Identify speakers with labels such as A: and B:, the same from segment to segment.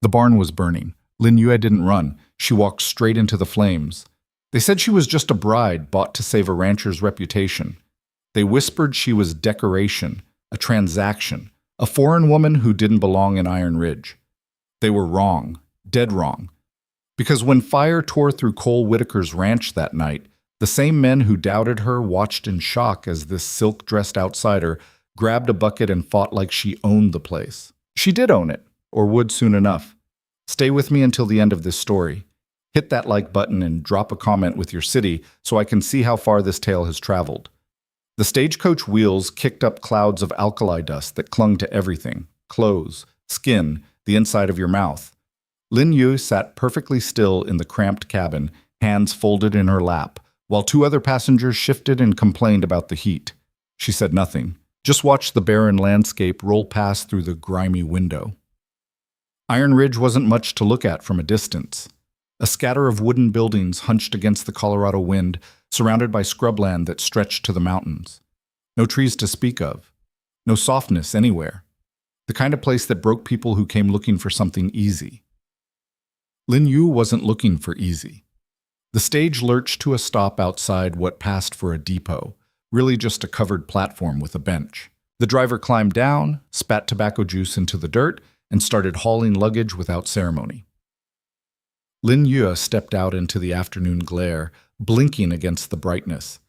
A: The barn was burning. Lin Yue didn't run. She walked straight into the flames. They said she was just a bride bought to save a rancher's reputation. They whispered she was decoration, a transaction, a foreign woman who didn't belong in Iron Ridge. They were wrong, dead wrong. Because when fire tore through Cole Whitaker's ranch that night, the same men who doubted her watched in shock as this silk-dressed outsider grabbed a bucket and fought like she owned the place. She did own it, or would soon enough. Stay with me until the end of this story. Hit that like button and drop a comment with your city so I can see how far this tale has traveled. The stagecoach wheels kicked up clouds of alkali dust that clung to everything: clothes, skin, the inside of your mouth. Lin Yue sat perfectly still in the cramped cabin, hands folded in her lap, while two other passengers shifted and complained about the heat. She said nothing, just watched the barren landscape roll past through the grimy window. Iron Ridge wasn't much to look at from a distance. A scatter of wooden buildings hunched against the Colorado wind, surrounded by scrubland that stretched to the mountains. No trees to speak of. No softness anywhere. The kind of place that broke people who came looking for something easy. Lin Yue wasn't looking for easy. The stage lurched to a stop outside what passed for a depot, really just a covered platform with a bench. The driver climbed down, spat tobacco juice into the dirt, and started hauling luggage without ceremony. Lin Yue stepped out into the afternoon glare, blinking against the brightness.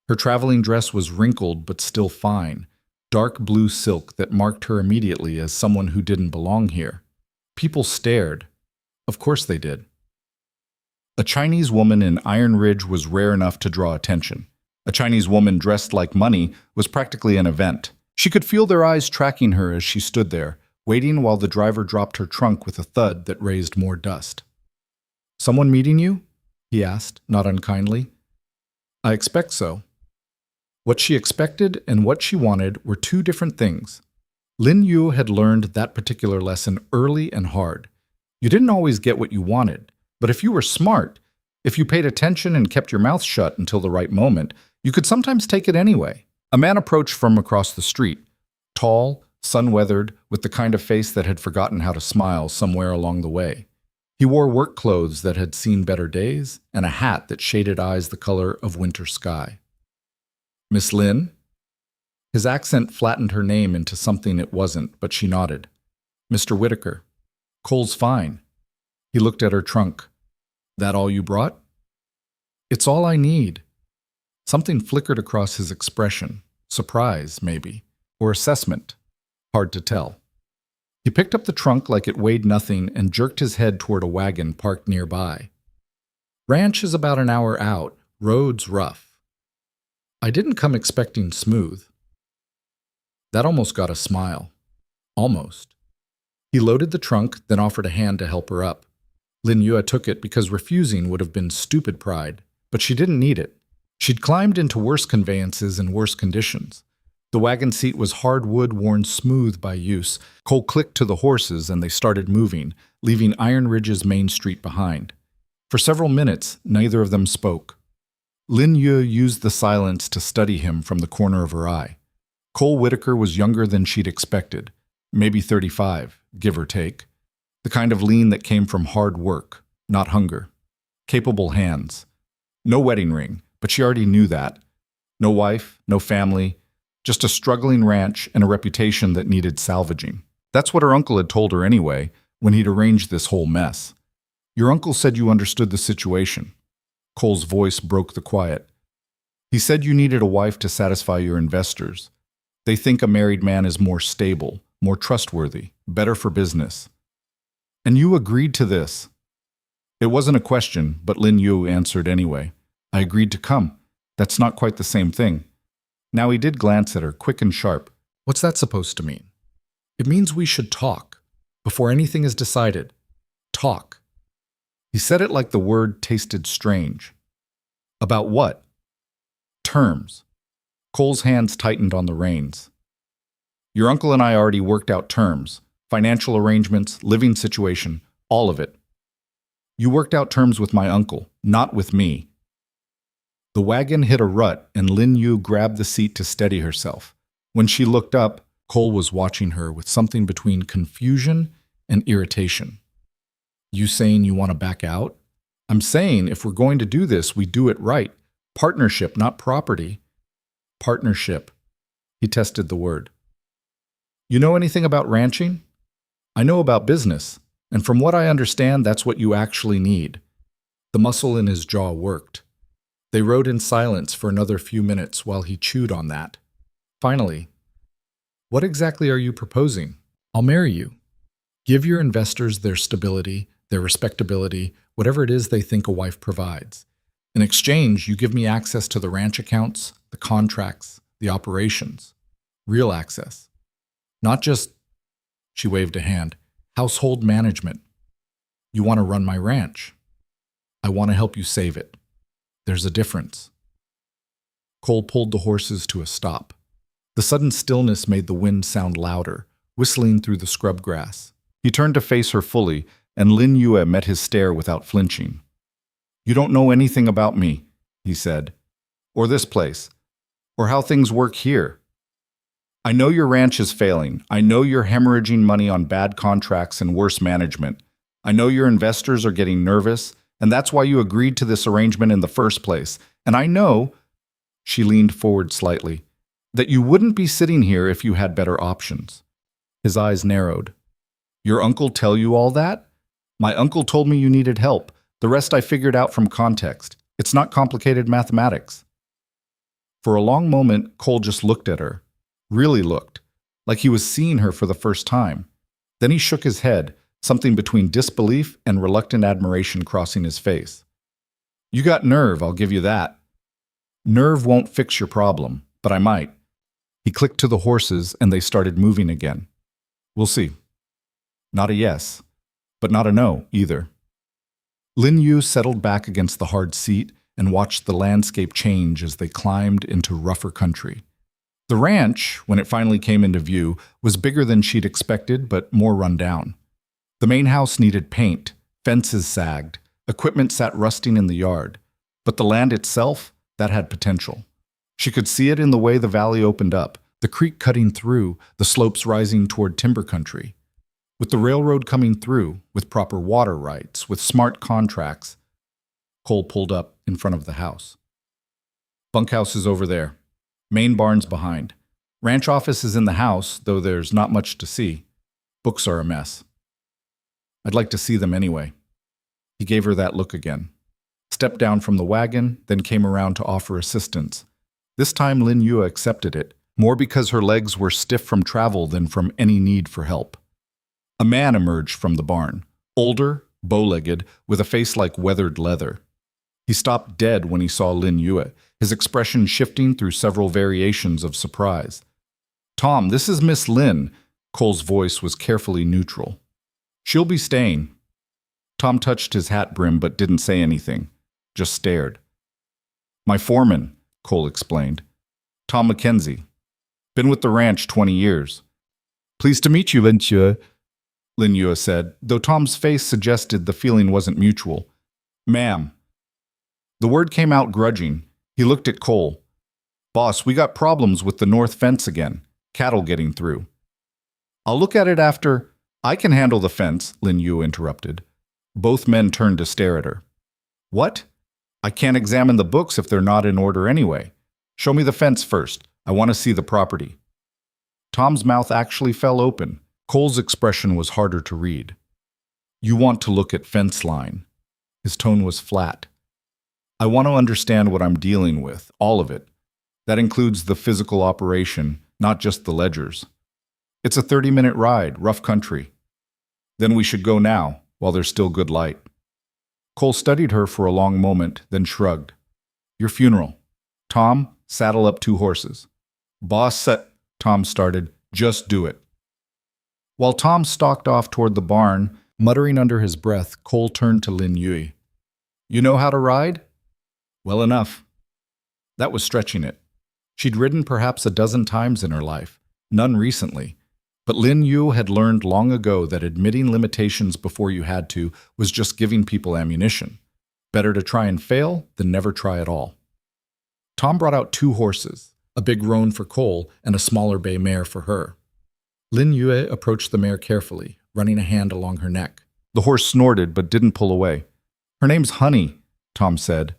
A: Her traveling dress was wrinkled but still fine, dark blue silk that marked her immediately as someone who didn't belong here. People stared. Of course they did. A Chinese woman in Iron Ridge was rare enough to draw attention. A Chinese woman dressed like money was practically an event. She could feel their eyes tracking her as she stood there, waiting while the driver dropped her trunk with a thud that raised more dust. "Someone meeting you?" he asked, not unkindly. "I expect so." What she expected and what she wanted were two different things. Lin Yue had learned that particular lesson early and hard. You didn't always get what you wanted, but if you were smart, if you paid attention and kept your mouth shut until the right moment, you could sometimes take it anyway. A man approached from across the street, tall, sun-weathered, with the kind of face that had forgotten how to smile somewhere along the way. He wore work clothes that had seen better days and a hat that shaded eyes the color of winter sky. "Miss Lin?" His accent flattened her name into something it wasn't, but she nodded. "Mr. Whitaker. Cole's fine." He looked at her trunk. "That all you brought?" "It's all I need." Something flickered across his expression. Surprise, maybe. Or assessment. Hard to tell. He picked up the trunk like it weighed nothing and jerked his head toward a wagon parked nearby. "Ranch is about an hour out. Road's rough." "I didn't come expecting smooth." That almost got a smile. Almost. He loaded the trunk, then offered a hand to help her up. Lin Yue took it because refusing would have been stupid pride, but she didn't need it. She'd climbed into worse conveyances in worse conditions. The wagon seat was hard wood worn smooth by use. Cole clicked to the horses and they started moving, leaving Iron Ridge's main street behind. For several minutes, neither of them spoke. Lin Yue used the silence to study him from the corner of her eye. Cole Whitaker was younger than she'd expected, maybe 35, give or take. The kind of lean that came from hard work, not hunger. Capable hands. No wedding ring, but she already knew that. No wife, no family, just a struggling ranch and a reputation that needed salvaging. That's what her uncle had told her anyway, when he'd arranged this whole mess. "Your uncle said you understood the situation." Cole's voice broke the quiet. "He said you needed a wife to satisfy your investors. They think a married man is more stable, more trustworthy, better for business. And you agreed to this." It wasn't a question, but Lin Yue answered anyway. "I agreed to come. That's not quite the same thing." Now he did glance at her, quick and sharp. "What's that supposed to mean?" "It means we should talk. Before anything is decided. Talk." He said it like the word tasted strange. "About what?" "Terms." Cole's hands tightened on the reins. "Your uncle and I already worked out terms. Financial arrangements, living situation, all of it. You worked out terms with my uncle, not with me." The wagon hit a rut and Lin Yue grabbed the seat to steady herself. When she looked up, Cole was watching her with something between confusion and irritation. You saying you want to back out? I'm saying if we're going to do this, we do it right. Partnership, not property. Partnership. He tested the word. You know anything about ranching? I know about business, and from what I understand, that's what you actually need. The muscle in his jaw worked. They rode in silence for another few minutes while he chewed on that. Finally, what exactly are you proposing? I'll marry you. Give your investors their stability, their respectability, whatever it is they think a wife provides. In exchange, you give me access to the ranch accounts, the contracts, the operations. Real access. Not just, she waved a hand, household management. You want to run my ranch. I want to help you save it. There's a difference. Cole pulled the horses to a stop. The sudden stillness made the wind sound louder, whistling through the scrub grass. He turned to face her fully, and Lin Yue met his stare without flinching. You don't know anything about me, he said, or this place, or how things work here. I know your ranch is failing. I know you're hemorrhaging money on bad contracts and worse management. I know your investors are getting nervous, and that's why you agreed to this arrangement in the first place. And I know, she leaned forward slightly, that you wouldn't be sitting here if you had better options. His eyes narrowed. Your uncle tell you all that? My uncle told me you needed help. The rest I figured out from context. It's not complicated mathematics. For a long moment, Cole just looked at her. Really looked, like he was seeing her for the first time. Then he shook his head, something between disbelief and reluctant admiration crossing his face. You got nerve, I'll give you that. Nerve won't fix your problem, but I might. He clicked to the horses and they started moving again. We'll see. Not a yes, but not a no either. Lin Yue settled back against the hard seat and watched the landscape change as they climbed into rougher country. The ranch, when it finally came into view, was bigger than she'd expected, but more run down. The main house needed paint, fences sagged, equipment sat rusting in the yard. But the land itself, that had potential. She could see it in the way the valley opened up, the creek cutting through, the slopes rising toward timber country. With the railroad coming through, with proper water rights, with smart contracts, Cole pulled up in front of the house. Bunkhouse is over there. Main barn's behind. Ranch office is in the house, though there's not much to see. Books are a mess. I'd like to see them anyway. He gave her that look again. Stepped down from the wagon, then came around to offer assistance. This time Lin Yue accepted it, more because her legs were stiff from travel than from any need for help. A man emerged from the barn, older, bow-legged, with a face like weathered leather. He stopped dead when he saw Lin Yue, his expression shifting through several variations of surprise. Tom, this is Miss Lin. Cole's voice was carefully neutral. She'll be staying. Tom touched his hat brim but didn't say anything, just stared. My foreman, Cole explained. Tom Mackenzie. Been with the ranch 20 years. Pleased to meet you, Lin Yue, Lin Yue said, though Tom's face suggested the feeling wasn't mutual. Ma'am. The word came out grudging. He looked at Cole. Boss, we got problems with the north fence again. Cattle getting through. I'll look at it after. I can handle the fence, Lin Yue interrupted. Both men turned to stare at her. What? I can't examine the books if they're not in order anyway. Show me the fence first. I want to see the property. Tom's mouth actually fell open. Cole's expression was harder to read. You want to look at fence line. His tone was flat. I want to understand what I'm dealing with, all of it. That includes the physical operation, not just the ledgers. It's a 30-minute ride, rough country. Then we should go now, while there's still good light. Cole studied her for a long moment, then shrugged. Your funeral. Tom, saddle up 2 horses. Boss set, Tom started. Just do it. While Tom stalked off toward the barn, muttering under his breath, Cole turned to Lin Yue. You know how to ride? Well enough. That was stretching it. She'd ridden perhaps a dozen times in her life, none recently. But Lin Yue had learned long ago that admitting limitations before you had to was just giving people ammunition. Better to try and fail than never try at all. Tom brought out 2 horses, a big roan for Cole and a smaller bay mare for her. Lin Yue approached the mare carefully, running a hand along her neck. The horse snorted but didn't pull away. Her name's Honey, Tom said.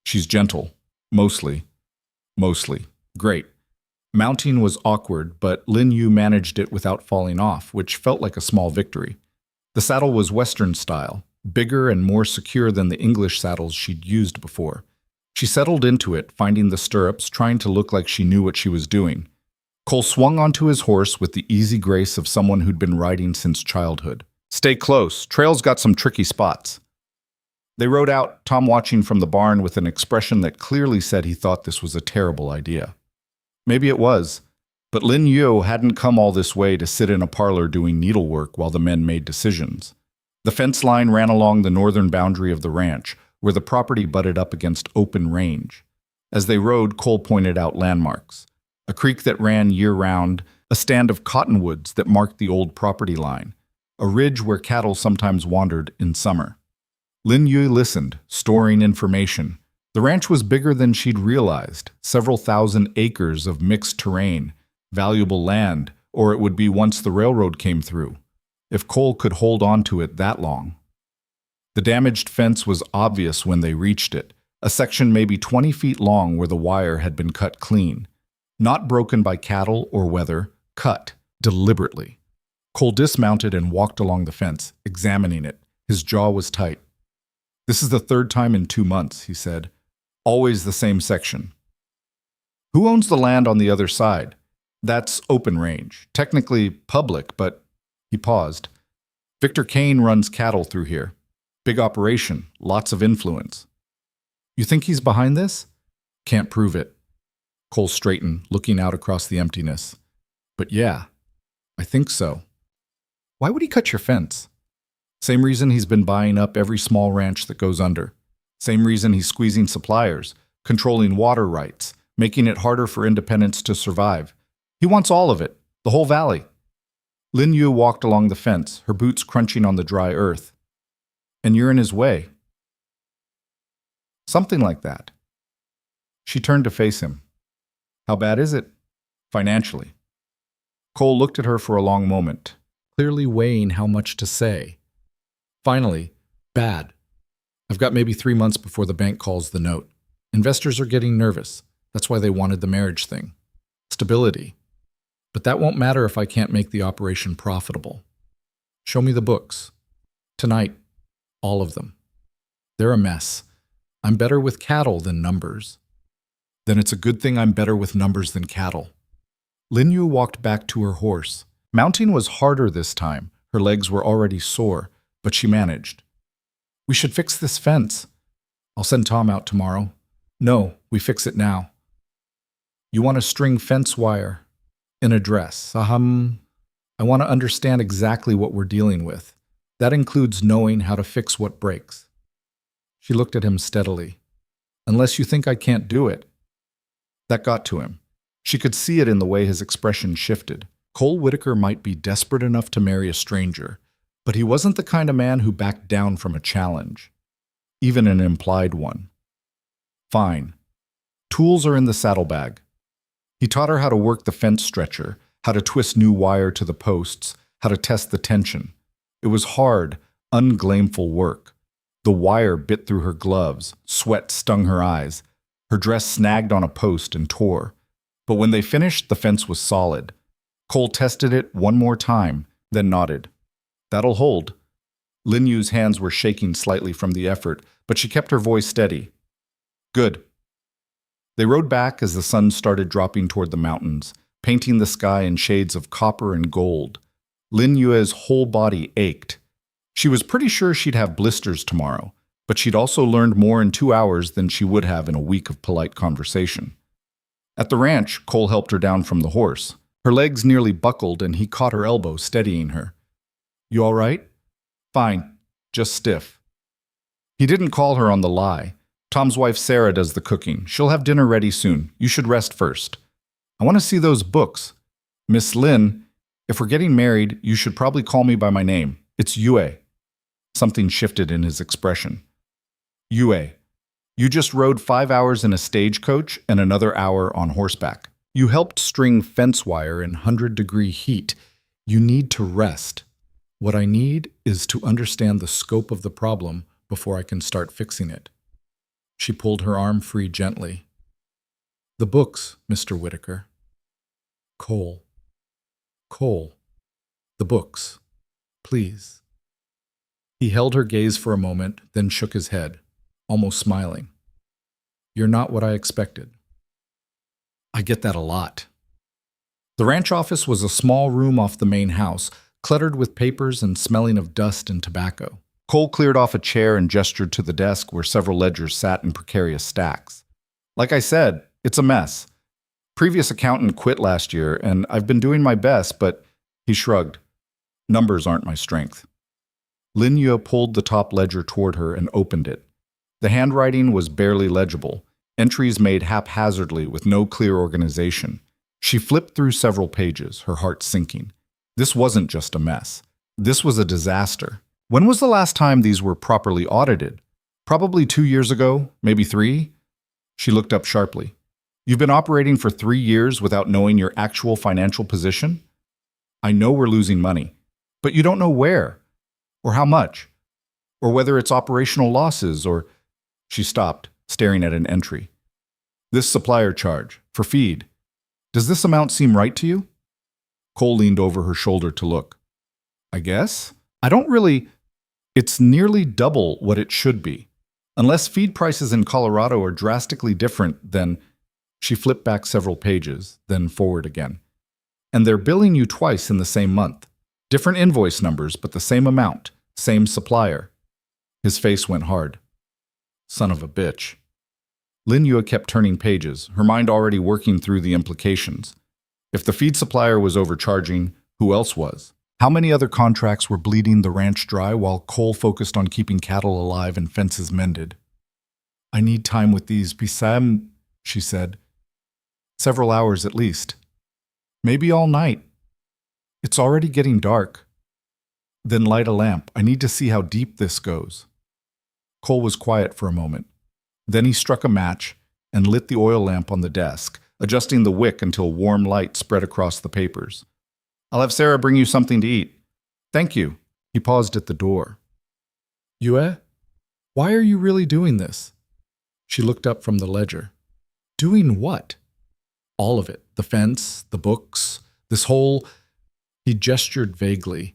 A: She's gentle. Mostly. Mostly. Great. Mounting was awkward, but Lin Yue managed it without falling off, which felt like a small victory. The saddle was Western style, bigger and more secure than the English saddles she'd used before. She settled into it, finding the stirrups, trying to look like she knew what she was doing. Cole swung onto his horse with the easy grace of someone who'd been riding since childhood. Stay close. Trail's got some tricky spots. They rode out, Tom watching from the barn with an expression that clearly said he thought this was a terrible idea. Maybe it was, but Lin Yue hadn't come all this way to sit in a parlor doing needlework while the men made decisions. The fence line ran along the northern boundary of the ranch, where the property butted up against open range. As they rode, Cole pointed out landmarks. A creek that ran year-round, a stand of cottonwoods that marked the old property line, a ridge where cattle sometimes wandered in summer. Lin Yue listened, storing information. The ranch was bigger than she'd realized, several thousand acres of mixed terrain, valuable land, or it would be once the railroad came through, if Cole could hold on to it that long. The damaged fence was obvious when they reached it, a section maybe 20 feet long where the wire had been cut clean. Not broken by cattle or weather, cut, deliberately. Cole dismounted and walked along the fence, examining it. His jaw was tight. This is the third time in 2 months, he said. Always the same section. Who owns the land on the other side? That's open range. Technically public, but he paused. Victor Kane runs cattle through here. Big operation, lots of influence. You think he's behind this? Can't prove it. Cole straightened, looking out across the emptiness. But yeah, I think so. Why would he cut your fence? Same reason he's been buying up every small ranch that goes under. Same reason he's squeezing suppliers, controlling water rights, making it harder for independents to survive. He wants all of it, the whole valley. Lin Yue walked along the fence, her boots crunching on the dry earth. And you're in his way. Something like that. She turned to face him. How bad is it? Financially. Cole looked at her for a long moment, clearly weighing how much to say. Finally, bad. I've got maybe 3 months before the bank calls the note. Investors are getting nervous. That's why they wanted the marriage thing. Stability. But that won't matter if I can't make the operation profitable. Show me the books. Tonight, all of them. They're a mess. I'm better with cattle than numbers. Then it's a good thing I'm better with numbers than cattle. Lin Yue walked back to her horse. Mounting was harder this time. Her legs were already sore, but she managed. We should fix this fence. I'll send Tom out tomorrow. No, we fix it now. You want to string fence wire in a dress. I want to understand exactly what we're dealing with. That includes knowing how to fix what breaks. She looked at him steadily. Unless you think I can't do it. That got to him. She could see it in the way his expression shifted. Cole Whitaker might be desperate enough to marry a stranger, but he wasn't the kind of man who backed down from a challenge, even an implied one. Fine. Tools are in the saddlebag. He taught her how to work the fence stretcher, how to twist new wire to the posts, how to test the tension. It was hard, unglameful work. The wire bit through her gloves, sweat stung her eyes. Her dress snagged on a post and tore. But when they finished, the fence was solid. Cole tested it one more time, then nodded. That'll hold. Lin Yue's hands were shaking slightly from the effort, but she kept her voice steady. Good. They rode back as the sun started dropping toward the mountains, painting the sky in shades of copper and gold. Lin Yue's whole body ached. She was pretty sure she'd have blisters tomorrow, but she'd also learned more in 2 hours than she would have in a week of polite conversation. At the ranch, Cole helped her down from the horse. Her legs nearly buckled and he caught her elbow, steadying her. You all right? Fine, just stiff. He didn't call her on the lie. Tom's wife Sarah does the cooking. She'll have dinner ready soon. You should rest first. I want to see those books. Miss Lin, if we're getting married, you should probably call me by my name. It's Yue. Something shifted in his expression. Yue, you just rode 5 hours in a stagecoach and another hour on horseback. You helped string fence wire in 100-degree heat. You need to rest. What I need is to understand the scope of the problem before I can start fixing it. She pulled her arm free gently. The books, Mr. Whitaker. Cole. Cole. The books. Please. He held her gaze for a moment, then shook his head, almost smiling. You're not what I expected. I get that a lot. The ranch office was a small room off the main house, cluttered with papers and smelling of dust and tobacco. Cole cleared off a chair and gestured to the desk where several ledgers sat in precarious stacks. Like I said, it's a mess. Previous accountant quit last year, and I've been doing my best, but he shrugged. Numbers aren't my strength. Lin Yue pulled the top ledger toward her and opened it. The handwriting was barely legible, entries made haphazardly with no clear organization. She flipped through several pages, her heart sinking. This wasn't just a mess. This was a disaster. When was the last time these were properly audited? Probably 2 years ago, maybe 3? She looked up sharply. You've been operating for 3 years without knowing your actual financial position? I know we're losing money, but you don't know where, or how much, or whether it's operational losses, or... She stopped, staring at an entry. This supplier charge, for feed. Does this amount seem right to you? Cole leaned over her shoulder to look. I guess? I don't really... It's nearly double what it should be. Unless feed prices in Colorado are drastically different, then... She flipped back several pages, then forward again. And they're billing you twice in the same month. Different invoice numbers, but the same amount, same supplier. His face went hard. Son of a bitch. Lin Yue kept turning pages, her mind already working through the implications. If the feed supplier was overcharging, who else was? How many other contracts were bleeding the ranch dry while Cole focused on keeping cattle alive and fences mended? I need time with these Pisam, she said. Several hours at least. Maybe all night. It's already getting dark. Then light a lamp. I need to see how deep this goes. Cole was quiet for a moment. Then he struck a match and lit the oil lamp on the desk, adjusting the wick until warm light spread across the papers. I'll have Sarah bring you something to eat. Thank you. He paused at the door. Yue, why are you really doing this? She looked up from the ledger. Doing what? All of it. The fence, the books, this whole... He gestured vaguely.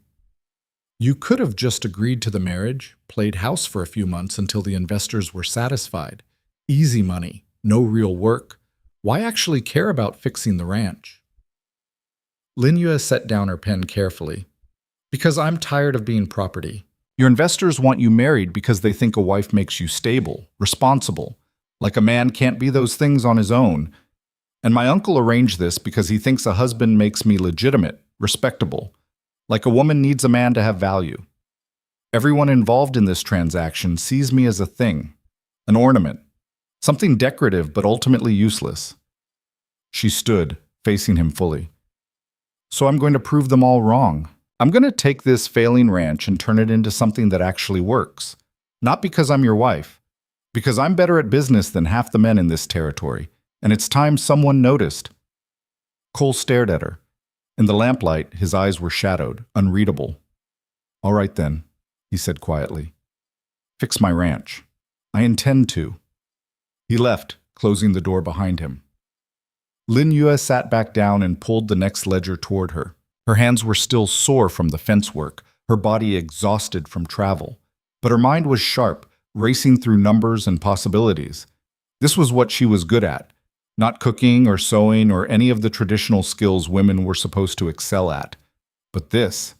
A: You could have just agreed to the marriage, played house for a few months until the investors were satisfied. Easy money, no real work. Why actually care about fixing the ranch? Lin Yue set down her pen carefully. Because I'm tired of being property. Your investors want you married because they think a wife makes you stable, responsible, like a man can't be those things on his own. And my uncle arranged this because he thinks a husband makes me legitimate, respectable, like a woman needs a man to have value. Everyone involved in this transaction sees me as a thing, an ornament, something decorative but ultimately useless. She stood, facing him fully. So I'm going to prove them all wrong. I'm going to take this failing ranch and turn it into something that actually works. Not because I'm your wife, because I'm better at business than half the men in this territory, and it's time someone noticed. Cole stared at her. In the lamplight, his eyes were shadowed, unreadable. All right then, he said quietly. Fix my ranch. I intend to. He left, closing the door behind him. Lin Yue sat back down and pulled the next ledger toward her. Her hands were still sore from the fence work, her body exhausted from travel. But her mind was sharp, racing through numbers and possibilities. This was what she was good at. Not cooking or sewing or any of the traditional skills women were supposed to excel at. But this,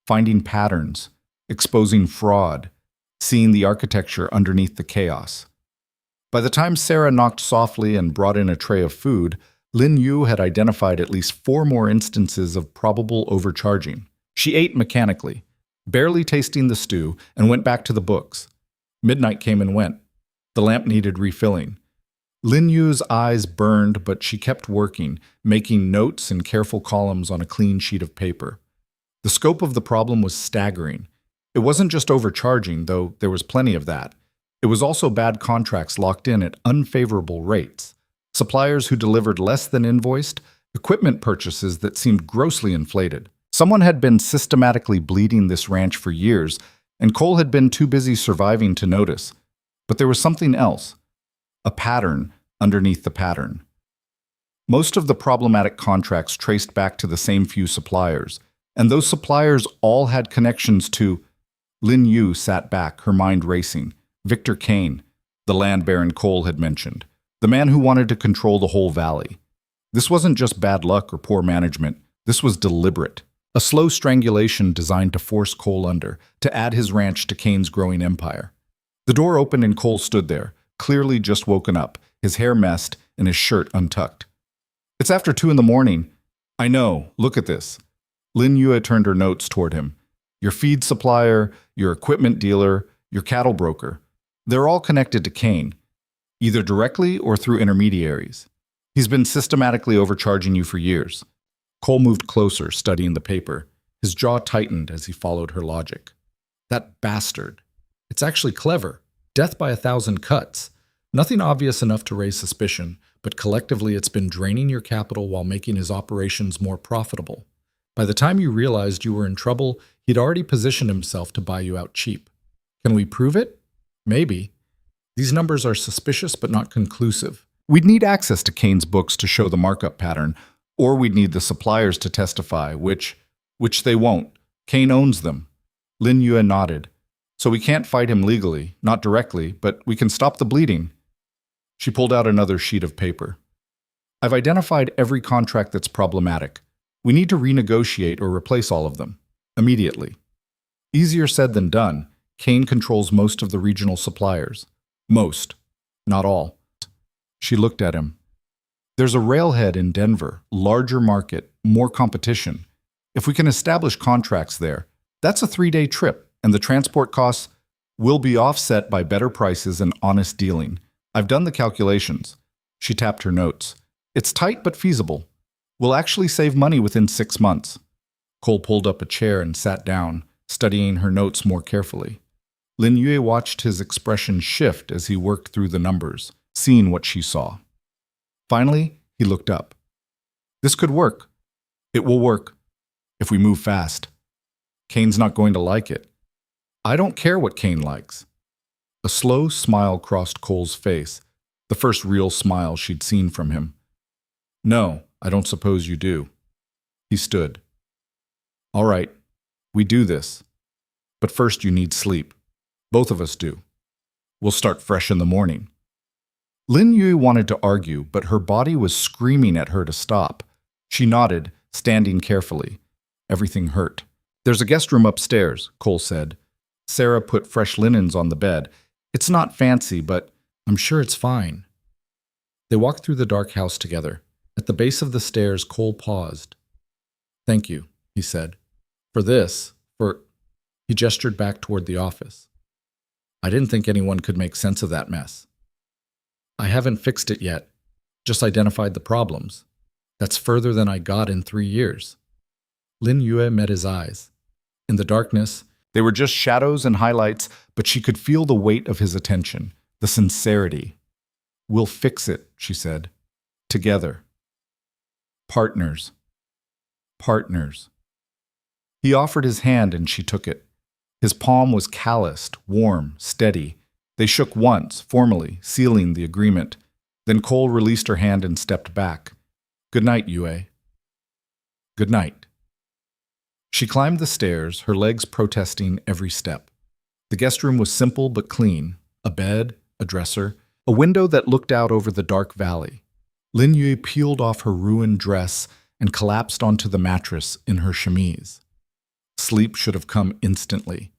A: finding patterns, exposing fraud, seeing the architecture underneath the chaos. By the time Sarah knocked softly and brought in a tray of food, Lin Yue had identified at least 4 more instances of probable overcharging. She ate mechanically, barely tasting the stew, and went back to the books. Midnight came and went. The lamp needed refilling. Lin Yue's eyes burned, but she kept working, making notes in careful columns on a clean sheet of paper. The scope of the problem was staggering. It wasn't just overcharging, though there was plenty of that. It was also bad contracts locked in at unfavorable rates, suppliers who delivered less than invoiced, equipment purchases that seemed grossly inflated. Someone had been systematically bleeding this ranch for years, and Cole had been too busy surviving to notice. But there was something else, a pattern underneath the pattern. Most of the problematic contracts traced back to the same few suppliers, and those suppliers all had connections to. Lin Yue sat back, her mind racing. Victor Kane, the land baron Cole had mentioned, the man who wanted to control the whole valley. This wasn't just bad luck or poor management, this was deliberate. A slow strangulation designed to force Cole under, to add his ranch to Kane's growing empire. The door opened and Cole stood there, clearly just woken up, his hair messed and his shirt untucked. "It's after 2 in the morning. I know, look at this." Lin Yue turned her notes toward him. "Your feed supplier, your equipment dealer, your cattle broker. They're all connected to Kane, either directly or through intermediaries. He's been systematically overcharging you for years." Cole moved closer, studying the paper. His jaw tightened as he followed her logic. "That bastard. It's actually clever. Death by 1,000 cuts. Nothing obvious enough to raise suspicion, but collectively it's been draining your capital while making his operations more profitable. By the time you realized you were in trouble, he'd already positioned himself to buy you out cheap. Can we prove it? Maybe. These numbers are suspicious but not conclusive. We'd need access to Kane's books to show the markup pattern, or we'd need the suppliers to testify, which they won't. Kane owns them." Lin Yue nodded. "So we can't fight him legally, not directly, but we can stop the bleeding." She pulled out another sheet of paper. "I've identified every contract that's problematic. We need to renegotiate or replace all of them. Immediately." Easier said than done. Kane controls most of the regional suppliers. Most. Not all. She looked at him. "There's a railhead in Denver, larger market, more competition. If we can establish contracts there, that's a 3-day trip, and the transport costs will be offset by better prices and honest dealing. I've done the calculations." She tapped her notes. "It's tight but feasible. We'll actually save money within 6 months." Cole pulled up a chair and sat down, studying her notes more carefully. Lin Yue watched his expression shift as he worked through the numbers, seeing what she saw. Finally, he looked up. "This could work. It will work. If we move fast. Kane's not going to like it. I don't care what Kane likes." A slow smile crossed Cole's face, the first real smile she'd seen from him. "No, I don't suppose you do." He stood. "All right, we do this. But first you need sleep. Both of us do. We'll start fresh in the morning." Lin Yue wanted to argue, but her body was screaming at her to stop. She nodded, standing carefully. Everything hurt. "There's a guest room upstairs," Cole said. Sarah put fresh linens on the bed. "It's not fancy, but I'm sure it's fine." They walked through the dark house together. At the base of the stairs, Cole paused. "Thank you," he said. "For this, for—" He gestured back toward the office. "I didn't think anyone could make sense of that mess. I haven't fixed it yet, just identified the problems. That's further than I got in 3 years." Lin Yue met his eyes. In the darkness, they were just shadows and highlights, but she could feel the weight of his attention, the sincerity. "We'll fix it," she said. "Together. Partners. Partners." He offered his hand and she took it. His palm was calloused, warm, steady. They shook once, formally, sealing the agreement. Then Cole released her hand and stepped back. "Good night, Yue." "Good night." She climbed the stairs, her legs protesting every step. The guest room was simple but clean. A bed, a dresser, a window that looked out over the dark valley. Lin Yue peeled off her ruined dress and collapsed onto the mattress in her chemise. Sleep should have come instantly.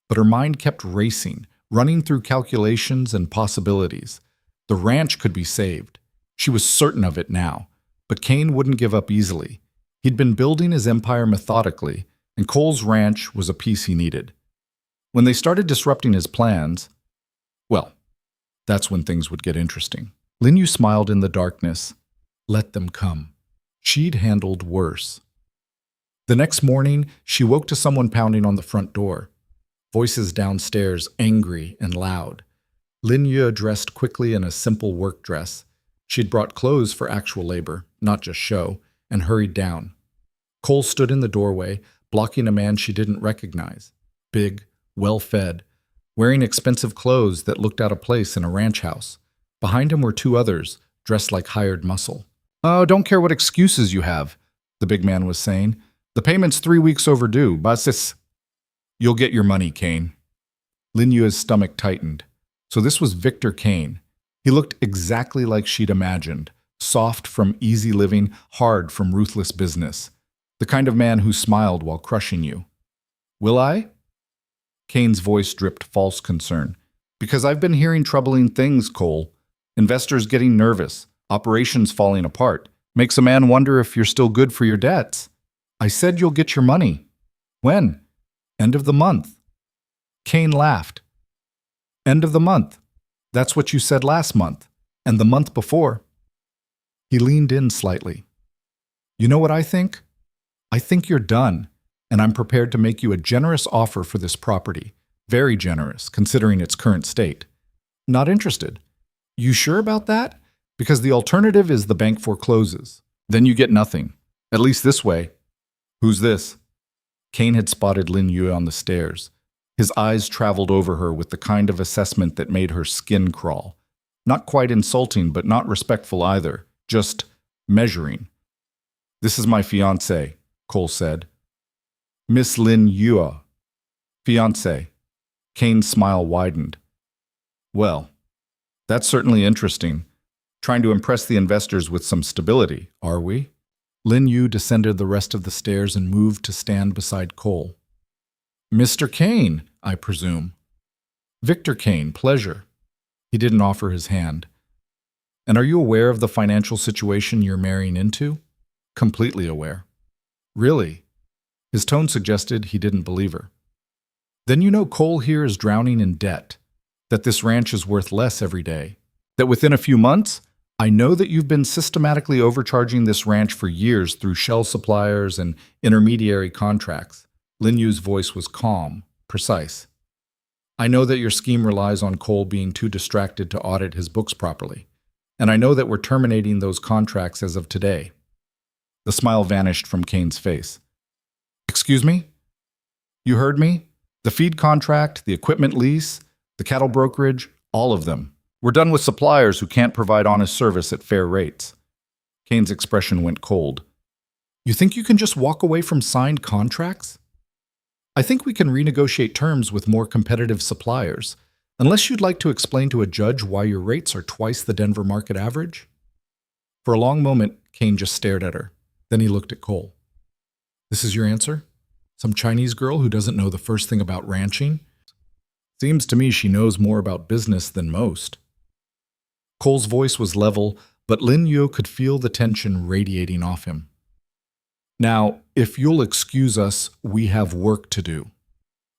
A: But her mind kept racing, running through calculations and possibilities. The ranch could be saved. She was certain of it now. But Kane wouldn't give up easily. He'd been building his empire methodically, and Cole's ranch was a piece he needed. When they started disrupting his plans, well, that's when things would get interesting. Lin Yue smiled in the darkness. Let them come. She'd handled worse. The next morning, she woke to someone pounding on the front door. Voices downstairs, angry and loud. Lin Yue dressed quickly in a simple work dress. She'd brought clothes for actual labor, not just show, and hurried down. Cole stood in the doorway, blocking a man she didn't recognize. Big, well-fed, wearing expensive clothes that looked out of place in a ranch house. Behind him were two others, dressed like hired muscle. "Oh, don't care what excuses you have," the big man was saying. "The payment's 3 weeks overdue, but you'll get your money, Kane." Lin Yue's stomach tightened. So this was Victor Kane. He looked exactly like she'd imagined. Soft from easy living, hard from ruthless business. The kind of man who smiled while crushing you. "Will I?" Kane's voice dripped false concern. "Because I've been hearing troubling things, Cole. Investors getting nervous, operations falling apart. Makes a man wonder if you're still good for your debts." "I said you'll get your money." "When?" "End of the month." Kane laughed. "End of the month. That's what you said last month. And the month before." He leaned in slightly. "You know what I think? I think you're done, and I'm prepared to make you a generous offer for this property. Very generous, considering its current state." "Not interested." "You sure about that? Because the alternative is the bank forecloses. Then you get nothing. At least this way." "Who's this?" Kane had spotted Lin Yue on the stairs. His eyes traveled over her with the kind of assessment that made her skin crawl. Not quite insulting, but not respectful either. Just measuring. "This is my fiancée," Cole said. "Miss Lin Yue." "Fiancée." Kane's smile widened. "Well, that's certainly interesting. Trying to impress the investors with some stability, are we?" Lin Yue descended the rest of the stairs and moved to stand beside Cole. "Mr. Kane, I presume." "Victor Kane, pleasure." He didn't offer his hand. "And are you aware of the financial situation you're marrying into?" "Completely aware." "Really?" His tone suggested he didn't believe her. "Then you know Cole here is drowning in debt, that this ranch is worth less every day, that within a few months, I know that you've been systematically overcharging this ranch for years through shell suppliers and intermediary contracts." Lin Yue's voice was calm, precise. "I know that your scheme relies on Cole being too distracted to audit his books properly, and I know that we're terminating those contracts as of today." The smile vanished from Kane's face. "Excuse me? You heard me? The feed contract, the equipment lease, the cattle brokerage, all of them. We're done with suppliers who can't provide honest service at fair rates." Kane's expression went cold. "You think you can just walk away from signed contracts?" "I think we can renegotiate terms with more competitive suppliers, unless you'd like to explain to a judge why your rates are twice the Denver market average." For a long moment, Kane just stared at her. Then he looked at Cole. "This is your answer? Some Chinese girl who doesn't know the first thing about ranching? Seems to me she knows more about business than most." Cole's voice was level, but Lin Yue could feel the tension radiating off him. "Now, if you'll excuse us, we have work to do."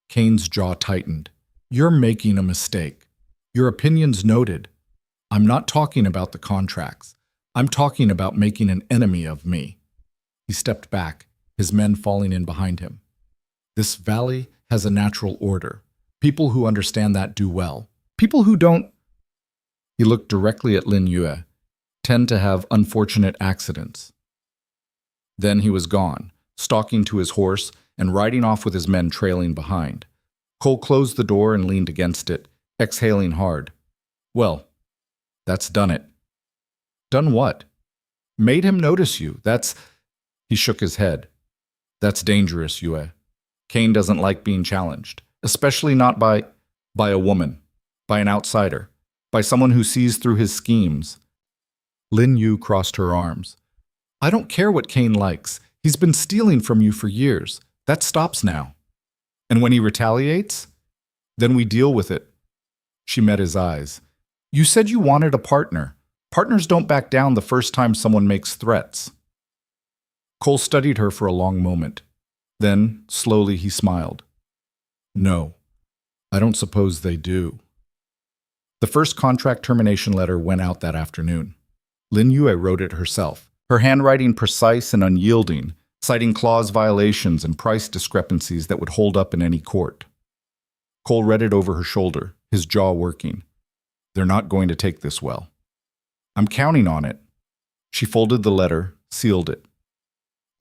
A: Kane's jaw tightened. "You're making a mistake. Your opinion's noted. I'm not talking about the contracts. I'm talking about making an enemy of me." He stepped back, his men falling in behind him. "This valley has a natural order. People who understand that do well. People who don't—" He looked directly at Lin Yue. "Tend to have unfortunate accidents." Then he was gone, stalking to his horse and riding off with his men trailing behind. Cole closed the door and leaned against it, exhaling hard. "Well, that's done it." "Done what?" "Made him notice you. That's—" He shook his head. "That's dangerous, Yue. Kane doesn't like being challenged, especially not by a woman, by an outsider, by someone who sees through his schemes." Lin Yue crossed her arms. "I don't care what Kane likes. He's been stealing from you for years. That stops now. And when he retaliates, then we deal with it." She met his eyes. "You said you wanted a partner. Partners don't back down the first time someone makes threats." Cole studied her for a long moment. Then, slowly, he smiled. "No, I don't suppose they do." The first contract termination letter went out that afternoon. Lin Yue wrote it herself, her handwriting precise and unyielding, citing clause violations and price discrepancies that would hold up in any court. Cole read it over her shoulder, his jaw working. "They're not going to take this well." "I'm counting on it." She folded the letter, sealed it.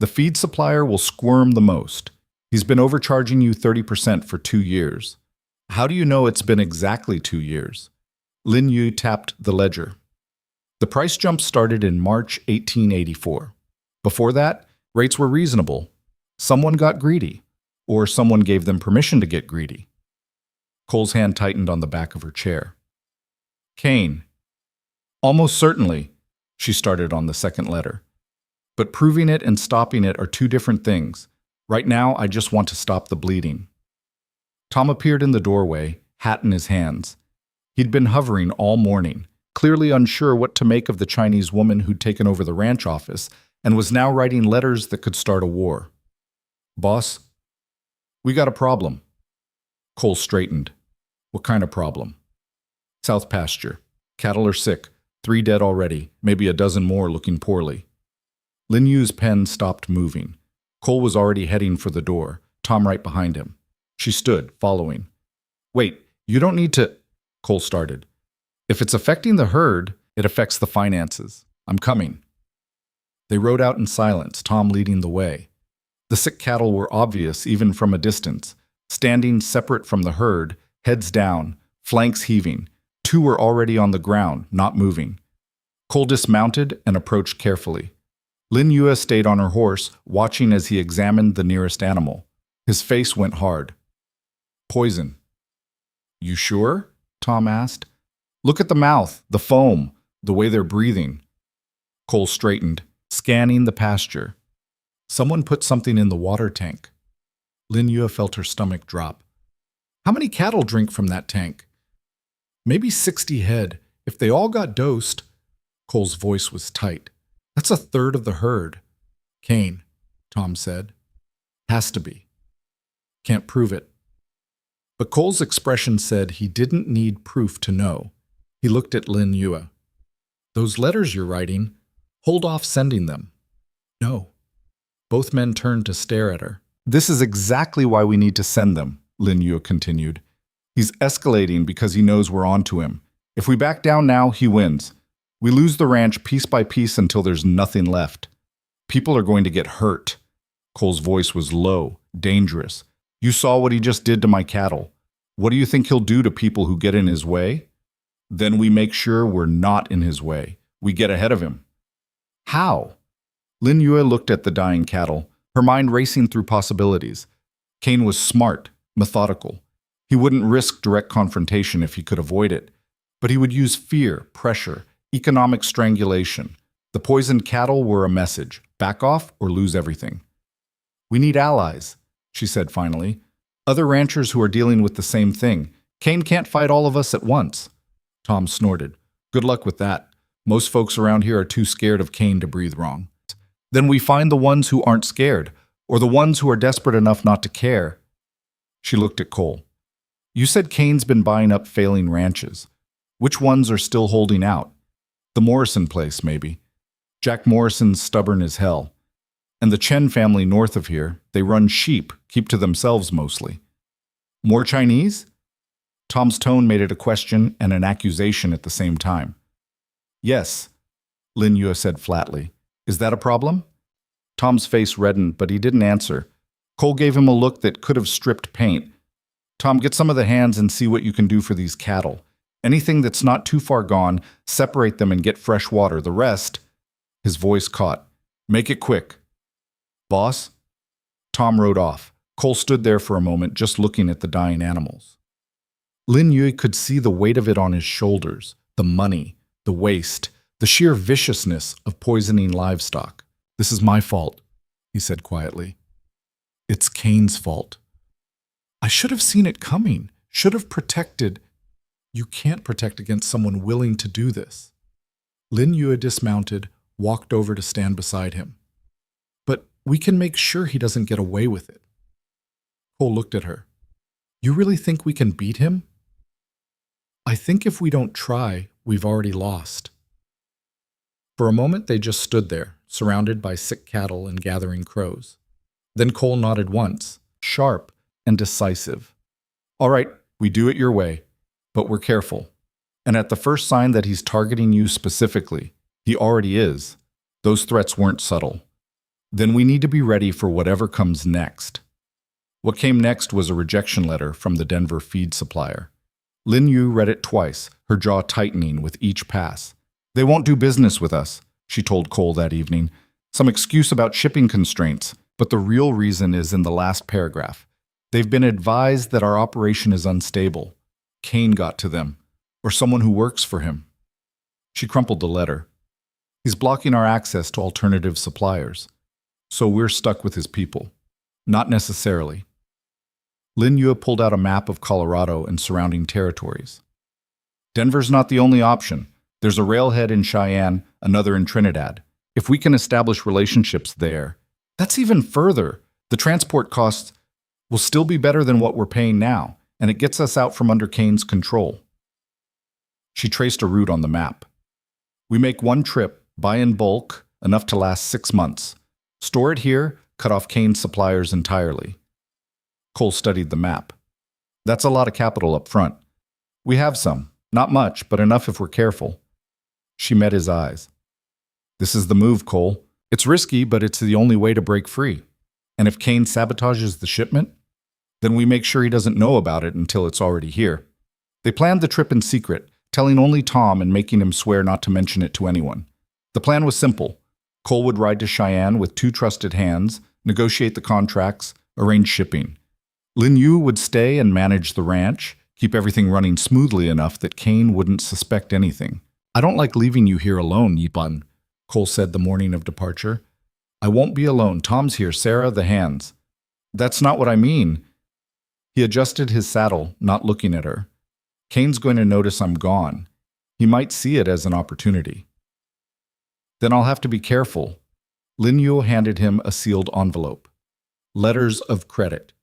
A: The feed supplier will squirm the most. He's been overcharging you 30% for 2 years. How do you know it's been exactly 2 years? Lin Yue tapped the ledger. The price jump started in March 1884. Before that, rates were reasonable. Someone got greedy, or someone gave them permission to get greedy. Cole's hand tightened on the back of her chair. Kane. Almost certainly, she started on the second letter. But proving it and stopping it are two different things. Right now, I just want to stop the bleeding. Tom appeared in the doorway, hat in his hands. He'd been hovering all morning, clearly unsure what to make of the Chinese woman who'd taken over the ranch office and was now writing letters that could start a war. Boss, we got a problem. Cole straightened. What kind of problem? South pasture. Cattle are sick. 3 dead already, maybe a dozen more looking poorly. Lin Yue's pen stopped moving. Cole was already heading for the door, Tom right behind him. She stood, following. Wait, you don't need to... Cole started. If it's affecting the herd, it affects the finances. I'm coming. They rode out in silence, Tom leading the way. The sick cattle were obvious even from a distance, standing separate from the herd, heads down, flanks heaving. 2 were already on the ground, not moving. Cole dismounted and approached carefully. Lin Yue stayed on her horse, watching as he examined the nearest animal. His face went hard. Poison. You sure? Tom asked. Look at the mouth, the foam, the way they're breathing. Cole straightened, scanning the pasture. Someone put something in the water tank. Lin Yue felt her stomach drop. How many cattle drink from that tank? Maybe 60 head. If they all got dosed... Cole's voice was tight. That's 1/3 of the herd. Kane, Tom said. Has to be. Can't prove it. But Cole's expression said he didn't need proof to know. He looked at Lin Yue. Those letters you're writing, hold off sending them. No. Both men turned to stare at her. This is exactly why we need to send them, Lin Yue continued. He's escalating because he knows we're on to him. If we back down now, he wins. We lose the ranch piece by piece until there's nothing left. People are going to get hurt. Cole's voice was low, dangerous. You saw what he just did to my cattle. What do you think he'll do to people who get in his way? Then we make sure we're not in his way. We get ahead of him. How? Lin Yue looked at the dying cattle, her mind racing through possibilities. Kane was smart, methodical. He wouldn't risk direct confrontation if he could avoid it. But he would use fear, pressure, economic strangulation. The poisoned cattle were a message. Back off or lose everything. We need allies, she said finally. Other ranchers who are dealing with the same thing. Kane can't fight all of us at once. Tom snorted. Good luck with that. Most folks around here are too scared of Kane to breathe wrong. Then we find the ones who aren't scared, or the ones who are desperate enough not to care. She looked at Cole. You said Kane's been buying up failing ranches. Which ones are still holding out? The Morrison place, maybe. Jack Morrison's stubborn as hell. And the Chen family north of here, they run sheep, keep to themselves mostly. More Chinese? Tom's tone made it a question and an accusation at the same time. Yes, Lin Yue said flatly. Is that a problem? Tom's face reddened, but he didn't answer. Cole gave him a look that could have stripped paint. Tom, get some of the hands and see what you can do for these cattle. Anything that's not too far gone, separate them and get fresh water. The rest... His voice caught. Make it quick. Boss? Tom rode off. Cole stood there for a moment, just looking at the dying animals. Lin Yue could see the weight of it on his shoulders, the money, the waste, the sheer viciousness of poisoning livestock. This is my fault, he said quietly. It's Kane's fault. I should have seen it coming, should have protected... You can't protect against someone willing to do this. Lin Yue dismounted, walked over to stand beside him. But we can make sure he doesn't get away with it. Cole looked at her. You really think we can beat him? I think if we don't try, we've already lost. For a moment they just stood there, surrounded by sick cattle and gathering crows. Then Cole nodded once, sharp and decisive. All right, we do it your way. But we're careful. And at the first sign that he's targeting you specifically, he already is. Those threats weren't subtle. Then we need to be ready for whatever comes next. What came next was a rejection letter from the Denver feed supplier. Lin Yue read it twice, her jaw tightening with each pass. They won't do business with us, she told Cole that evening. Some excuse about shipping constraints, but the real reason is in the last paragraph. They've been advised that our operation is unstable. Kane got to them, or someone who works for him. She crumpled the letter. He's blocking our access to alternative suppliers. So we're stuck with his people. Not necessarily. Lin Yue pulled out a map of Colorado and surrounding territories. Denver's not the only option. There's a railhead in Cheyenne, another in Trinidad. If we can establish relationships there, that's even further. The transport costs will still be better than what we're paying now, and it gets us out from under Kane's control. She traced a route on the map. We make one trip, buy in bulk, enough to last 6 months. Store it here, cut off Kane's suppliers entirely. Cole studied the map. That's a lot of capital up front. We have some. Not much, but enough if we're careful. She met his eyes. This is the move, Cole. It's risky, but it's the only way to break free. And if Kane sabotages the shipment, then we make sure he doesn't know about it until it's already here. They planned the trip in secret, telling only Tom and making him swear not to mention it to anyone. The plan was simple. Cole would ride to Cheyenne with 2 trusted hands, negotiate the contracts, arrange shipping. Lin Yue would stay and manage the ranch, keep everything running smoothly enough that Kane wouldn't suspect anything. I don't like leaving you here alone, Yipan, Cole said the morning of departure. I won't be alone. Tom's here, Sarah, the hands. That's not what I mean. He adjusted his saddle, not looking at her. Kane's going to notice I'm gone. He might see it as an opportunity. Then I'll have to be careful. Lin Yue handed him a sealed envelope. Letters of credit.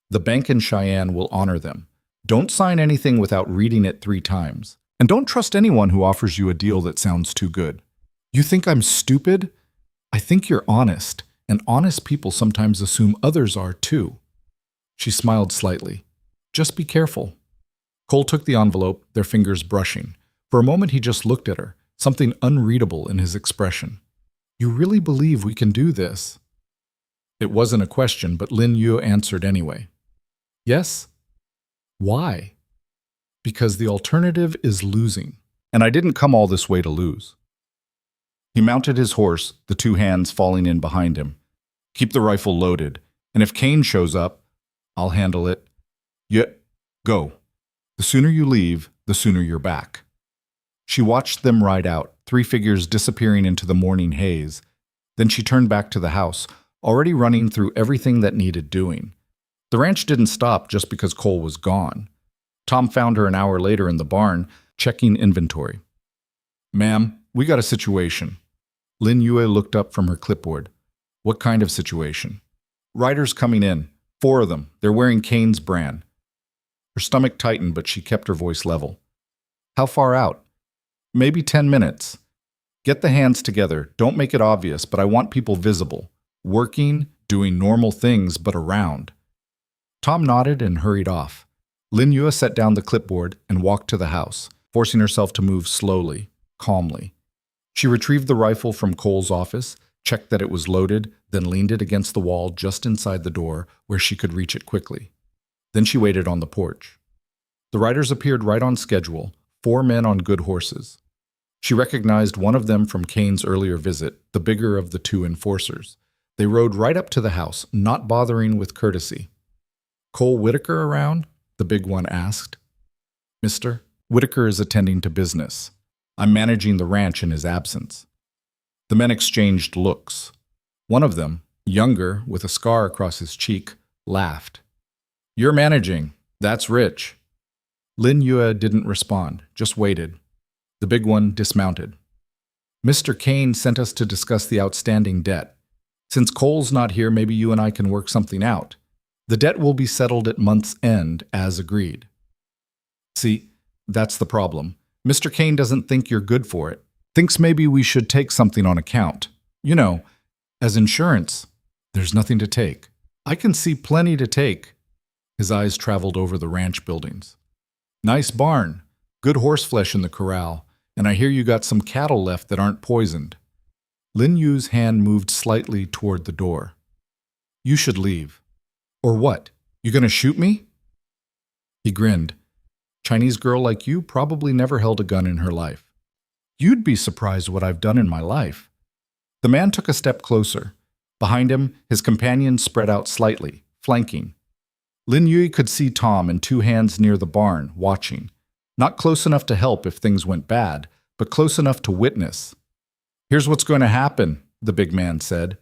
A: The bank in Cheyenne will honor them. Don't sign anything without reading it 3 times. And don't trust anyone who offers you a deal that sounds too good. You think I'm stupid? I think you're honest, and honest people sometimes assume others are too. She smiled slightly. Just be careful. Cole took the envelope, their fingers brushing. For a moment he just looked at her, something unreadable in his expression. You really believe we can do this? It wasn't a question, but Lin Yue answered anyway. Yes? Why? Because the alternative is losing, and I didn't come all this way to lose. He mounted his horse, the 2 hands falling in behind him. Keep the rifle loaded, and if Kane shows up, I'll handle it. Go. The sooner you leave, the sooner you're back. She watched them ride out, 3 figures disappearing into the morning haze. Then she turned back to the house, already running through everything that needed doing. The ranch didn't stop just because Cole was gone. Tom found her an hour later in the barn, checking inventory. Ma'am, we got a situation. Lin Yue looked up from her clipboard. What kind of situation? Riders coming in. 4 of them. They're wearing Kane's brand. Her stomach tightened, but she kept her voice level. How far out? Maybe 10 minutes. Get the hands together. Don't make it obvious, but I want people visible. Working, doing normal things, but around. Tom nodded and hurried off. Lin Yue set down the clipboard and walked to the house, forcing herself to move slowly, calmly. She retrieved the rifle from Cole's office, checked that it was loaded, then leaned it against the wall just inside the door where she could reach it quickly. Then she waited on the porch. The riders appeared right on schedule, 4 men on good horses. She recognized one of them from Kane's earlier visit, the bigger of the 2 enforcers. They rode right up to the house, not bothering with courtesy. Cole Whitaker around? The big one asked. Mister, Whitaker is attending to business. I'm managing the ranch in his absence. The men exchanged looks. One of them, younger, with a scar across his cheek, laughed. You're managing. That's rich. Lin Yue didn't respond, just waited. The big one dismounted. Mr. Kane sent us to discuss the outstanding debt. Since Cole's not here, maybe you and I can work something out. The debt will be settled at month's end, as agreed. See, that's the problem. Mr. Kane doesn't think you're good for it. Thinks maybe we should take something on account. You know, as insurance. There's nothing to take. I can see plenty to take. His eyes traveled over the ranch buildings. Nice barn. Good horse flesh in the corral. And I hear you got some cattle left that aren't poisoned. Lin Yu's hand moved slightly toward the door. You should leave. Or what? You gonna shoot me? He grinned. Chinese girl like you probably never held a gun in her life. You'd be surprised what I've done in my life. The man took a step closer. Behind him, his companions spread out slightly, flanking. Lin Yue could see Tom and two hands near the barn, watching. Not close enough to help if things went bad, but close enough to witness. Here's what's going to happen, the big man said.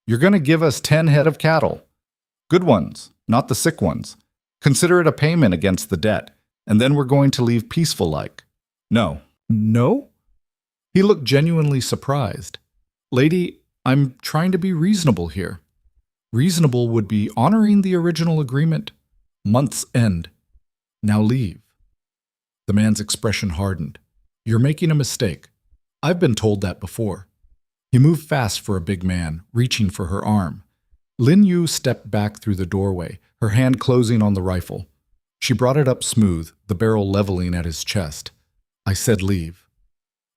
A: You're going to give us 10 head of cattle. Good ones, not the sick ones. Consider it a payment against the debt, and then we're going to leave peaceful like. No. No? He looked genuinely surprised. Lady, I'm trying to be reasonable here. Reasonable would be honoring the original agreement. Month's end. Now leave. The man's expression hardened. You're making a mistake. I've been told that before. He moved fast for a big man, reaching for her arm. Lin Yue stepped back through the doorway, her hand closing on the rifle. She brought it up smooth, the barrel leveling at his chest. I said leave.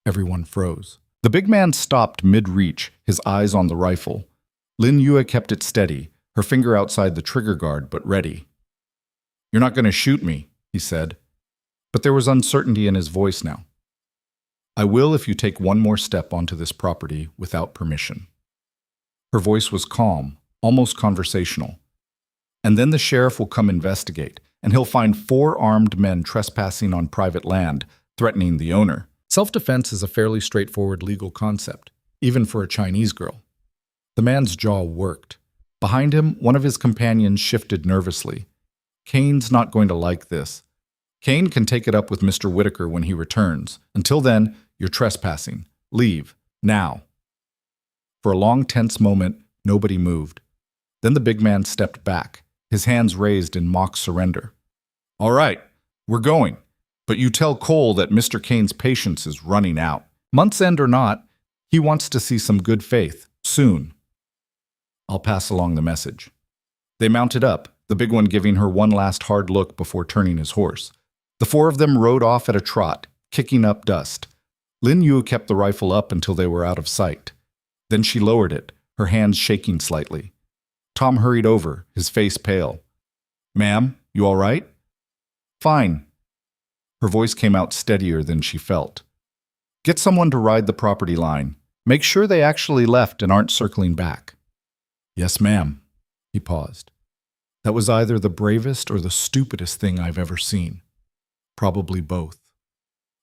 A: Everyone froze. The big man stopped mid-reach, his eyes on the rifle. Lin Yue kept it steady, her finger outside the trigger guard, but ready. You're not going to shoot me, he said. But there was uncertainty in his voice now. I will if you take one more step onto this property without permission. Her voice was calm, almost conversational. And then the sheriff will come investigate, and he'll find 4 armed men trespassing on private land, threatening the owner. Self-defense is a fairly straightforward legal concept, even for a Chinese girl. The man's jaw worked. Behind him, one of his companions shifted nervously. Kane's not going to like this. Kane can take it up with Mr. Whitaker when he returns. Until then, you're trespassing. Leave. Now. For a long, tense moment, nobody moved. Then the big man stepped back, his hands raised in mock surrender. All right, we're going. But you tell Cole that Mr. Kane's patience is running out. Month's end or not, he wants to see some good faith, soon. I'll pass along the message. They mounted up, the big one giving her one last hard look before turning his horse. The 4 of them rode off at a trot, kicking up dust. Lin Yue kept the rifle up until they were out of sight. Then she lowered it, her hands shaking slightly. Tom hurried over, his face pale. Ma'am, you all right? Fine. Her voice came out steadier than she felt. Get someone to ride the property line. Make sure they actually left and aren't circling back. Yes, ma'am. He paused. That was either the bravest or the stupidest thing I've ever seen. Probably both.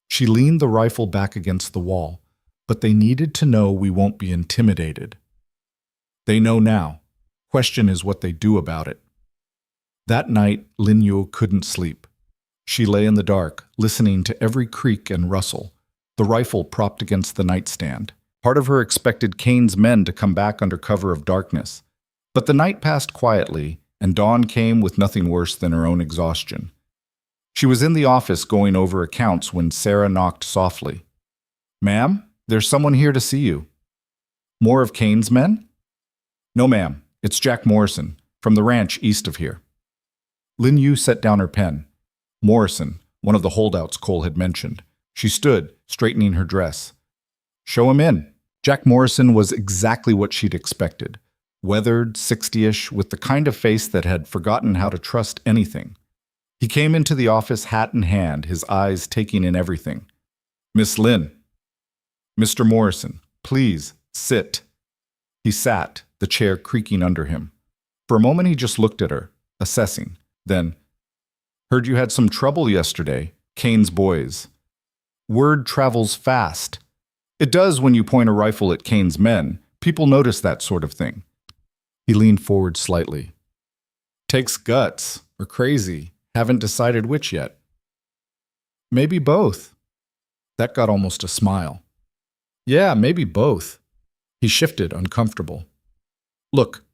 A: She leaned the rifle back against the wall, but they needed to know we won't be intimidated. They know now. Question is what they do about it. That night, Lin Yue couldn't sleep. She lay in the dark, listening to every creak and rustle, the rifle propped against the nightstand. Part of her expected Kane's men to come back under cover of darkness. But the night passed quietly, and dawn came with nothing worse than her own exhaustion. She was in the office going over accounts when Sarah knocked softly. Ma'am, there's someone here to see you. More of Kane's men? No, ma'am. It's Jack Morrison, from the ranch east of here. Lin Yue set down her pen. Morrison, one of the holdouts Cole had mentioned. She stood, straightening her dress. Show him in. Jack Morrison was exactly what she'd expected. Weathered, 60-ish, with the kind of face that had forgotten how to trust anything. He came into the office hat in hand, his eyes taking in everything. Miss Lin. Mr. Morrison, please, sit. He sat, the chair creaking under him. For a moment he just looked at her, assessing. Then, heard you had some trouble yesterday, Kane's boys. Word travels fast. It does when you point a rifle at Kane's men. People notice that sort of thing. He leaned forward slightly. Takes guts, or crazy. Haven't decided which yet. Maybe both. That got almost a smile. Yeah, maybe both. He shifted, uncomfortable. Look,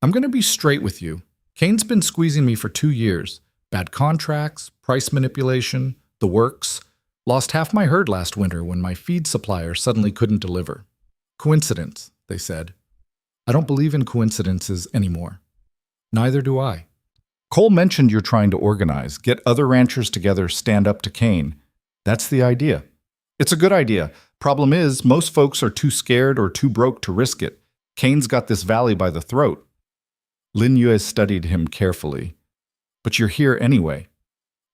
A: I'm going to be straight with you. Kane's been squeezing me for 2 years. Bad contracts, price manipulation, the works. Lost half my herd last winter when my feed supplier suddenly couldn't deliver. Coincidence, they said. I don't believe in coincidences anymore. Neither do I. Cole mentioned you're trying to organize, get other ranchers together, stand up to Kane. That's the idea. It's a good idea. Problem is, most folks are too scared or too broke to risk it. Kane's got this valley by the throat. Lin Yue studied him carefully. But you're here anyway.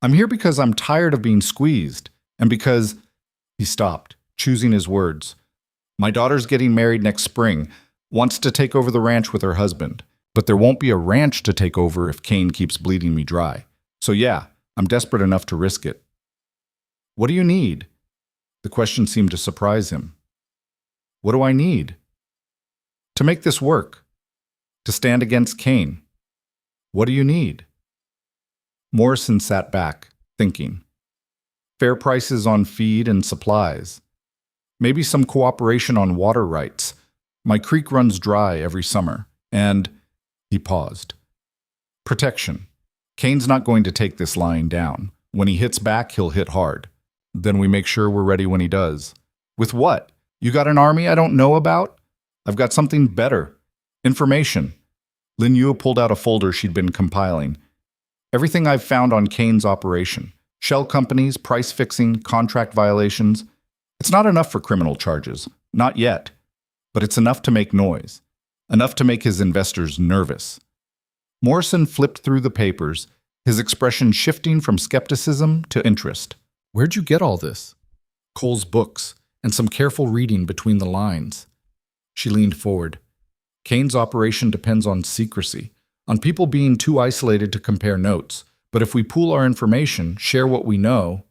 A: I'm here because I'm tired of being squeezed, and because… He stopped, choosing his words. My daughter's getting married next spring, wants to take over the ranch with her husband. But there won't be a ranch to take over if Kane keeps bleeding me dry. So yeah, I'm desperate enough to risk it. What do you need? The question seemed to surprise him. What do I need? To make this work. To stand against Kane. What do you need? Morrison sat back, thinking. Fair prices on feed and supplies. Maybe some cooperation on water rights. My creek runs dry every summer. And… He paused. Protection. Kane's not going to take this lying down. When he hits back, he'll hit hard. Then we make sure we're ready when he does. With what? You got an army I don't know about? I've got something better. Information. Lin Yue pulled out a folder she'd been compiling. Everything I've found on Kane's operation. Shell companies, price fixing, contract violations. It's not enough for criminal charges. Not yet. But it's enough to make noise. Enough to make his investors nervous. Morrison flipped through the papers, his expression shifting from skepticism to interest. Where'd you get all this? Cole's books, and some careful reading between the lines. She leaned forward. Kane's operation depends on secrecy, on people being too isolated to compare notes. But if we pool our information, share what we know,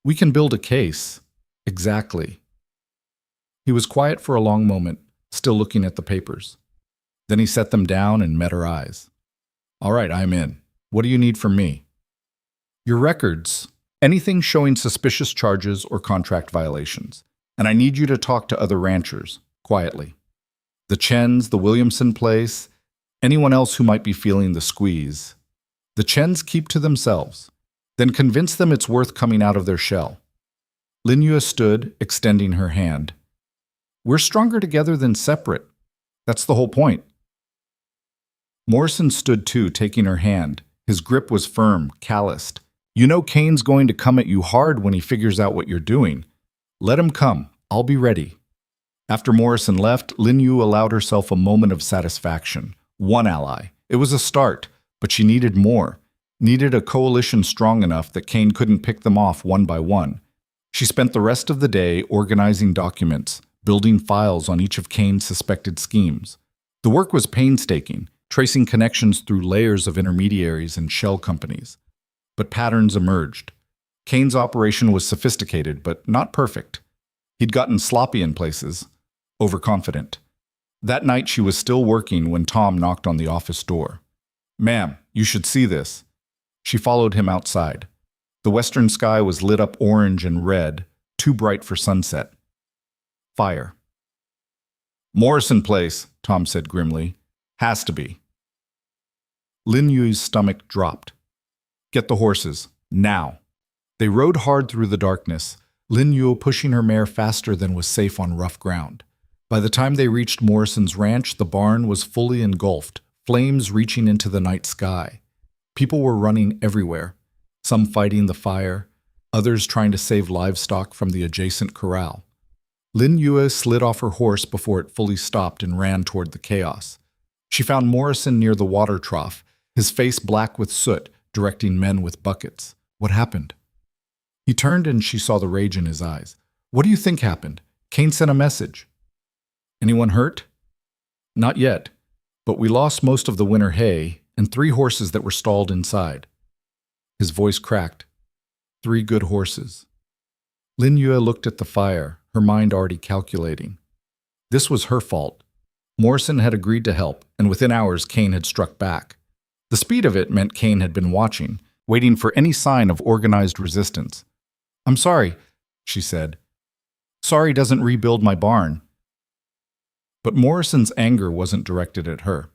A: we can build a case. Exactly. He was quiet for a long moment, still looking at the papers. Then he set them down and met her eyes. All right, I'm in. What do you need from me? Your records. Anything showing suspicious charges or contract violations. And I need you to talk to other ranchers, quietly. The Chens, the Williamson place, anyone else who might be feeling the squeeze. The Chens keep to themselves. Then convince them it's worth coming out of their shell. Lin Yue stood, extending her hand. We're stronger together than separate. That's the whole point. Morrison stood too, taking her hand. His grip was firm, calloused. You know Kane's going to come at you hard when he figures out what you're doing. Let him come. I'll be ready. After Morrison left, Lin Yue allowed herself a moment of satisfaction. One ally. It was a start, but she needed more. Needed a coalition strong enough that Kane couldn't pick them off one by one. She spent the rest of the day organizing documents, building files on each of Kane's suspected schemes. The work was painstaking, tracing connections through layers of intermediaries and shell companies. But patterns emerged. Kane's operation was sophisticated, but not perfect. He'd gotten sloppy in places, overconfident. That night she was still working when Tom knocked on the office door. Ma'am, you should see this. She followed him outside. The western sky was lit up orange and red, too bright for sunset. Fire. Morrison Place, Tom said grimly. Has to be. Lin Yue's stomach dropped. Get the horses, now. They rode hard through the darkness, Lin Yue pushing her mare faster than was safe on rough ground. By the time they reached Morrison's ranch, the barn was fully engulfed, flames reaching into the night sky. People were running everywhere, some fighting the fire, others trying to save livestock from the adjacent corral. Lin Yue slid off her horse before it fully stopped and ran toward the chaos. She found Morrison near the water trough, his face black with soot, directing men with buckets. What happened? He turned and she saw the rage in his eyes. What do you think happened? Kane sent a message. Anyone hurt? Not yet, but we lost most of the winter hay and 3 horses that were stalled inside. His voice cracked. 3 good horses. Lin Yue looked at the fire, her mind already calculating. This was her fault. Morrison had agreed to help, and within hours Kane had struck back. The speed of it meant Kane had been watching, waiting for any sign of organized resistance. I'm sorry, she said. Sorry doesn't rebuild my barn. But Morrison's anger wasn't directed at her.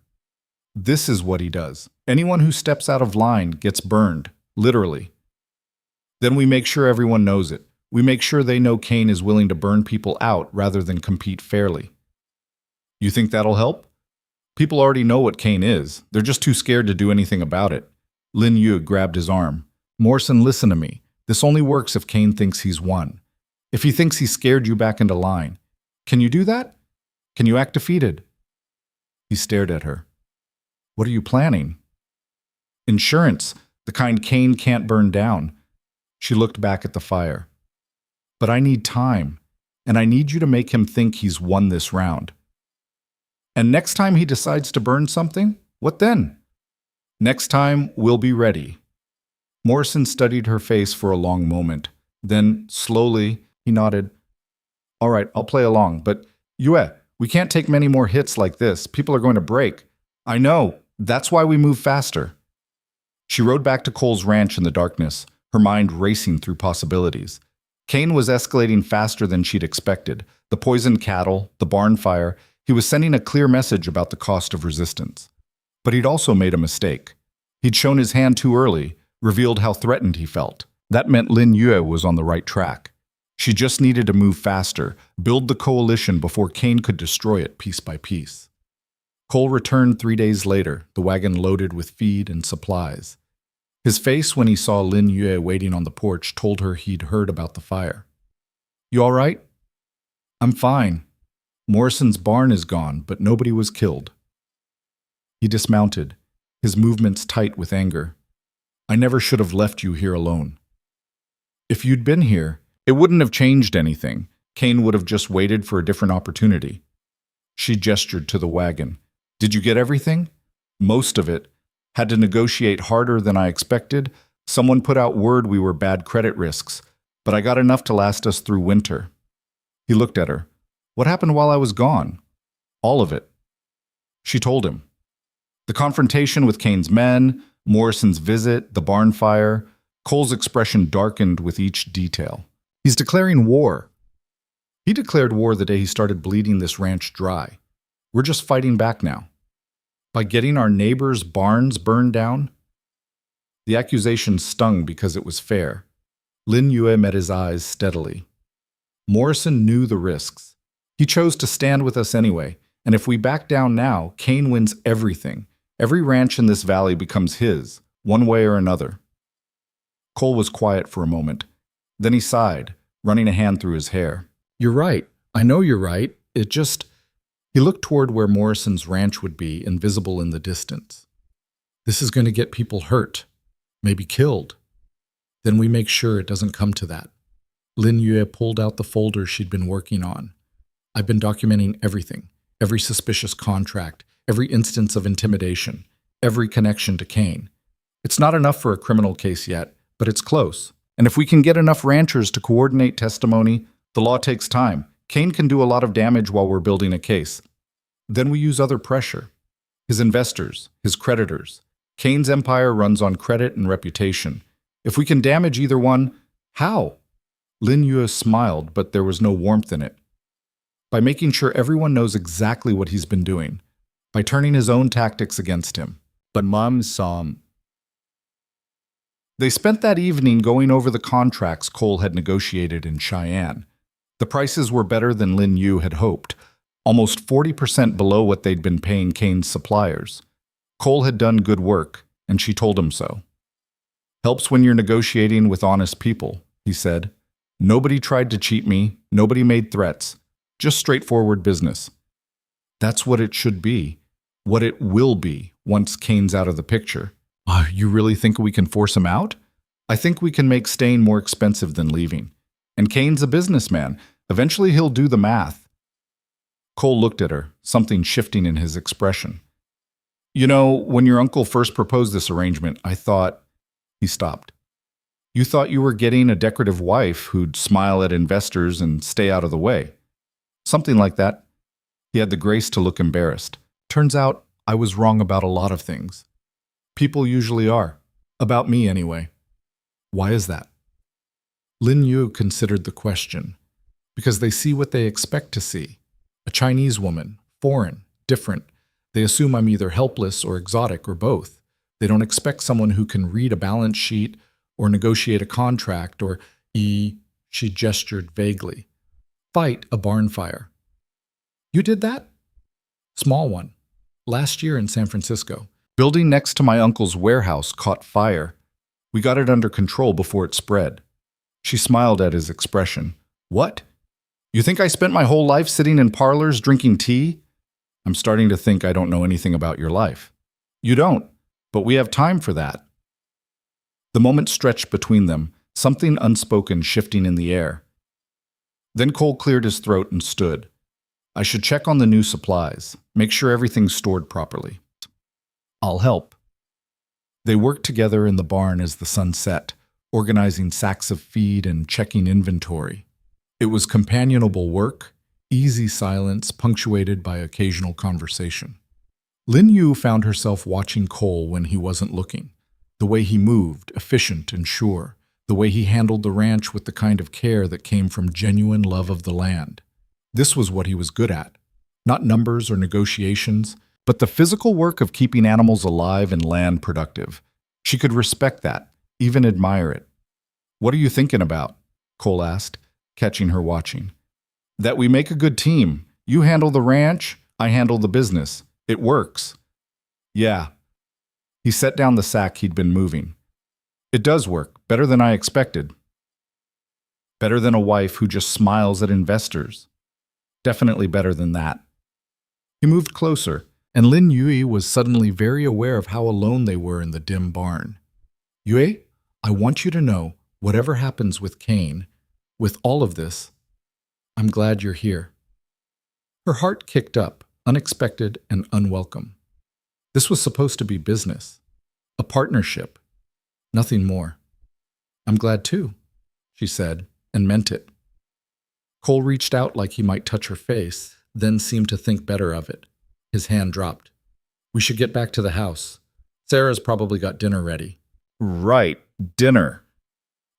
A: This is what he does. Anyone who steps out of line gets burned, literally. Then we make sure everyone knows it. We make sure they know Kane is willing to burn people out rather than compete fairly. You think that'll help? People already know what Kane is. They're just too scared to do anything about it. Lin Yue grabbed his arm. Morrison, listen to me. This only works if Kane thinks he's won. If he thinks he scared you back into line. Can you do that? Can you act defeated? He stared at her. What are you planning? Insurance, the kind Kane can't burn down. She looked back at the fire. But I need time, and I need you to make him think he's won this round. And next time he decides to burn something, what then? Next time, we'll be ready. Morrison studied her face for a long moment. Then, slowly, he nodded. All right, I'll play along, but Yue, we can't take many more hits like this. People are going to break. I know. That's why we move faster. She rode back to Cole's ranch in the darkness, her mind racing through possibilities. Kane was escalating faster than she'd expected. The poisoned cattle, the barn fire, he was sending a clear message about the cost of resistance. But he'd also made a mistake. He'd shown his hand too early, revealed how threatened he felt. That meant Lin Yue was on the right track. She just needed to move faster, build the coalition before Kane could destroy it piece by piece. Cole returned 3 days later, the wagon loaded with feed and supplies. His face when he saw Lin Yue waiting on the porch told her he'd heard about the fire. You all right? I'm fine. Morrison's barn is gone, but nobody was killed. He dismounted, his movements tight with anger. I never should have left you here alone. If you'd been here, it wouldn't have changed anything. Kane would have just waited for a different opportunity. She gestured to the wagon. Did you get everything? Most of it. Had to negotiate harder than I expected. Someone put out word we were bad credit risks, but I got enough to last us through winter. He looked at her. What happened while I was gone? All of it. She told him. The confrontation with Kane's men, Morrison's visit, the barn fire. Cole's expression darkened with each detail. He's declaring war. He declared war the day he started bleeding this ranch dry. We're just fighting back now. By getting our neighbors' barns burned down? The accusation stung because it was fair. Lin Yue met his eyes steadily. Morrison knew the risks. He chose to stand with us anyway, and if we back down now, Kane wins everything. Every ranch in this valley becomes his, one way or another. Cole was quiet for a moment. Then he sighed, running a hand through his hair. You're right. I know you're right. It just... He looked toward where Morrison's ranch would be, invisible in the distance. This is going to get people hurt, maybe killed. Then we make sure it doesn't come to that. Lin Yue pulled out the folder she'd been working on. I've been documenting everything, every suspicious contract, every instance of intimidation, every connection to Kane. It's not enough for a criminal case yet, but it's close. And if we can get enough ranchers to coordinate testimony, the law takes time. Kane can do a lot of damage while we're building a case. Then we use other pressure. His investors, his creditors. Kane's empire runs on credit and reputation. If we can damage either one, how? Lin Yue smiled, but there was no warmth in it. By making sure everyone knows exactly what he's been doing. By turning his own tactics against him. But Mom saw him. They spent that evening going over the contracts Cole had negotiated in Cheyenne. The prices were better than Lin Yue had hoped, almost 40% below what they'd been paying Kane's suppliers. Cole had done good work, and she told him so. Helps when you're negotiating with honest people, he said. Nobody tried to cheat me, nobody made threats, just straightforward business. That's what it should be, what it will be once Kane's out of the picture. You really think we can force him out? I think we can make staying more expensive than leaving. And Kane's a businessman. Eventually he'll do the math. Cole looked at her, something shifting in his expression. You know, when your uncle first proposed this arrangement, I thought... He stopped. You thought you were getting a decorative wife who'd smile at investors and stay out of the way. Something like that. He had the grace to look embarrassed. Turns out I was wrong about a lot of things. People usually are. About me, anyway. Why is that? Lin Yue considered the question. Because they see what they expect to see. A Chinese woman, foreign, different. They assume I'm either helpless or exotic or both. They don't expect someone who can read a balance sheet or negotiate a contract or, she gestured vaguely, fight a barn fire. You did that? Small one. Last year in San Francisco. Building next to my uncle's warehouse caught fire. We got it under control before it spread. She smiled at his expression. What? You think I spent my whole life sitting in parlors drinking tea? I'm starting to think I don't know anything about your life. You don't, but we have time for that. The moment stretched between them, something unspoken shifting in the air. Then Cole cleared his throat and stood. I should check on the new supplies, make sure everything's stored properly. I'll help. They worked together in the barn as the sun set, organizing sacks of feed and checking inventory. It was companionable work, easy silence punctuated by occasional conversation. Lin Yue found herself watching Cole when he wasn't looking. The way he moved, efficient and sure. The way he handled the ranch with the kind of care that came from genuine love of the land. This was what he was good at. Not numbers or negotiations, but the physical work of keeping animals alive and land productive. She could respect that, even admire it. What are you thinking about? Cole asked, catching her watching. That we make a good team. You handle the ranch, I handle the business. It works. Yeah. He set down the sack he'd been moving. It does work, better than I expected. Better than a wife who just smiles at investors. Definitely better than that. He moved closer, and Lin Yue was suddenly very aware of how alone they were in the dim barn. Yue, I want you to know, whatever happens with Kane, with all of this, I'm glad you're here. Her heart kicked up, unexpected and unwelcome. This was supposed to be business, a partnership, nothing more. I'm glad too, she said, and meant it. Cole reached out like he might touch her face, then seemed to think better of it. His hand dropped. We should get back to the house. Sarah's probably got dinner ready. Right, dinner.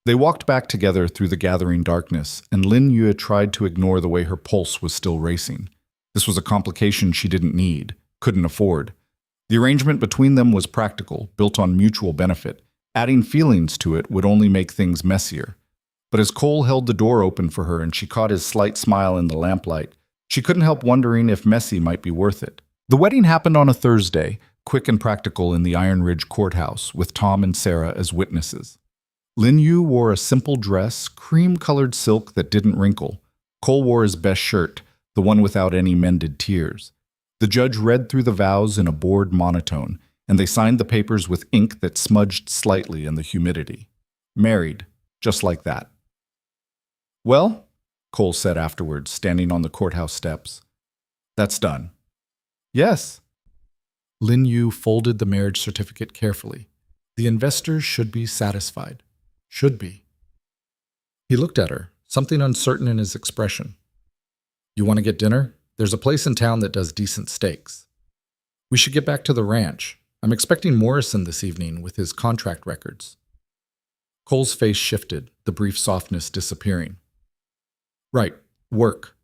A: They walked back together through the gathering darkness, and Lin Yue tried to ignore the way her pulse was still racing. This was a complication she didn't need, couldn't afford. The arrangement between them was practical, built on mutual benefit. Adding feelings to it would only make things messier. But as Cole held the door open for her and she caught his slight smile in the lamplight, she couldn't help wondering if messy might be worth it. The wedding happened on a Thursday, quick and practical in the Iron Ridge courthouse, with Tom and Sarah as witnesses. Lin Yue wore a simple dress, cream-colored silk that didn't wrinkle. Cole wore his best shirt, the one without any mended tears. The judge read through the vows in a bored monotone, and they signed the papers with ink that smudged slightly in the humidity. Married, just like that. Well, Cole said afterwards, standing on the courthouse steps. That's done. Yes. Lin Yue folded the marriage certificate carefully. The investors should be satisfied. Should be. He looked at her, something uncertain in his expression. You want to get dinner? There's a place in town that does decent steaks. We should get back to the ranch. I'm expecting Morrison this evening with his contract records. Cole's face shifted, the brief softness disappearing. Right, work.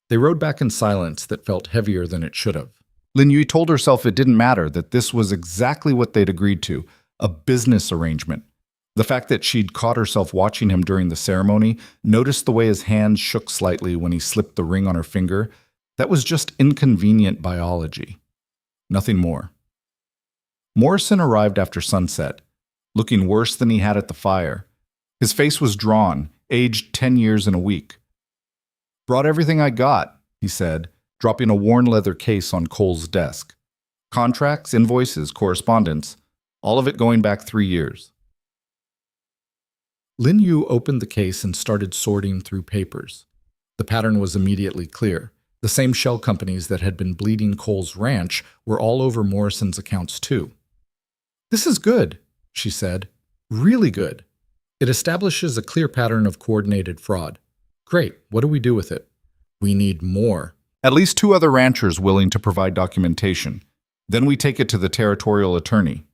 A: They rode back in silence that felt heavier than it should have. Lin Yue told herself it didn't matter, that this was exactly what they'd agreed to, a business arrangement. The fact that she'd caught herself watching him during the ceremony, noticed the way his hand shook slightly when he slipped the ring on her finger, that was just inconvenient biology. Nothing more. Morrison arrived after sunset, looking worse than he had at the fire. His face was drawn, aged 10 years in a week. Brought everything I got, he said, dropping a worn leather case on Cole's desk. Contracts, invoices, correspondence, all of it going back 3 years. Lin Yue opened the case and started sorting through papers. The pattern was immediately clear. The same shell companies that had been bleeding Cole's ranch were all over Morrison's accounts too. This is good, she said. Really good. It establishes a clear pattern of coordinated fraud. Great, what do we do with it? We need more. At least 2 other ranchers willing to provide documentation. Then we take it to the territorial attorney.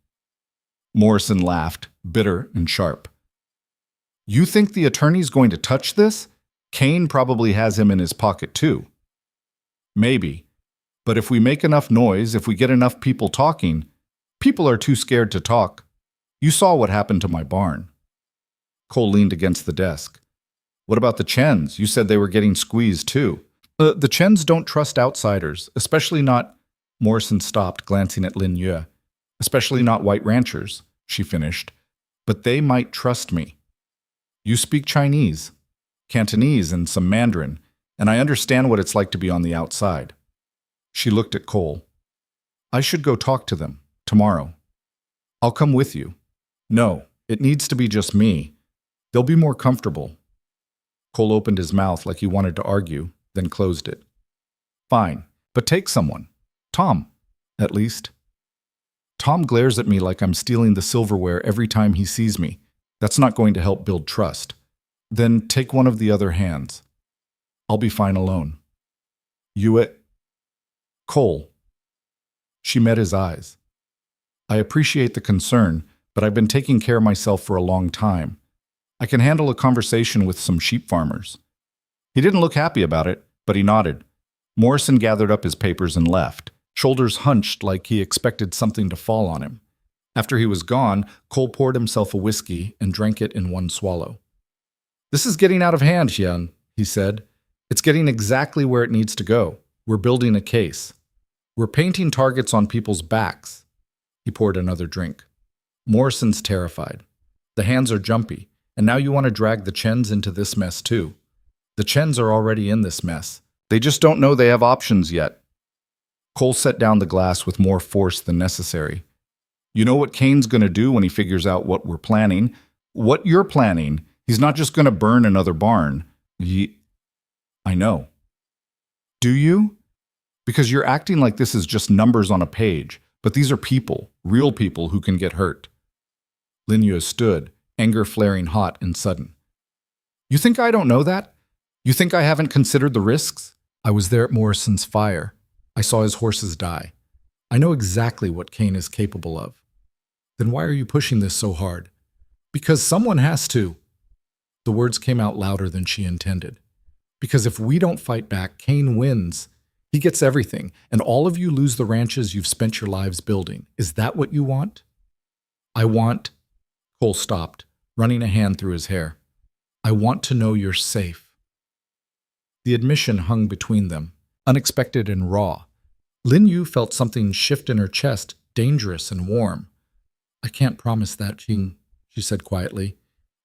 A: Morrison laughed, bitter and sharp. You think the attorney's going to touch this? Kane probably has him in his pocket too. Maybe. But if we make enough noise, if we get enough people talking, people are too scared to talk. You saw what happened to my barn. Cole leaned against the desk. What about the Chens? You said they were getting squeezed too. The Chens don't trust outsiders, especially not... Morrison stopped, glancing at Lin Yue. Especially not white ranchers, she finished. But they might trust me. You speak Chinese. Cantonese and some Mandarin, and I understand what it's like to be on the outside. She looked at Cole. I should go talk to them, tomorrow. I'll come with you. No, it needs to be just me. They'll be more comfortable. Cole opened his mouth like he wanted to argue, then closed it. Fine, but take someone. Tom, at least. Tom glares at me like I'm stealing the silverware every time he sees me. That's not going to help build trust. Then take one of the other hands. I'll be fine alone. Yue. Cole. She met his eyes. I appreciate the concern, but I've been taking care of myself for a long time. I can handle a conversation with some sheep farmers. He didn't look happy about it, but he nodded. Morrison gathered up his papers and left, shoulders hunched like he expected something to fall on him. After he was gone, Cole poured himself a whiskey and drank it in one swallow. This is getting out of hand, Hyun, he said. It's getting exactly where it needs to go. We're building a case. We're painting targets on people's backs. He poured another drink. Morrison's terrified. The hands are jumpy, and now you want to drag the Chens into this mess too. The Chens are already in this mess. They just don't know they have options yet. Cole set down the glass with more force than necessary. You know what Kane's going to do when he figures out what we're planning? What you're planning. He's not just going to burn another barn. I know. Do you? Because you're acting like this is just numbers on a page, but these are people, real people who can get hurt. Lin Yue stood, anger flaring hot and sudden. You think I don't know that? You think I haven't considered the risks? I was there at Morrison's fire. I saw his horses die. I know exactly what Kane is capable of. Then why are you pushing this so hard? Because someone has to. The words came out louder than she intended. Because if we don't fight back, Kane wins. He gets everything, and all of you lose the ranches you've spent your lives building. Is that what you want? I want... Cole stopped, running a hand through his hair. I want to know you're safe. The admission hung between them, unexpected and raw. Lin Yue felt something shift in her chest, dangerous and warm. I can't promise that, Jing, she said quietly.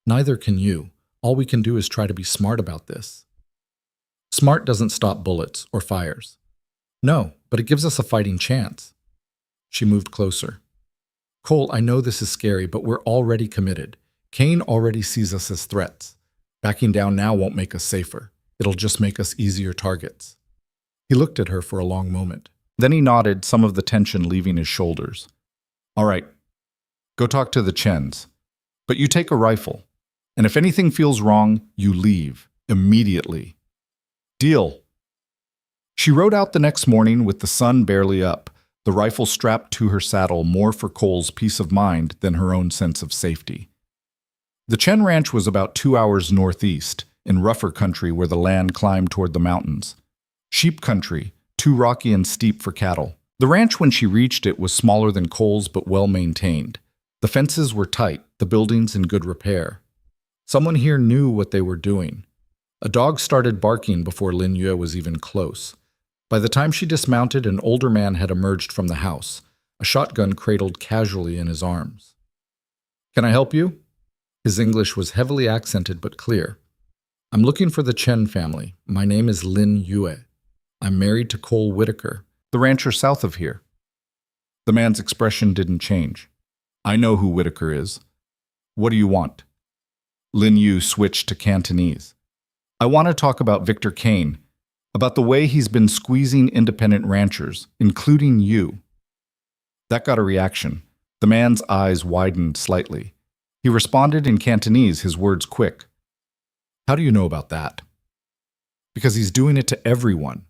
A: Neither can you. All we can do is try to be smart about this. Smart doesn't stop bullets or fires. No, but it gives us a fighting chance. She moved closer. Cole, I know this is scary, but we're already committed. Kane already sees us as threats. Backing down now won't make us safer. It'll just make us easier targets. He looked at her for a long moment. Then he nodded, some of the tension leaving his shoulders. All right, go talk to the Chens. But you take a rifle. And if anything feels wrong, you leave. Immediately. Deal. She rode out the next morning with the sun barely up, the rifle strapped to her saddle more for Cole's peace of mind than her own sense of safety. The Chen Ranch was about 2 hours northeast, in rougher country where the land climbed toward the mountains. Sheep country, too rocky and steep for cattle. The ranch, when she reached it, was smaller than Cole's but well maintained. The fences were tight, the buildings in good repair. Someone here knew what they were doing. A dog started barking before Lin Yue was even close. By the time she dismounted, an older man had emerged from the house, a shotgun cradled casually in his arms. Can I help you? His English was heavily accented but clear. I'm looking for the Chen family. My name is Lin Yue. I'm married to Cole Whitaker, the rancher south of here. The man's expression didn't change. I know who Whitaker is. What do you want? Lin Yue switched to Cantonese. I want to talk about Victor Kane, about the way he's been squeezing independent ranchers, including you. That got a reaction. The man's eyes widened slightly. He responded in Cantonese, his words quick. How do you know about that? Because he's doing it to everyone.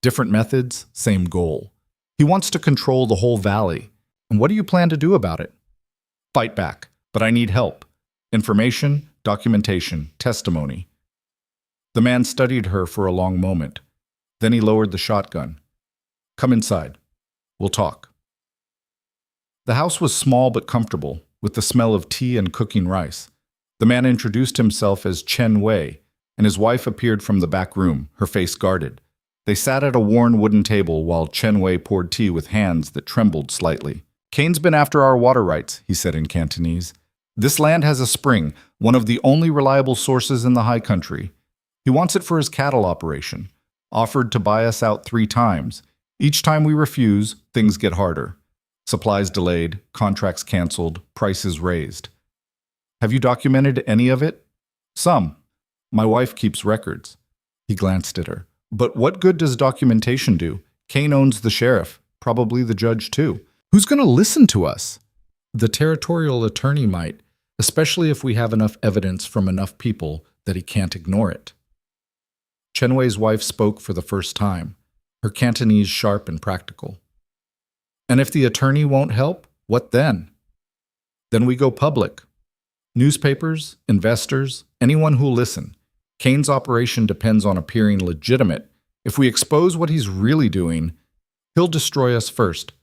A: Different methods, same goal. He wants to control the whole valley. And what do you plan to do about it? Fight back, but I need help. Information, documentation, testimony. The man studied her for a long moment. Then he lowered the shotgun. Come inside. We'll talk. The house was small but comfortable, with the smell of tea and cooking rice. The man introduced himself as Chen Wei, and his wife appeared from the back room, her face guarded. They sat at a worn wooden table while Chen Wei poured tea with hands that trembled slightly. Kane's been after our water rights, he said in Cantonese. This land has a spring, one of the only reliable sources in the high country. He wants it for his cattle operation. Offered to buy us out 3 times. Each time we refuse, things get harder. Supplies delayed, contracts canceled, prices raised. Have you documented any of it? Some. My wife keeps records. He glanced at her. But what good does documentation do? Kane owns the sheriff, probably the judge too. Who's going to listen to us? The territorial attorney might, especially if we have enough evidence from enough people that he can't ignore it. Chen Wei's wife spoke for the first time, her Cantonese sharp and practical. And if the attorney won't help, what then? Then we go public. Newspapers, investors, anyone who'll listen. Kane's operation depends on appearing legitimate. If we expose what he's really doing, he'll destroy us first.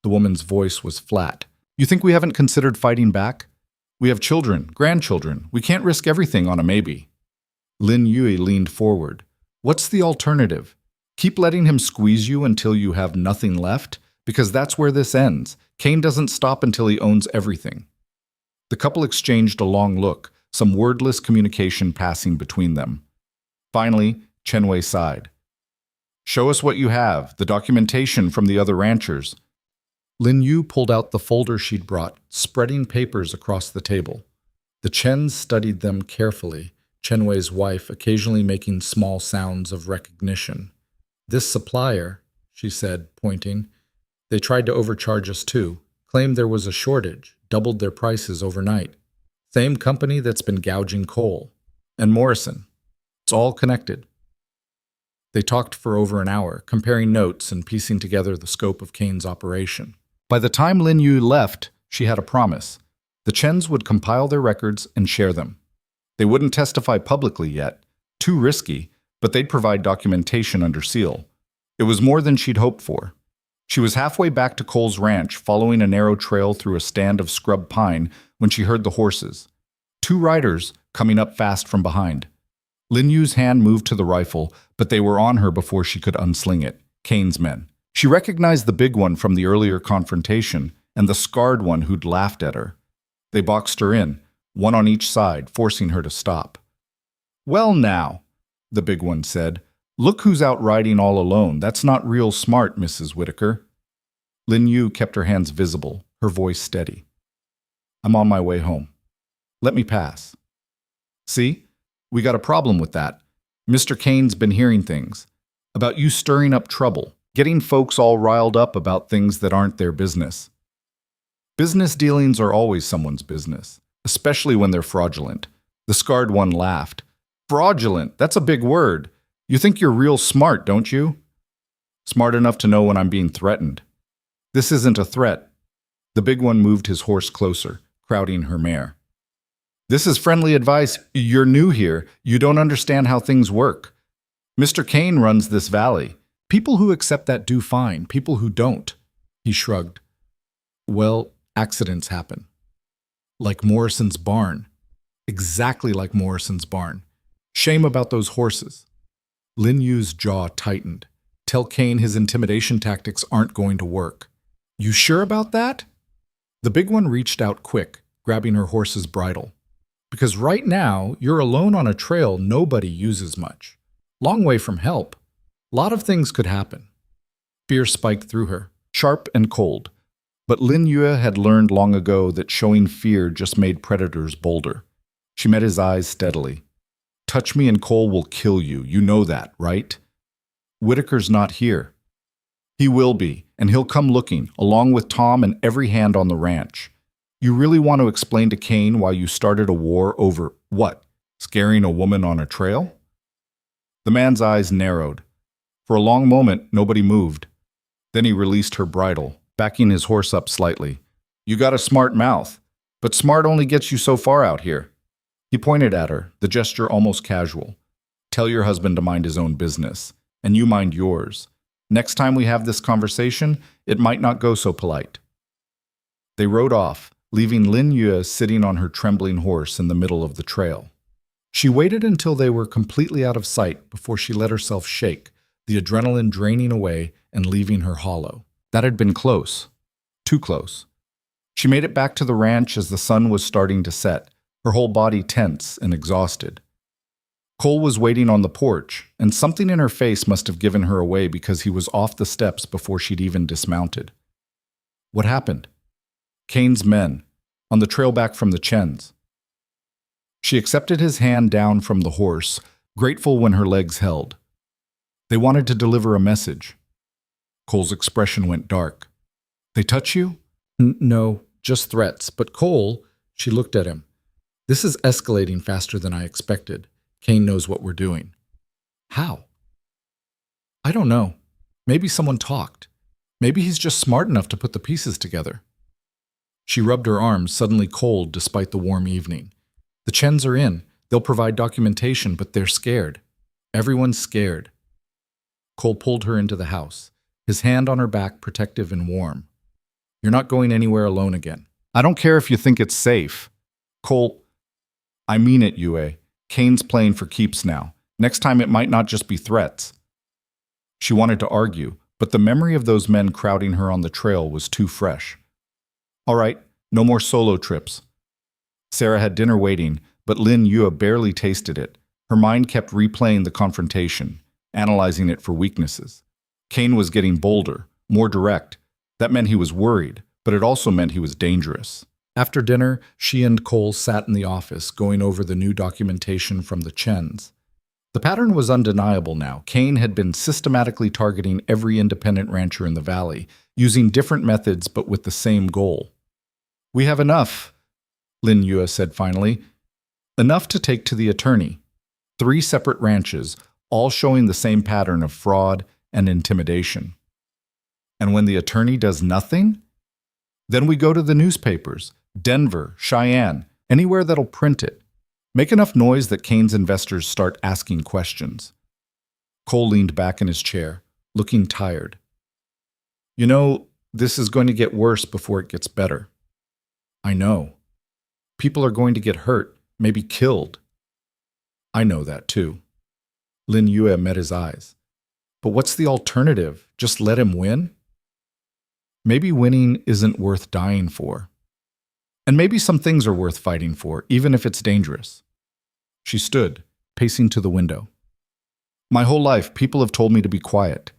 A: The woman's voice was flat. You think we haven't considered fighting back? We have children, grandchildren. We can't risk everything on a maybe. Lin Yue leaned forward. What's the alternative? Keep letting him squeeze you until you have nothing left? Because that's where this ends. Kane doesn't stop until he owns everything. The couple exchanged a long look, some wordless communication passing between them. Finally, Chen Wei sighed. Show us what you have, the documentation from the other ranchers. Lin Yue pulled out the folder she'd brought, spreading papers across the table. The Chens studied them carefully, Chen Wei's wife occasionally making small sounds of recognition. This supplier, she said, pointing, they tried to overcharge us too, claimed there was a shortage, doubled their prices overnight. Same company that's been gouging coal. And Morrison. It's all connected. They talked for over an hour, comparing notes and piecing together the scope of Kane's operation. By the time Lin Yue left, she had a promise. The Chens would compile their records and share them. They wouldn't testify publicly yet, too risky, but they'd provide documentation under seal. It was more than she'd hoped for. She was halfway back to Cole's ranch, following a narrow trail through a stand of scrub pine when she heard the horses. 2 riders coming up fast from behind. Lin Yue's hand moved to the rifle, but they were on her before she could unsling it. Kane's men. She recognized the big one from the earlier confrontation and the scarred one who'd laughed at her. They boxed her in, one on each side, forcing her to stop. Well now, the big one said, look who's out riding all alone. That's not real smart, Mrs. Whitaker. Lin Yue kept her hands visible, her voice steady. I'm on my way home. Let me pass. See? We got a problem with that. Mr. Kane's been hearing things. About you stirring up trouble, getting folks all riled up about things that aren't their business. Business dealings are always someone's business, especially when they're fraudulent. The scarred one laughed. Fraudulent, that's a big word. You think you're real smart, don't you? Smart enough to know when I'm being threatened. This isn't a threat. The big one moved his horse closer, crowding her mare. This is friendly advice. You're new here. You don't understand how things work. Mr. Kane runs this valley. People who accept that do fine. People who don't. He shrugged. Well, accidents happen. Like Morrison's barn. Exactly like Morrison's barn. Shame about those horses. Lin Yue's jaw tightened. Tell Kane his intimidation tactics aren't going to work. You sure about that? The big one reached out quick, grabbing her horse's bridle. Because right now, you're alone on a trail nobody uses much. Long way from help. Lot of things could happen. Fear spiked through her, sharp and cold. But Lin Yue had learned long ago that showing fear just made predators bolder. She met his eyes steadily. Touch me and Cole will kill you. You know that, right? Whitaker's not here. He will be, and he'll come looking, along with Tom and every hand on the ranch. You really want to explain to Kane why you started a war over, what, scaring a woman on a trail? The man's eyes narrowed. For a long moment, nobody moved. Then he released her bridle, backing his horse up slightly. You got a smart mouth, but smart only gets you so far out here. He pointed at her, the gesture almost casual. Tell your husband to mind his own business, and you mind yours. Next time we have this conversation, it might not go so polite. They rode off, leaving Lin Yue sitting on her trembling horse in the middle of the trail. She waited until they were completely out of sight before she let herself shake, the adrenaline draining away and leaving her hollow. That had been close. Too close. She made it back to the ranch as the sun was starting to set, her whole body tense and exhausted. Cole was waiting on the porch, and something in her face must have given her away because he was off the steps before she'd even dismounted. What happened? Kane's men, on the trail back from the Chens. She accepted his hand down from the horse, grateful when her legs held. They wanted to deliver a message. Cole's expression went dark. They touch you? No, just threats. But Cole, she looked at him. This is escalating faster than I expected. Kane knows what we're doing. How? I don't know. Maybe someone talked. Maybe he's just smart enough to put the pieces together. She rubbed her arms, suddenly cold despite the warm evening. The Chens are in. They'll provide documentation, but they're scared. Everyone's scared. Cole pulled her into the house, his hand on her back, protective and warm. You're not going anywhere alone again. I don't care if you think it's safe. Cole, I mean it, Yue. Kane's playing for keeps now. Next time it might not just be threats. She wanted to argue, but the memory of those men crowding her on the trail was too fresh. All right, no more solo trips. Sarah had dinner waiting, but Lin Yue barely tasted it. Her mind kept replaying the confrontation, analyzing it for weaknesses. Kane was getting bolder, more direct. That meant he was worried, but it also meant he was dangerous. After dinner, she and Cole sat in the office, going over the new documentation from the Chens. The pattern was undeniable now. Kane had been systematically targeting every independent rancher in the valley, using different methods but with the same goal. We have enough, Lin Yue said finally. Enough to take to the attorney. 3 separate ranches, all showing the same pattern of fraud and intimidation. And when the attorney does nothing? Then we go to the newspapers, Denver, Cheyenne, anywhere that'll print it. Make enough noise that Kane's investors start asking questions. Cole leaned back in his chair, looking tired. You know, this is going to get worse before it gets better. I know. People are going to get hurt, maybe killed. I know that too. Lin Yue met his eyes. But what's the alternative? Just let him win? Maybe winning isn't worth dying for. And maybe some things are worth fighting for, even if it's dangerous. She stood, pacing to the window. My whole life, people have told me to be quiet,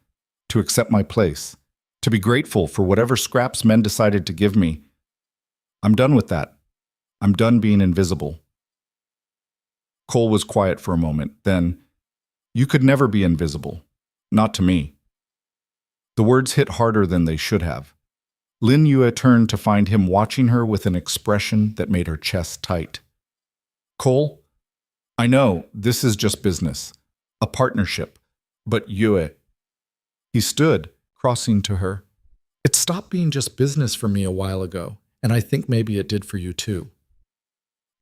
A: to accept my place, to be grateful for whatever scraps men decided to give me. I'm done with that. I'm done being invisible. Cole was quiet for a moment, then, you could never be invisible. Not to me. The words hit harder than they should have. Lin Yue turned to find him watching her with an expression that made her chest tight. Cole, I know this is just business, a partnership, but Yue. He stood, crossing to her. It stopped being just business for me a while ago, and I think maybe it did for you too.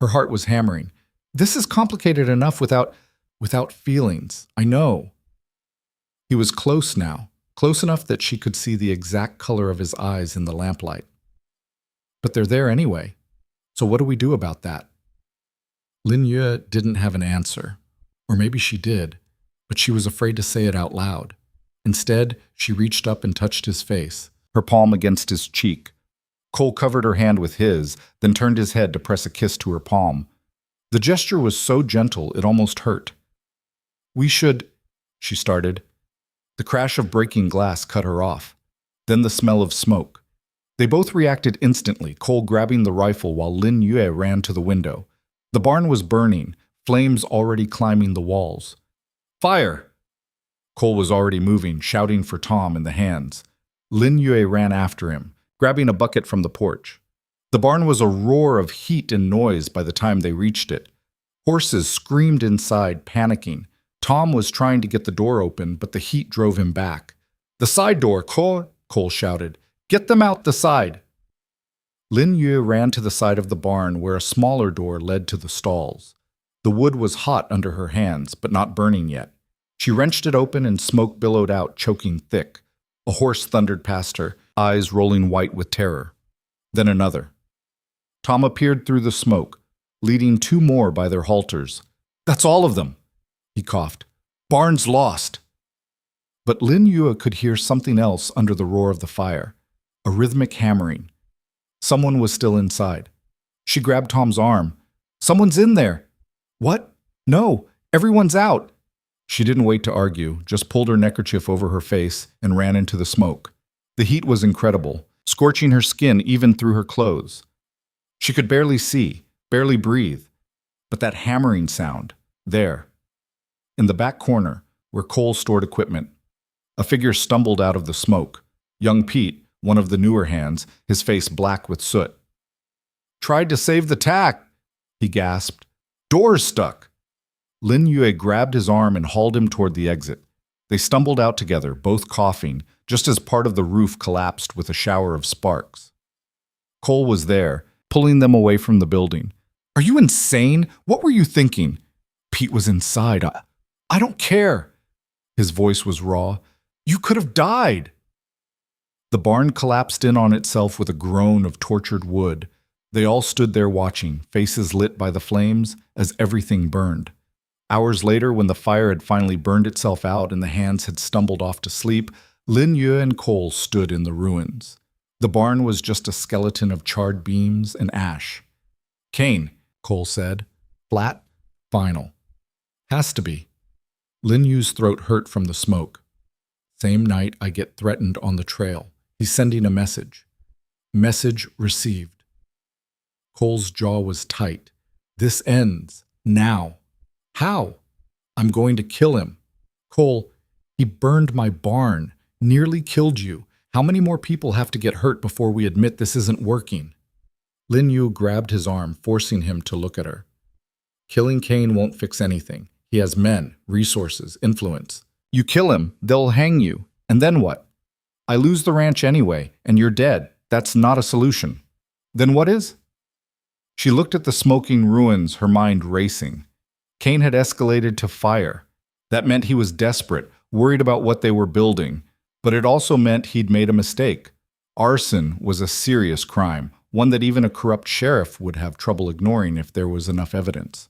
A: Her heart was hammering. This is complicated enough without feelings, I know. He was close now. Close enough that she could see the exact color of his eyes in the lamplight. But they're there anyway. So what do we do about that? Lin Yue didn't have an answer. Or maybe she did, but she was afraid to say it out loud. Instead, she reached up and touched his face, her palm against his cheek. Cole covered her hand with his, then turned his head to press a kiss to her palm. The gesture was so gentle it almost hurt. We should, she started. The crash of breaking glass cut her off. Then the smell of smoke. They both reacted instantly, Cole grabbing the rifle while Lin Yue ran to the window. The barn was burning, flames already climbing the walls. Fire! Cole was already moving, shouting for Tom in the hands. Lin Yue ran after him, grabbing a bucket from the porch. The barn was a roar of heat and noise by the time they reached it. Horses screamed inside, panicking. Tom was trying to get the door open, but the heat drove him back. The side door, Cole shouted. Get them out the side. Lin Yue ran to the side of the barn where a smaller door led to the stalls. The wood was hot under her hands, but not burning yet. She wrenched it open and smoke billowed out, choking thick. A horse thundered past her, eyes rolling white with terror. Then another. Tom appeared through the smoke, leading 2 more by their halters. That's all of them. He coughed. Barn's lost. But Lin Yue could hear something else under the roar of the fire, a rhythmic hammering. Someone was still inside. She grabbed Tom's arm. Someone's in there. What? No, Everyone's out. She didn't wait to argue, just pulled her neckerchief over her face and ran into the smoke. The heat was incredible, scorching her skin even through her clothes. She could barely see, barely breathe. But that hammering sound, there, in the back corner, where Cole stored equipment, a figure stumbled out of the smoke. Young Pete, one of the newer hands, his face black with soot. "Tried to save the tack," he gasped. "Door's stuck." Lin Yue grabbed his arm and hauled him toward the exit. They stumbled out together, both coughing, just as part of the roof collapsed with a shower of sparks. Cole was there, pulling them away from the building. "Are you insane? What were you thinking?" Pete was inside. I don't care." His voice was raw. "You could have died." The barn collapsed in on itself with a groan of tortured wood. They all stood there watching, faces lit by the flames, as everything burned. Hours later, when the fire had finally burned itself out and the hands had stumbled off to sleep, Lin Yue and Cole stood in the ruins. The barn was just a skeleton of charred beams and ash. "Kane," Cole said. "Flat? Final." "Has to be." Lin Yue's throat hurt from the smoke. "Same night I get threatened on the trail. He's sending a message." Message received. Cole's jaw was tight. "This ends. Now." "How?" "I'm going to kill him." "Cole, he burned my barn. Nearly killed you. How many more people have to get hurt before we admit this isn't working?" Lin Yue grabbed his arm, forcing him to look at her. "Killing Kane won't fix anything. He has men, resources, influence. You kill him, they'll hang you. And then what? I lose the ranch anyway, and you're dead. That's not a solution. Then what is?" She looked at the smoking ruins, her mind racing. Kane had escalated to fire. That meant he was desperate, worried about what they were building. But it also meant he'd made a mistake. Arson was a serious crime, one that even a corrupt sheriff would have trouble ignoring if there was enough evidence.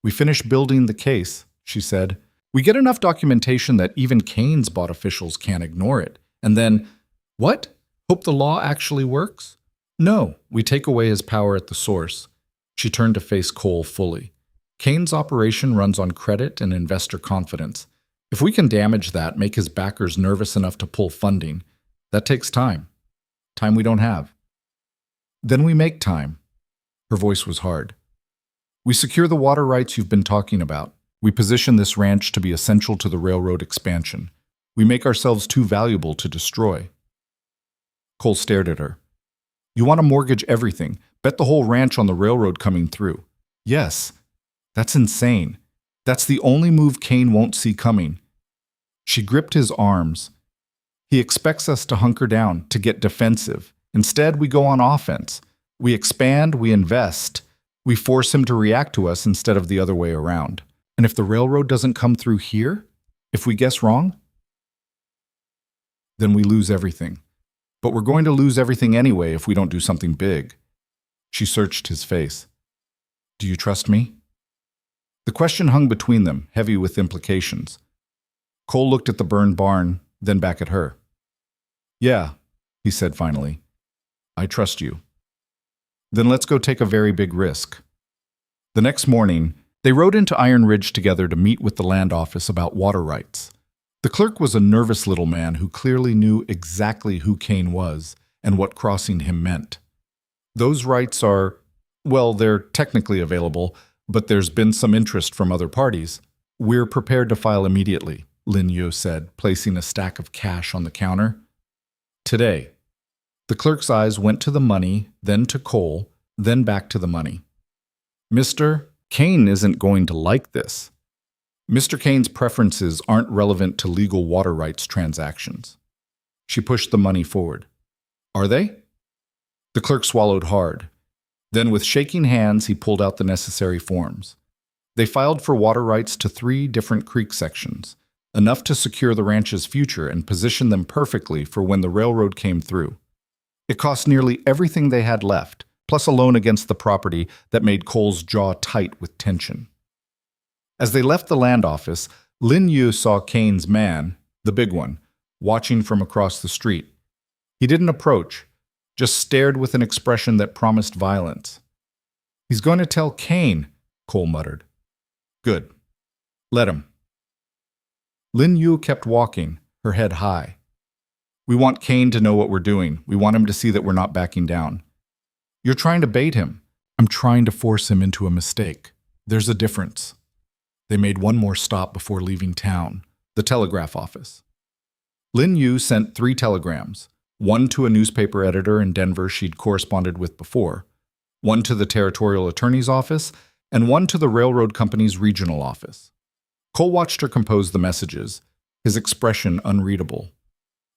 A: "We finished building the case," she said. "We get enough documentation that even Kane's bought officials can't ignore it. And then, what? Hope the law actually works? No, we take away his power at the source." She turned to face Cole fully. "Kane's operation runs on credit and investor confidence. If we can damage that, make his backers nervous enough to pull funding, that takes time. Time we don't have. Then we make time." Her voice was hard. "We secure the water rights you've been talking about. We position this ranch to be essential to the railroad expansion. We make ourselves too valuable to destroy." Cole stared at her. "You want to mortgage everything, bet the whole ranch on the railroad coming through." "Yes. That's insane. That's the only move Kane won't see coming." She gripped his arms. "He expects us to hunker down, to get defensive. Instead, we go on offense. We expand, we invest. We force him to react to us instead of the other way around. And if the railroad doesn't come through here, if we guess wrong, then we lose everything. But we're going to lose everything anyway if we don't do something big." She searched his face. "Do you trust me?" The question hung between them, heavy with implications. Cole looked at the burned barn, then back at her. "Yeah," he said finally. "I trust you." "Then let's go take a very big risk." The next morning, they rode into Iron Ridge together to meet with the land office about water rights. The clerk was a nervous little man who clearly knew exactly who Kane was and what crossing him meant. "Those rights are, well, they're technically available, but there's been some interest from other parties. We're prepared to file immediately," Lin Yue said, placing a stack of cash on the counter. "Today." The clerk's eyes went to the money, then to Cole, then back to the money. "Mr. Kane isn't going to like this. Mr. Kane's preferences aren't relevant to legal water rights transactions." She pushed the money forward. "Are they?" The clerk swallowed hard. Then with shaking hands, he pulled out the necessary forms. They filed for water rights to 3 different creek sections, enough to secure the ranch's future and position them perfectly for when the railroad came through. It cost nearly everything they had left, plus a loan against the property that made Cole's jaw tight with tension. As they left the land office, Lin Yue saw Kane's man, the big one, watching from across the street. He didn't approach, just stared with an expression that promised violence. "He's going to tell Kane," Cole muttered. "Good." Let him. Lin Yue kept walking, her head high. We want Kane to know what we're doing. We want him to see that we're not backing down. You're trying to bait him. I'm trying to force him into a mistake. There's a difference. They made one more stop before leaving town, the telegraph office. Lin Yue sent 3 telegrams, one to a newspaper editor in Denver she'd corresponded with before, one to the territorial attorney's office, and one to the railroad company's regional office. Cole watched her compose the messages, his expression unreadable.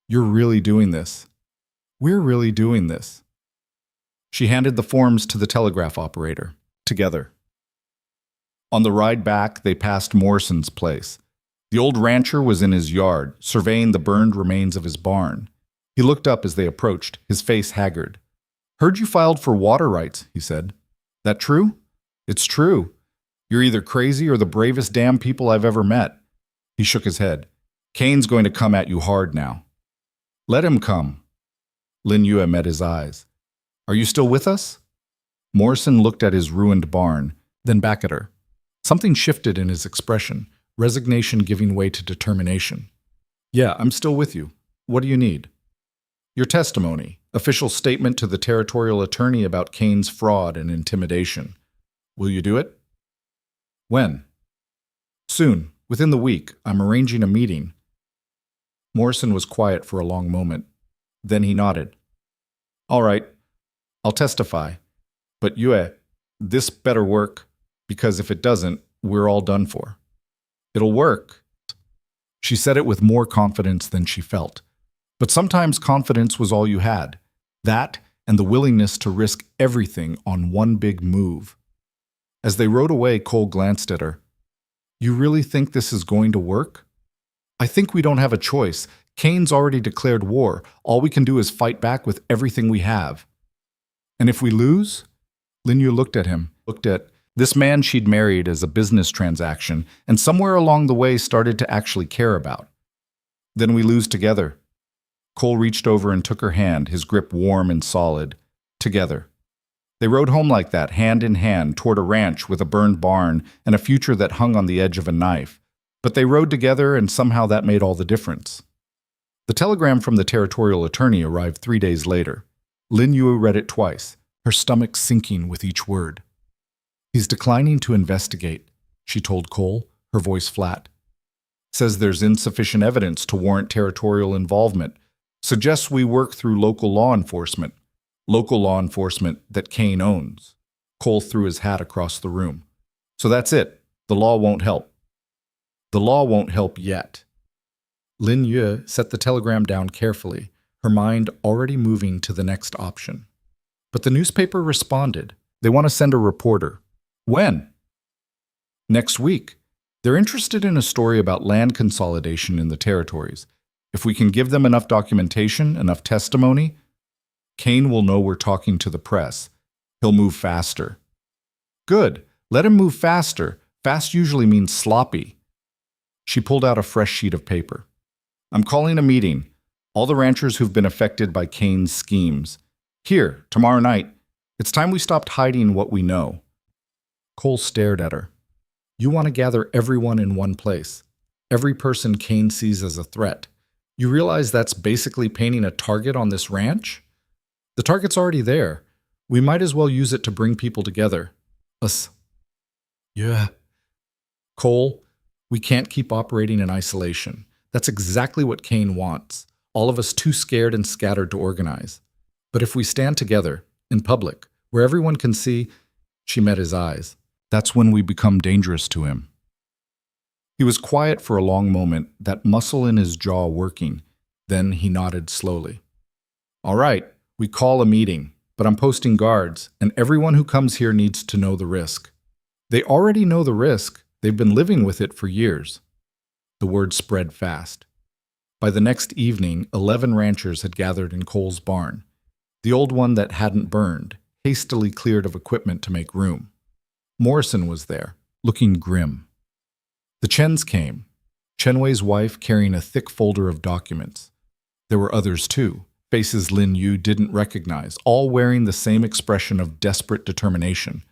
A: You're really doing this. We're really doing this. She handed the forms to the telegraph operator, together. On the ride back, they passed Morrison's place. The old rancher was in his yard, surveying the burned remains of his barn. He looked up as they approached, his face haggard. Heard you filed for water rights, he said. That true? It's true. You're either crazy or the bravest damn people I've ever met. He shook his head. Kane's going to come at you hard now. Let him come. Lin Yue met his eyes. Are you still with us? Morrison looked at his ruined barn, then back at her. Something shifted in his expression, resignation giving way to determination. Yeah, I'm still with you. What do you need? Your testimony, official statement to the territorial attorney about Kane's fraud and intimidation. Will you do it? When? Soon, within the week. I'm arranging a meeting. Morrison was quiet for a long moment. Then he nodded. All right, I'll testify. But Yue, this better work, because if it doesn't, we're all done for. It'll work. She said it with more confidence than she felt. But sometimes confidence was all you had. That and the willingness to risk everything on one big move. As they rode away, Cole glanced at her. You really think this is going to work? I think we don't have a choice. Kane's already declared war. All we can do is fight back with everything we have. And if we lose? Lin Yue looked at him, looked at this man she'd married as a business transaction, and somewhere along the way started to actually care about. Then we lose together. Cole reached over and took her hand, his grip warm and solid. Together. They rode home like that, hand in hand, toward a ranch with a burned barn and a future that hung on the edge of a knife. But they rode together, and somehow that made all the difference. The telegram from the territorial attorney arrived 3 days later. Lin Yue read it twice, her stomach sinking with each word. He's declining to investigate, she told Cole, her voice flat. Says there's insufficient evidence to warrant territorial involvement. Suggests we work through local law enforcement that Kane owns. Cole threw his hat across the room. So that's it. The law won't help. The law won't help yet. Lin Yue set the telegram down carefully, her mind already moving to the next option. But the newspaper responded. They want to send a reporter. When? Next week. They're interested in a story about land consolidation in the territories. If we can give them enough documentation, enough testimony, Kane will know we're talking to the press. He'll move faster. Good. Let him move faster. Fast usually means sloppy. She pulled out a fresh sheet of paper. I'm calling a meeting. All the ranchers who've been affected by Kane's schemes. Here, tomorrow night. It's time we stopped hiding what we know. Cole stared at her. You want to gather everyone in one place. Every person Kane sees as a threat. You realize that's basically painting a target on this ranch? The target's already there. We might as well use it to bring people together. Us. Yeah. Cole, we can't keep operating in isolation. That's exactly what Kane wants. All of us too scared and scattered to organize. But if we stand together, in public, where everyone can see, she met his eyes. That's when we become dangerous to him. He was quiet for a long moment, that muscle in his jaw working. Then he nodded slowly. All right, we call a meeting, but I'm posting guards, and everyone who comes here needs to know the risk. They already know the risk. They've been living with it for years. The word spread fast. By the next evening, 11 ranchers had gathered in Cole's barn. The old one that hadn't burned, hastily cleared of equipment to make room. Morrison was there, looking grim. The Chens came, Chenwei's wife carrying a thick folder of documents. There were others too, faces Lin Yue didn't recognize, all wearing the same expression of desperate determination.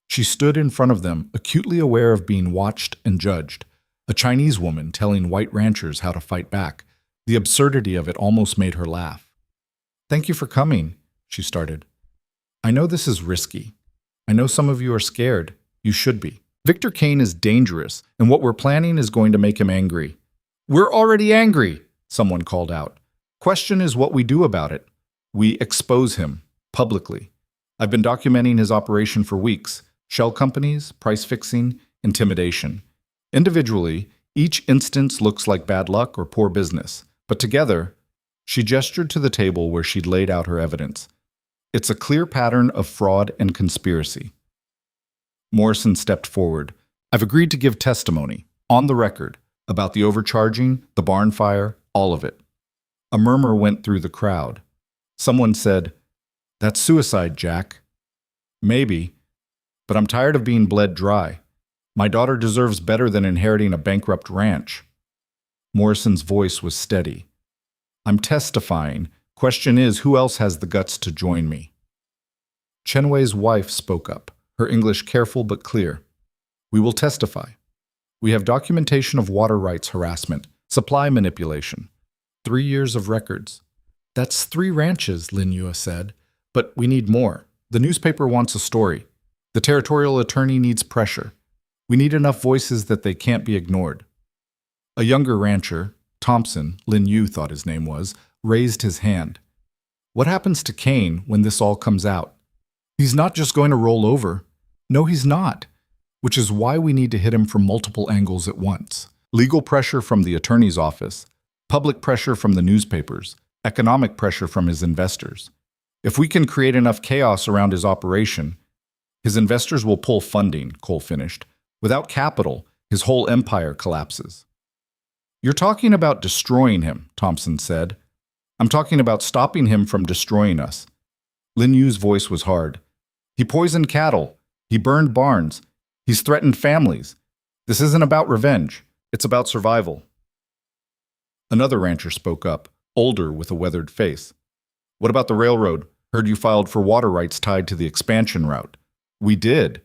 A: She stood in front of them, acutely aware of being watched and judged. A Chinese woman telling white ranchers how to fight back. The absurdity of it almost made her laugh. "Thank you for coming," she started. "I know this is risky. I know some of you are scared. You should be. Victor Kane is dangerous, and what we're planning is going to make him angry." "We're already angry," someone called out. "Question is what we do about it. We expose him, publicly. I've been documenting his operation for weeks. Shell companies, price fixing, intimidation. Individually, each instance looks like bad luck or poor business. But together, she gestured to the table where she'd laid out her evidence. It's a clear pattern of fraud and conspiracy. Morrison stepped forward. "I've agreed to give testimony, on the record, about the overcharging, the barn fire, all of it." A murmur went through the crowd. Someone said, "That's suicide, Jack." "Maybe, but I'm tired of being bled dry. My daughter deserves better than inheriting a bankrupt ranch." Morrison's voice was steady. "I'm testifying. Question is, who else has the guts to join me?" Chen Wei's wife spoke up, her English careful but clear. "We will testify. We have documentation of water rights harassment, supply manipulation, 3 years of records." "That's 3 ranches," Lin Yue said. "But we need more. The newspaper wants a story. The territorial attorney needs pressure. We need enough voices that they can't be ignored." A younger rancher, Thompson, Lin Yue thought his name was, raised his hand. "What happens to Kane when this all comes out? He's not just going to roll over. No, he's not. Which is why we need to hit him from multiple angles at once. Legal pressure from the attorney's office, public pressure from the newspapers, economic pressure from his investors. If we can create enough chaos around his operation, his investors will pull funding," Cole finished. "Without capital, his whole empire collapses." "You're talking about destroying him," Thompson said. "I'm talking about stopping him from destroying us." Lin Yu's voice was hard. "He poisoned cattle. He burned barns. He's threatened families. This isn't about revenge. It's about survival." Another rancher spoke up, older with a weathered face. "What about the railroad? Heard you filed for water rights tied to the expansion route." "We did.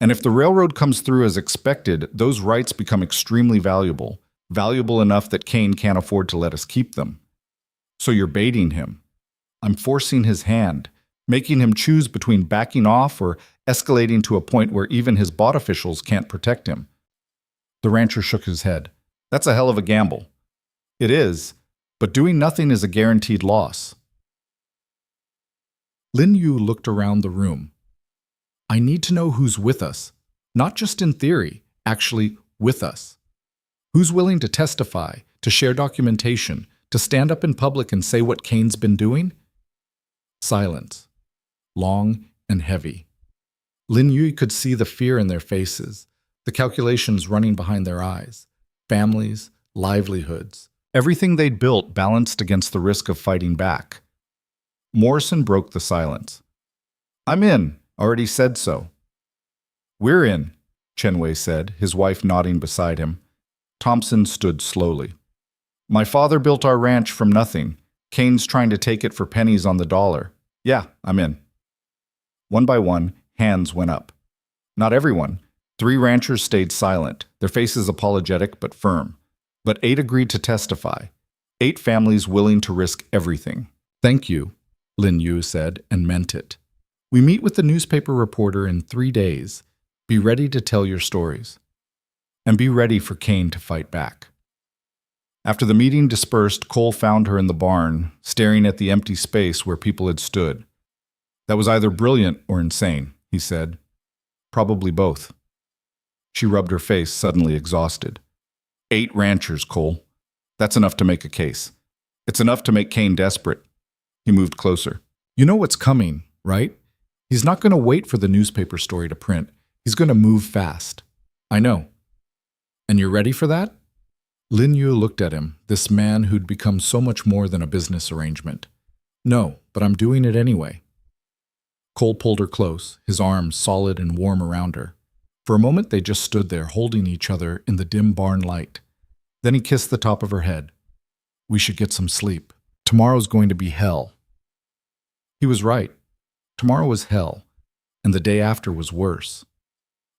A: And if the railroad comes through as expected, those rights become extremely valuable. Valuable enough that Kane can't afford to let us keep them." "So you're baiting him." "I'm forcing his hand, making him choose between backing off or escalating to a point where even his bought officials can't protect him." The rancher shook his head. "That's a hell of a gamble." "It is, but doing nothing is a guaranteed loss." Lin Yue looked around the room. "I need to know who's with us, not just in theory, actually with us. Who's willing to testify, to share documentation, to stand up in public and say what Kane's been doing?" Silence. Long and heavy. Lin Yue could see the fear in their faces, the calculations running behind their eyes. Families, livelihoods, everything they'd built balanced against the risk of fighting back. Morrison broke the silence. "I'm in. Already said so." "We're in," Chen Wei said, his wife nodding beside him. Thompson stood slowly. "My father built our ranch from nothing. Kane's trying to take it for pennies on the dollar. Yeah, I'm in." One by one, hands went up. Not everyone. 3 ranchers stayed silent, their faces apologetic but firm. But 8 agreed to testify. 8 families willing to risk everything. "Thank you," Lin Yue said, and meant it. "We meet with the newspaper reporter in 3 days. Be ready to tell your stories. And be ready for Kane to fight back." After the meeting dispersed, Cole found her in the barn, staring at the empty space where people had stood. "That was either brilliant or insane," he said. "Probably both." She rubbed her face, suddenly exhausted. 8 ranchers, Cole. That's enough to make a case. It's enough to make Kane desperate. He moved closer. "You know what's coming, right? He's not going to wait for the newspaper story to print. He's going to move fast." "I know." "And you're ready for that?" Lin Yue looked at him, this man who'd become so much more than a business arrangement. "No, but I'm doing it anyway." Cole pulled her close, his arms solid and warm around her. For a moment they just stood there, holding each other in the dim barn light. Then he kissed the top of her head. "We should get some sleep. Tomorrow's going to be hell." He was right. Tomorrow was hell, and the day after was worse.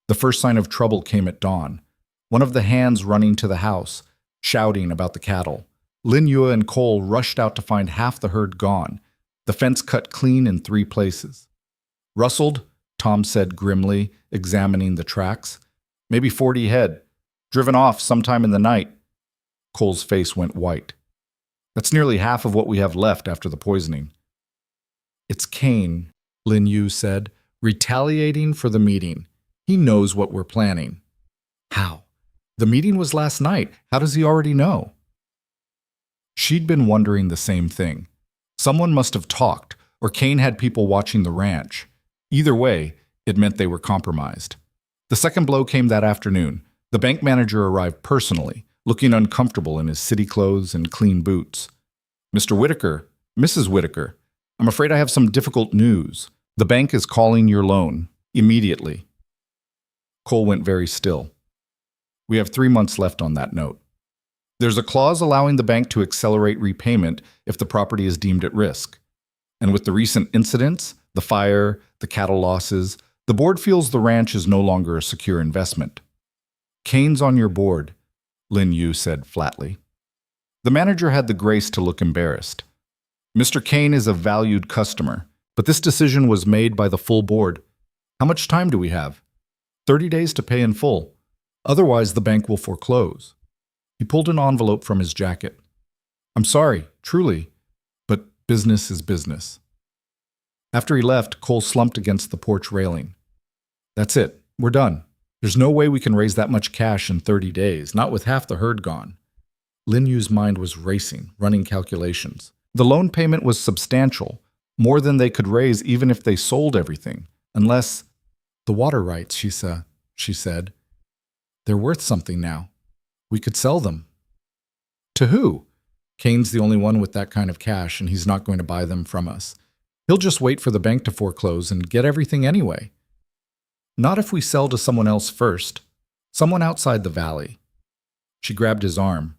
A: The first sign of trouble came at dawn. one of the hands running to the house, shouting about the cattle. Lin Yue and Cole rushed out to find half the herd gone, the fence cut clean in 3 places. Rustled, Tom said grimly, examining the tracks. Maybe 40 head. Driven off sometime in the night. Cole's face went white. That's nearly half of what we have left after the poisoning. It's Kane, Lin Yue said, retaliating for the meeting. He knows what we're planning. How? The meeting was last night. How does he already know? She'd been wondering the same thing. Someone must have talked, or Kane had people watching the ranch. Either way, it meant they were compromised. The second blow came that afternoon. The bank manager arrived personally, looking uncomfortable in his city clothes and clean boots. Mr. Whitaker, Mrs. Whitaker, I'm afraid I have some difficult news. The bank is calling your loan. Immediately. Cole went very still. We have 3 months left on that note. There's a clause allowing the bank to accelerate repayment if the property is deemed at risk. And with the recent incidents, the fire, the cattle losses, the board feels the ranch is no longer a secure investment. Kane's on your board, Lin Yue said flatly. The manager had the grace to look embarrassed. Mr. Kane is a valued customer, but this decision was made by the full board. How much time do we have? 30 days to pay in full. Otherwise, the bank will foreclose. He pulled an envelope from his jacket. I'm sorry, truly, but business is business. After he left, Cole slumped against the porch railing. That's it. We're done. There's no way we can raise that much cash in 30 days, not with half the herd gone. Lin Yue's mind was racing, running calculations. The loan payment was substantial, more than they could raise even if they sold everything, unless the water rights, she said. They're worth something now. We could sell them. To who? Kane's the only one with that kind of cash, and he's not going to buy them from us. He'll just wait for the bank to foreclose and get everything anyway. Not if we sell to someone else first. Someone outside the valley. She grabbed his arm.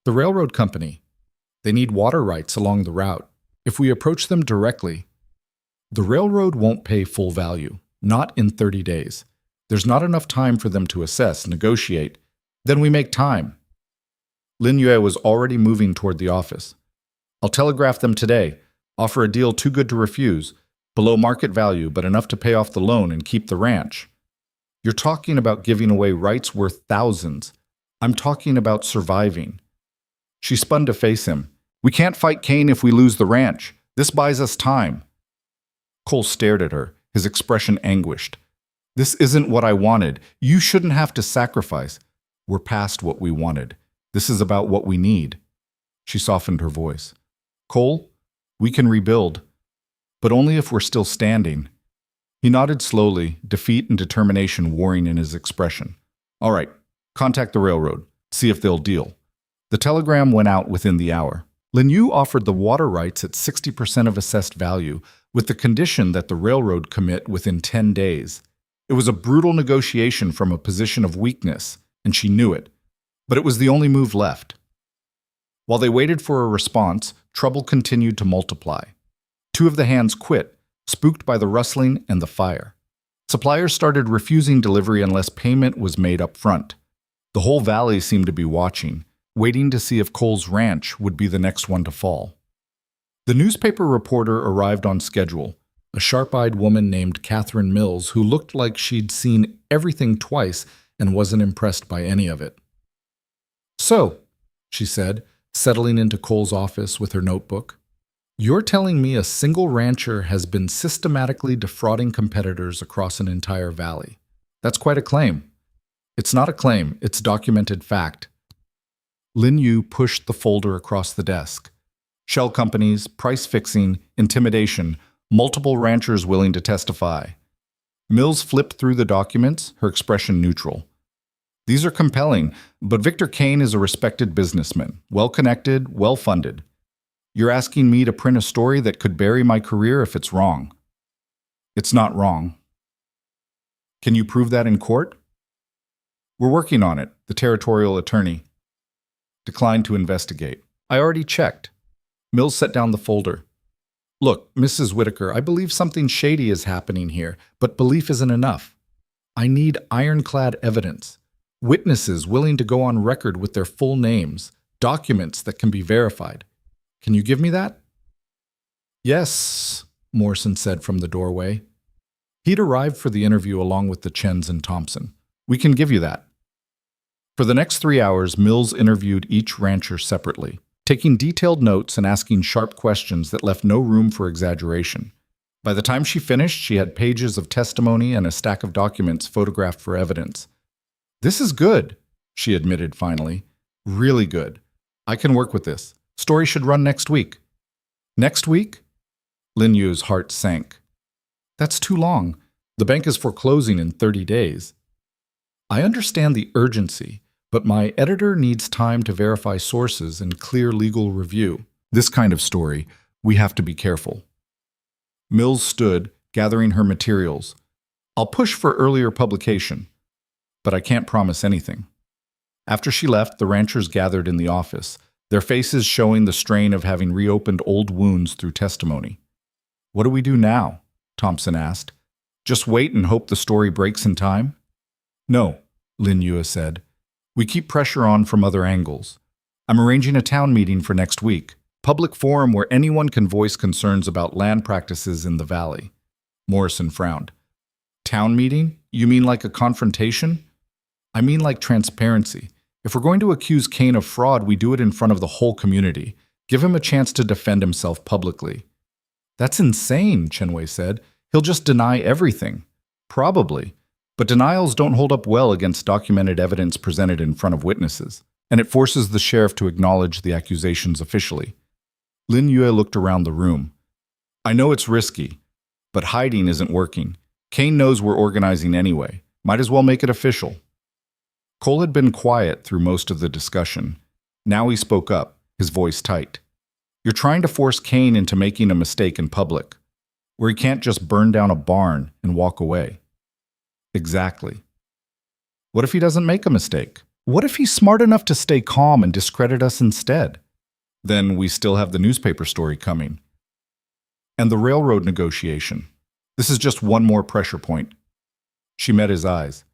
A: The railroad company. They need water rights along the route. If we approach them directly, the railroad won't pay full value. Not in 30 days. There's not enough time for them to assess, negotiate. Then we make time. Lin Yue was already moving toward the office. I'll telegraph them today. Offer a deal too good to refuse. Below market value, but enough to pay off the loan and keep the ranch. You're talking about giving away rights worth thousands. I'm talking about surviving. She spun to face him. We can't fight Kane if we lose the ranch. This buys us time. Cole stared at her, his expression anguished. This isn't what I wanted. You shouldn't have to sacrifice. We're past what we wanted. This is about what we need. She softened her voice. Cole, we can rebuild, but only if we're still standing. He nodded slowly, defeat and determination warring in his expression. All right, contact the railroad. See if they'll deal. The telegram went out within the hour. Lin Yue offered the water rights at 60% of assessed value, with the condition that the railroad commit within 10 days. It was a brutal negotiation from a position of weakness, and she knew it. But it was the only move left. While they waited for a response, trouble continued to multiply. 2 of the hands quit, spooked by the rustling and the fire. Suppliers started refusing delivery unless payment was made up front. The whole valley seemed to be watching, waiting to see if Cole's ranch would be the next one to fall. The newspaper reporter arrived on schedule, a sharp-eyed woman named Catherine Mills who looked like she'd seen everything twice and wasn't impressed by any of it. So, she said, settling into Cole's office with her notebook, you're telling me a single rancher has been systematically defrauding competitors across an entire valley. That's quite a claim. It's not a claim, it's documented fact. Lin Yue pushed the folder across the desk. Shell companies, price fixing, intimidation, multiple ranchers willing to testify. Mills flipped through the documents, her expression neutral. These are compelling, but Victor Kane is a respected businessman, well-connected, well-funded. You're asking me to print a story that could bury my career if it's wrong. It's not wrong. Can you prove that in court? We're working on it, the territorial attorney declined to investigate. I already checked. Mills set down the folder. Look, Mrs. Whitaker, I believe something shady is happening here, but belief isn't enough. I need ironclad evidence. Witnesses willing to go on record with their full names, documents that can be verified. Can you give me that? Yes, Morrison said from the doorway. He'd arrived for the interview along with the Chens and Thompson. We can give you that. For the next 3 hours, Mills interviewed each rancher separately, taking detailed notes and asking sharp questions that left no room for exaggeration. By the time she finished, she had pages of testimony and a stack of documents photographed for evidence. This is good, she admitted finally. Really good. I can work with this. Story should run next week. Next week? Lin Yue's heart sank. That's too long. The bank is foreclosing in 30 days. I understand the urgency, but my editor needs time to verify sources and clear legal review. This kind of story, we have to be careful. Mills stood, gathering her materials. I'll push for earlier publication, but I can't promise anything. After she left, the ranchers gathered in the office, their faces showing the strain of having reopened old wounds through testimony. What do we do now? Thompson asked. Just wait and hope the story breaks in time? No, Lin Yue said. We keep pressure on from other angles. I'm arranging a town meeting for next week, public forum where anyone can voice concerns about land practices in the valley. Morrison frowned. Town meeting? You mean like a confrontation? I mean like transparency. If we're going to accuse Kane of fraud, we do it in front of the whole community. Give him a chance to defend himself publicly. That's insane, Chenwei said. He'll just deny everything. Probably. But denials don't hold up well against documented evidence presented in front of witnesses, and it forces the sheriff to acknowledge the accusations officially. Lin Yue looked around the room. I know it's risky, but hiding isn't working. Kane knows we're organizing anyway. Might as well make it official. Cole had been quiet through most of the discussion. Now he spoke up, his voice tight. You're trying to force Kane into making a mistake in public, where he can't just burn down a barn and walk away. Exactly. What if he doesn't make a mistake? What if he's smart enough to stay calm and discredit us instead? Then we still have the newspaper story coming. And the railroad negotiation. This is just one more pressure point. She met his eyes.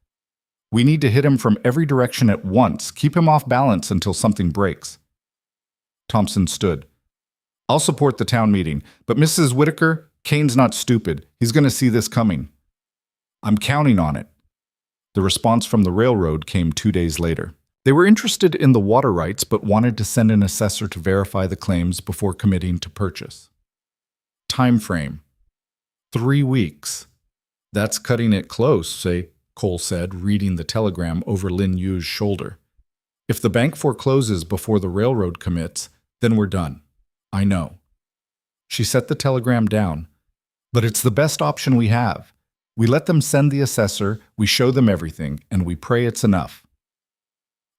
A: We need to hit him from every direction at once, keep him off balance until something breaks. Thompson stood. I'll support the town meeting, but Mrs. Whitaker, Kane's not stupid. He's going to see this coming. I'm counting on it. The response from the railroad came 2 days later. They were interested in the water rights but wanted to send an assessor to verify the claims before committing to purchase. Time frame. 3 weeks. That's cutting it close, Cole said, reading the telegram over Lin Yue's shoulder. If the bank forecloses before the railroad commits, then we're done. I know. She set the telegram down. But it's the best option we have. We let them send the assessor, we show them everything, and we pray it's enough.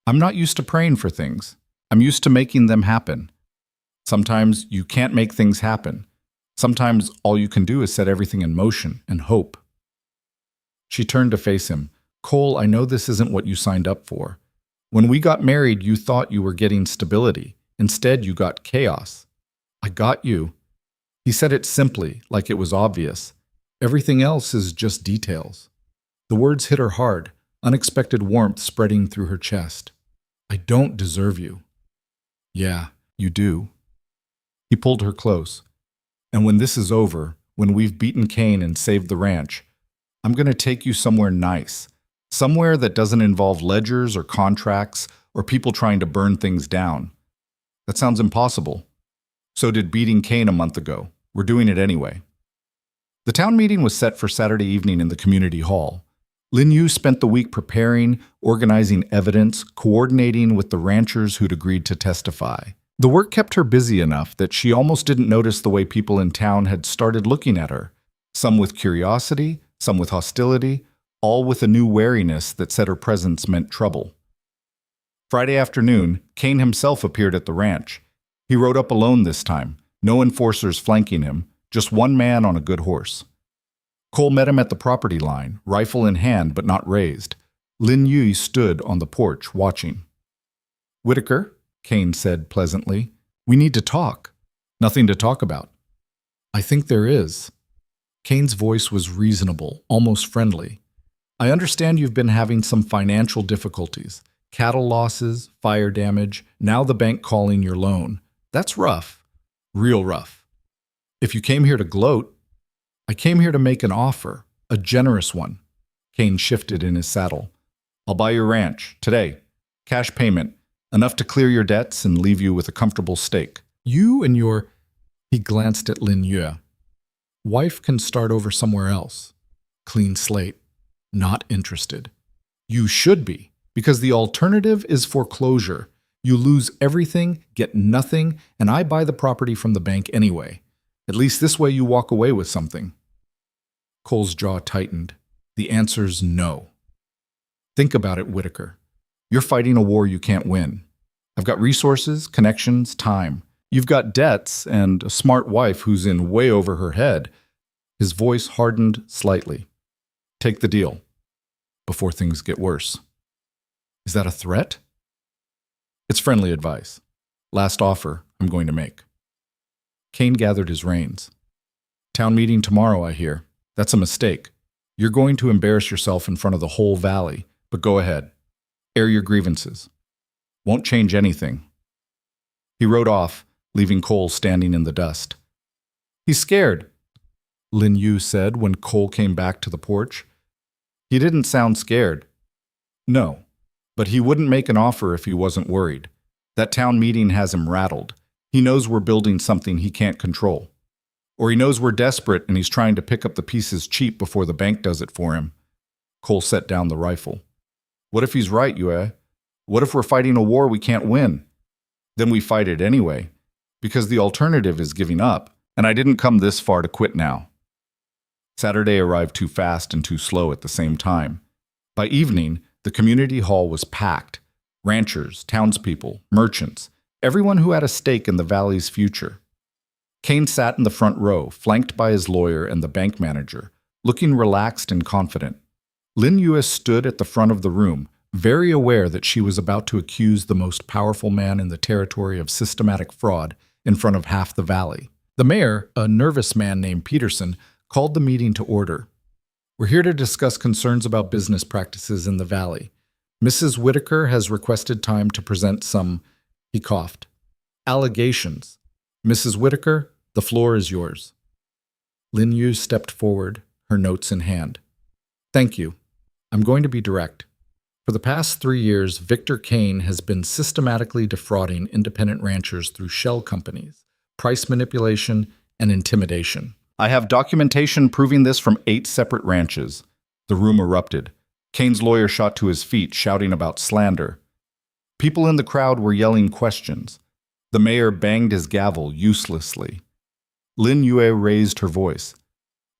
A: I'm not used to praying for things. I'm used to making them happen. Sometimes you can't make things happen. Sometimes all you can do is set everything in motion and hope. She turned to face him. Cole, I know this isn't what you signed up for. When we got married, you thought you were getting stability. Instead, you got chaos. I got you. He said it simply, like it was obvious. Everything else is just details. The words hit her hard, unexpected warmth spreading through her chest. I don't deserve you. Yeah, you do. He pulled her close. And when this is over, when we've beaten Kane and saved the ranch, I'm going to take you somewhere nice. Somewhere that doesn't involve ledgers or contracts or people trying to burn things down. That sounds impossible. So did beating Kane a month ago. We're doing it anyway. The town meeting was set for Saturday evening in the community hall. Lin Yue spent the week preparing, organizing evidence, coordinating with the ranchers who'd agreed to testify. The work kept her busy enough that she almost didn't notice the way people in town had started looking at her, some with curiosity, some with hostility, all with a new wariness that said her presence meant trouble. Friday afternoon, Kane himself appeared at the ranch. He rode up alone this time, no enforcers flanking him, just one man on a good horse. Cole met him at the property line, rifle in hand but not raised. Lin Yue stood on the porch, watching. Whitaker, Kane said pleasantly, we need to talk. Nothing to talk about. I think there is. Kane's voice was reasonable, almost friendly. I understand you've been having some financial difficulties. Cattle losses, fire damage, now the bank calling your loan. That's rough. Real rough. If you came here to gloat, I came here to make an offer, a generous one. Kane shifted in his saddle. I'll buy your ranch, today. Cash payment, enough to clear your debts and leave you with a comfortable stake. You and your... He glanced at Lin Yue. Wife can start over somewhere else. Clean slate. Not interested. You should be, because the alternative is foreclosure. You lose everything, get nothing, and I buy the property from the bank anyway. At least this way you walk away with something. Cole's jaw tightened. The answer's no. Think about it, Whitaker. You're fighting a war you can't win. I've got resources, connections, time. You've got debts and a smart wife who's in way over her head. His voice hardened slightly. Take the deal, before things get worse. Is that a threat? It's friendly advice. Last offer I'm going to make. Kane gathered his reins. Town meeting tomorrow, I hear. That's a mistake. You're going to embarrass yourself in front of the whole valley, but go ahead. Air your grievances. Won't change anything. He rode off, leaving Cole standing in the dust. He's scared, Lin Yue said when Cole came back to the porch. He didn't sound scared. No, but he wouldn't make an offer if he wasn't worried. That town meeting has him rattled. He knows we're building something he can't control. Or he knows we're desperate and he's trying to pick up the pieces cheap before the bank does it for him. Cole set down the rifle. What if he's right, Yue? What if we're fighting a war we can't win? Then we fight it anyway, because the alternative is giving up, and I didn't come this far to quit now. Saturday arrived too fast and too slow at the same time. By evening, the community hall was packed. Ranchers, townspeople, merchants, everyone who had a stake in the valley's future. Kane sat in the front row, flanked by his lawyer and the bank manager, looking relaxed and confident. Lin Yue stood at the front of the room, very aware that she was about to accuse the most powerful man in the territory of systematic fraud in front of half the valley. The mayor, a nervous man named Peterson, called the meeting to order. We're here to discuss concerns about business practices in the valley. Mrs. Whitaker has requested time to present some, he coughed, allegations. Mrs. Whitaker, the floor is yours. Lin Yue stepped forward, her notes in hand. Thank you. I'm going to be direct. For the past 3 years, Victor Kane has been systematically defrauding independent ranchers through shell companies, price manipulation, and intimidation. I have documentation proving this from 8 separate ranches. The room erupted. Kane's lawyer shot to his feet, shouting about slander. People in the crowd were yelling questions. The mayor banged his gavel uselessly. Lin Yue raised her voice.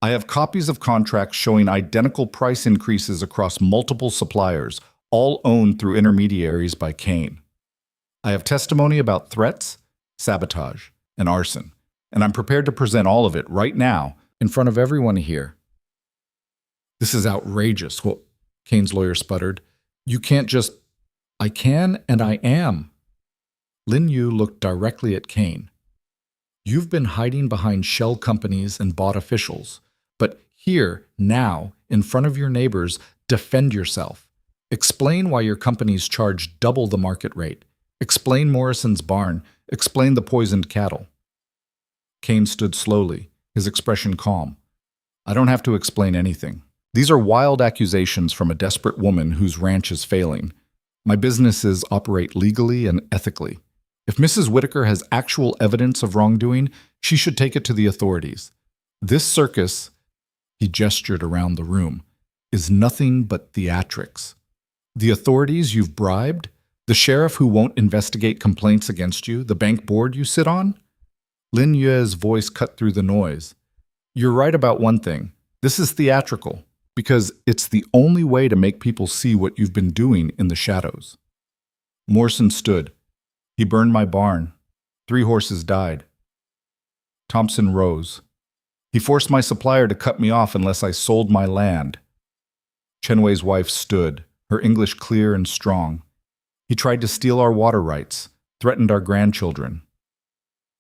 A: I have copies of contracts showing identical price increases across multiple suppliers, all owned through intermediaries by Kane. I have testimony about threats, sabotage, and arson, and I'm prepared to present all of it right now in front of everyone here. This is outrageous, Kane's lawyer sputtered. You can't just... I can and I am. Lin Yue looked directly at Kane. You've been hiding behind shell companies and bought officials. But here, now, in front of your neighbors, defend yourself. Explain why your companies charge double the market rate. Explain Morrison's barn. Explain the poisoned cattle. Kane stood slowly, his expression calm. I don't have to explain anything. These are wild accusations from a desperate woman whose ranch is failing. My businesses operate legally and ethically. If Mrs. Whitaker has actual evidence of wrongdoing, she should take it to the authorities. This circus, he gestured around the room, is nothing but theatrics. The authorities you've bribed, the sheriff who won't investigate complaints against you, the bank board you sit on? Lin Yue's voice cut through the noise. You're right about one thing. This is theatrical, because it's the only way to make people see what you've been doing in the shadows. Morrison stood. He burned my barn. 3 horses died. Thompson rose. He forced my supplier to cut me off unless I sold my land. Chenwei's wife stood, her English clear and strong. He tried to steal our water rights, threatened our grandchildren.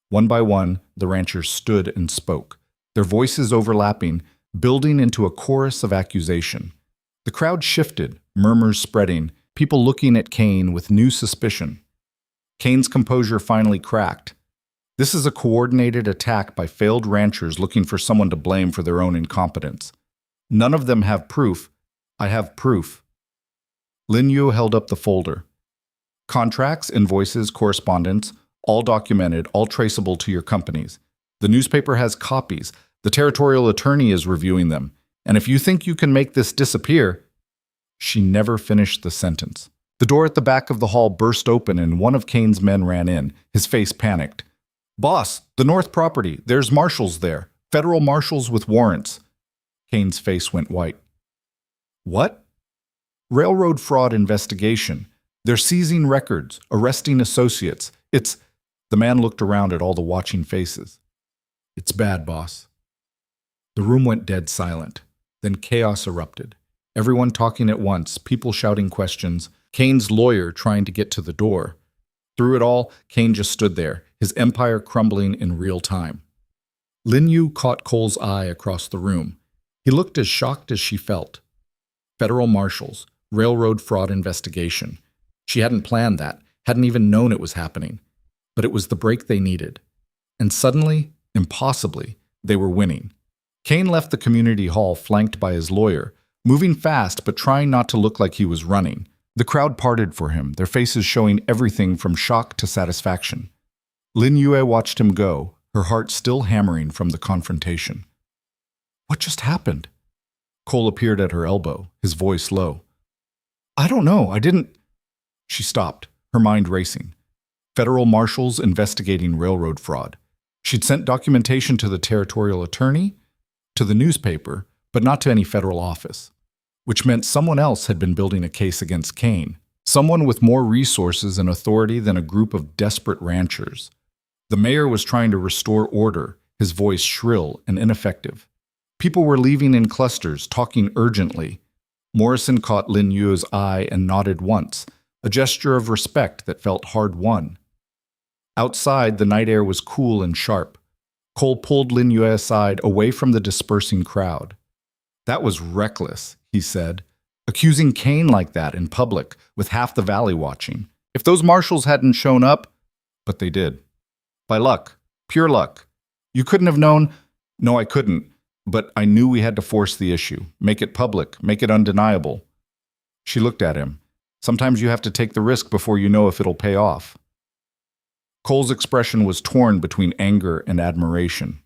A: One by one, the ranchers stood and spoke, their voices overlapping, building into a chorus of accusation. The crowd shifted, murmurs spreading, people looking at Kane with new suspicion. Kane's composure finally cracked. This is a coordinated attack by failed ranchers looking for someone to blame for their own incompetence. None of them have proof. I have proof. Lin Yue held up the folder. Contracts, invoices, correspondence, all documented, all traceable to your companies. The newspaper has copies. The territorial attorney is reviewing them. And if you think you can make this disappear... She never finished the sentence. The door at the back of the hall burst open and one of Kane's men ran in, his face panicked. "Boss, the North property. There's marshals there. Federal marshals with warrants." Kane's face went white. "What?" "Railroad fraud investigation. They're seizing records, arresting associates. It's..." The man looked around at all the watching faces. "It's bad, boss." The room went dead silent. Then chaos erupted. Everyone talking at once, people shouting questions, Kane's lawyer trying to get to the door. Through it all, Kane just stood there, his empire crumbling in real time. Lin Yue caught Cole's eye across the room. He looked as shocked as she felt. Federal marshals, railroad fraud investigation. She hadn't planned that, hadn't even known it was happening. But it was the break they needed. And suddenly, impossibly, they were winning. Kane left the community hall flanked by his lawyer, moving fast but trying not to look like he was running. The crowd parted for him, their faces showing everything from shock to satisfaction. Lin Yue watched him go, her heart still hammering from the confrontation. "What just happened?" Cole appeared at her elbow, his voice low. "I don't know, I didn't..." She stopped, her mind racing. Federal marshals investigating railroad fraud. She'd sent documentation to the territorial attorney, to the newspaper, but not to any federal office, which meant someone else had been building a case against Kane, someone with more resources and authority than a group of desperate ranchers. The mayor was trying to restore order, his voice shrill and ineffective. People were leaving in clusters, talking urgently. Morrison caught Lin Yue's eye and nodded once, a gesture of respect that felt hard-won. Outside, the night air was cool and sharp. Cole pulled Lin Yue aside, away from the dispersing crowd. "That was reckless," he said, "accusing Kane like that in public, with half the valley watching. If those marshals hadn't shown up..." But they did. "By luck. Pure luck. You couldn't have known..." "No, I couldn't. But I knew we had to force the issue. Make it public. Make it undeniable." She looked at him. "Sometimes you have to take the risk before you know if it'll pay off." Cole's expression was torn between anger and admiration.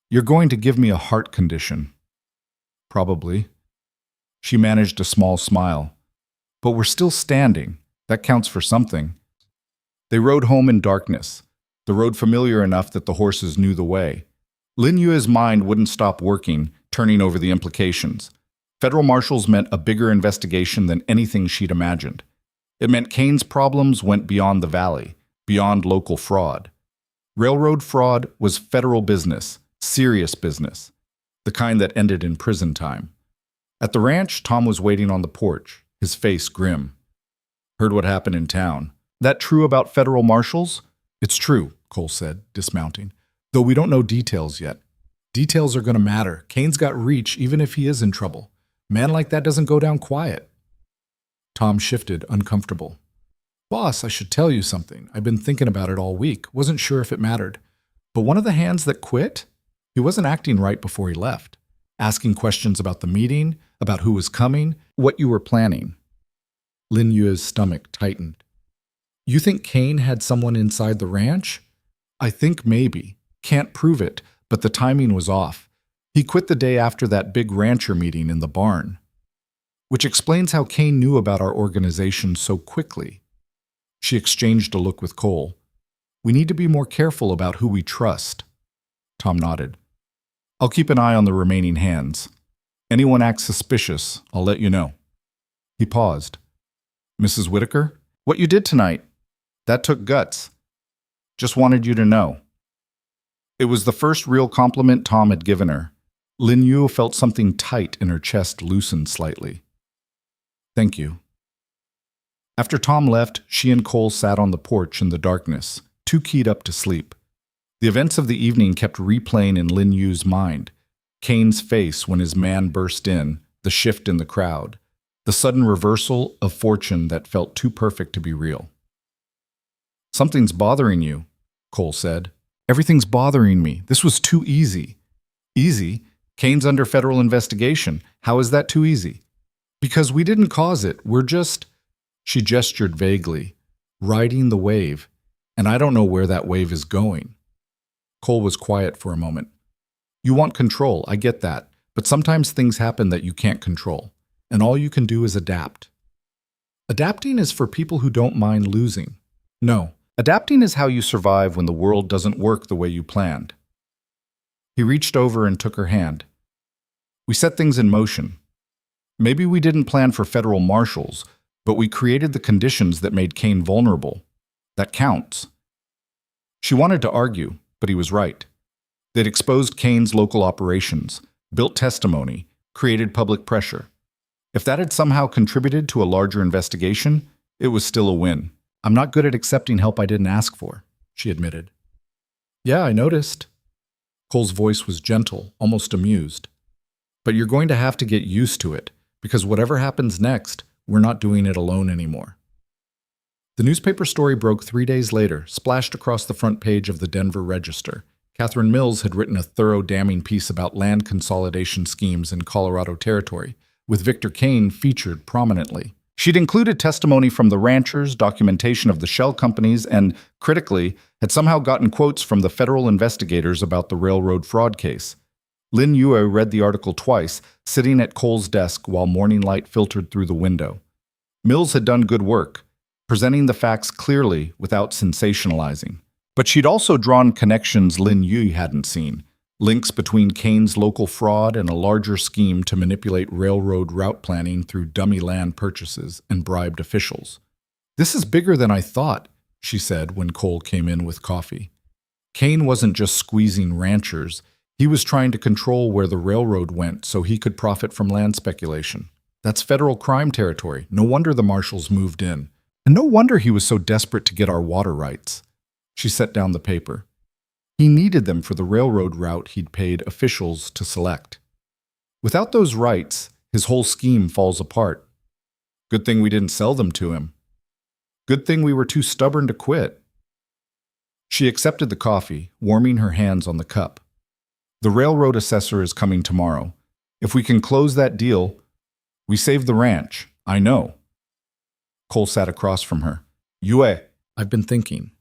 A: "You're going to give me a heart condition." "Probably." She managed a small smile. "But we're still standing. That counts for something." They rode home in darkness, the road familiar enough that the horses knew the way. Lin Yue's mind wouldn't stop working, turning over the implications. Federal marshals meant a bigger investigation than anything she'd imagined. It meant Kane's problems went beyond the valley, beyond local fraud. Railroad fraud was federal business, serious business, the kind that ended in prison time. At the ranch, Tom was waiting on the porch, his face grim. "Heard what happened in town. That true about federal marshals?" "It's true," Cole said, dismounting. "Though we don't know details yet. Details are going to matter. Kane's got reach even if he is in trouble. Man like that doesn't go down quiet." Tom shifted, uncomfortable. "Boss, I should tell you something. I've been thinking about it all week. Wasn't sure if it mattered. But one of the hands that quit, he wasn't acting right before he left. Asking questions about the meeting, about who was coming, what you were planning." Lin Yue's stomach tightened. "You think Kane had someone inside the ranch?" "I think maybe. Can't prove it, but the timing was off. He quit the day after that big rancher meeting in the barn." "Which explains how Kane knew about our organization so quickly." She exchanged a look with Cole. "We need to be more careful about who we trust." Tom nodded. "I'll keep an eye on the remaining hands. Anyone acts suspicious, I'll let you know." He paused. "Mrs. Whitaker, what you did tonight, that took guts. Just wanted you to know." It was the first real compliment Tom had given her. Lin Yue felt something tight in her chest loosen slightly. "Thank you." After Tom left, she and Cole sat on the porch in the darkness, too keyed up to sleep. The events of the evening kept replaying in Lin Yue's mind. Kane's face when his man burst in, the shift in the crowd, the sudden reversal of fortune that felt too perfect to be real. "Something's bothering you," Cole said. "Everything's bothering me. This was too easy." "Easy? Kane's under federal investigation. How is that too easy?" "Because we didn't cause it. We're just—" She gestured vaguely. "Riding the wave. And I don't know where that wave is going." Cole was quiet for a moment. "You want control, I get that. But sometimes things happen that you can't control. And all you can do is adapt." Adapting is for people who don't mind losing. No, adapting is how you survive when the world doesn't work the way you planned. He reached over and took her hand. "We set things in motion. Maybe we didn't plan for federal marshals, but we created the conditions that made Kane vulnerable. That counts." She wanted to argue, but he was right. They'd exposed Kane's local operations, built testimony, created public pressure. If that had somehow contributed to a larger investigation, it was still a win. "I'm not good at accepting help I didn't ask for," she admitted. "Yeah, I noticed." Cole's voice was gentle, almost amused. "But you're going to have to get used to it, because whatever happens next, we're not doing it alone anymore." The newspaper story broke 3 days later, splashed across the front page of the Denver Register. Catherine Mills had written a thorough, damning piece about land consolidation schemes in Colorado Territory, with Victor Kane featured prominently. She'd included testimony from the ranchers, documentation of the shell companies, and, critically, had somehow gotten quotes from the federal investigators about the railroad fraud case. Lin Yue read the article twice, sitting at Cole's desk while morning light filtered through the window. Mills had done good work, presenting the facts clearly without sensationalizing. But she'd also drawn connections Lin Yue hadn't seen, links between Kane's local fraud and a larger scheme to manipulate railroad route planning through dummy land purchases and bribed officials. "This is bigger than I thought," she said when Cole came in with coffee. "Kane wasn't just squeezing ranchers. He was trying to control where the railroad went so he could profit from land speculation. That's federal crime territory. No wonder the marshals moved in. And no wonder he was so desperate to get our water rights." She set down the paper. "He needed them for the railroad route he'd paid officials to select. Without those rights, his whole scheme falls apart. Good thing we didn't sell them to him. Good thing we were too stubborn to quit." She accepted the coffee, warming her hands on the cup. "The railroad assessor is coming tomorrow. If we can close that deal, we save the ranch. I know." Cole sat across from her. "Yue, I've been thinking.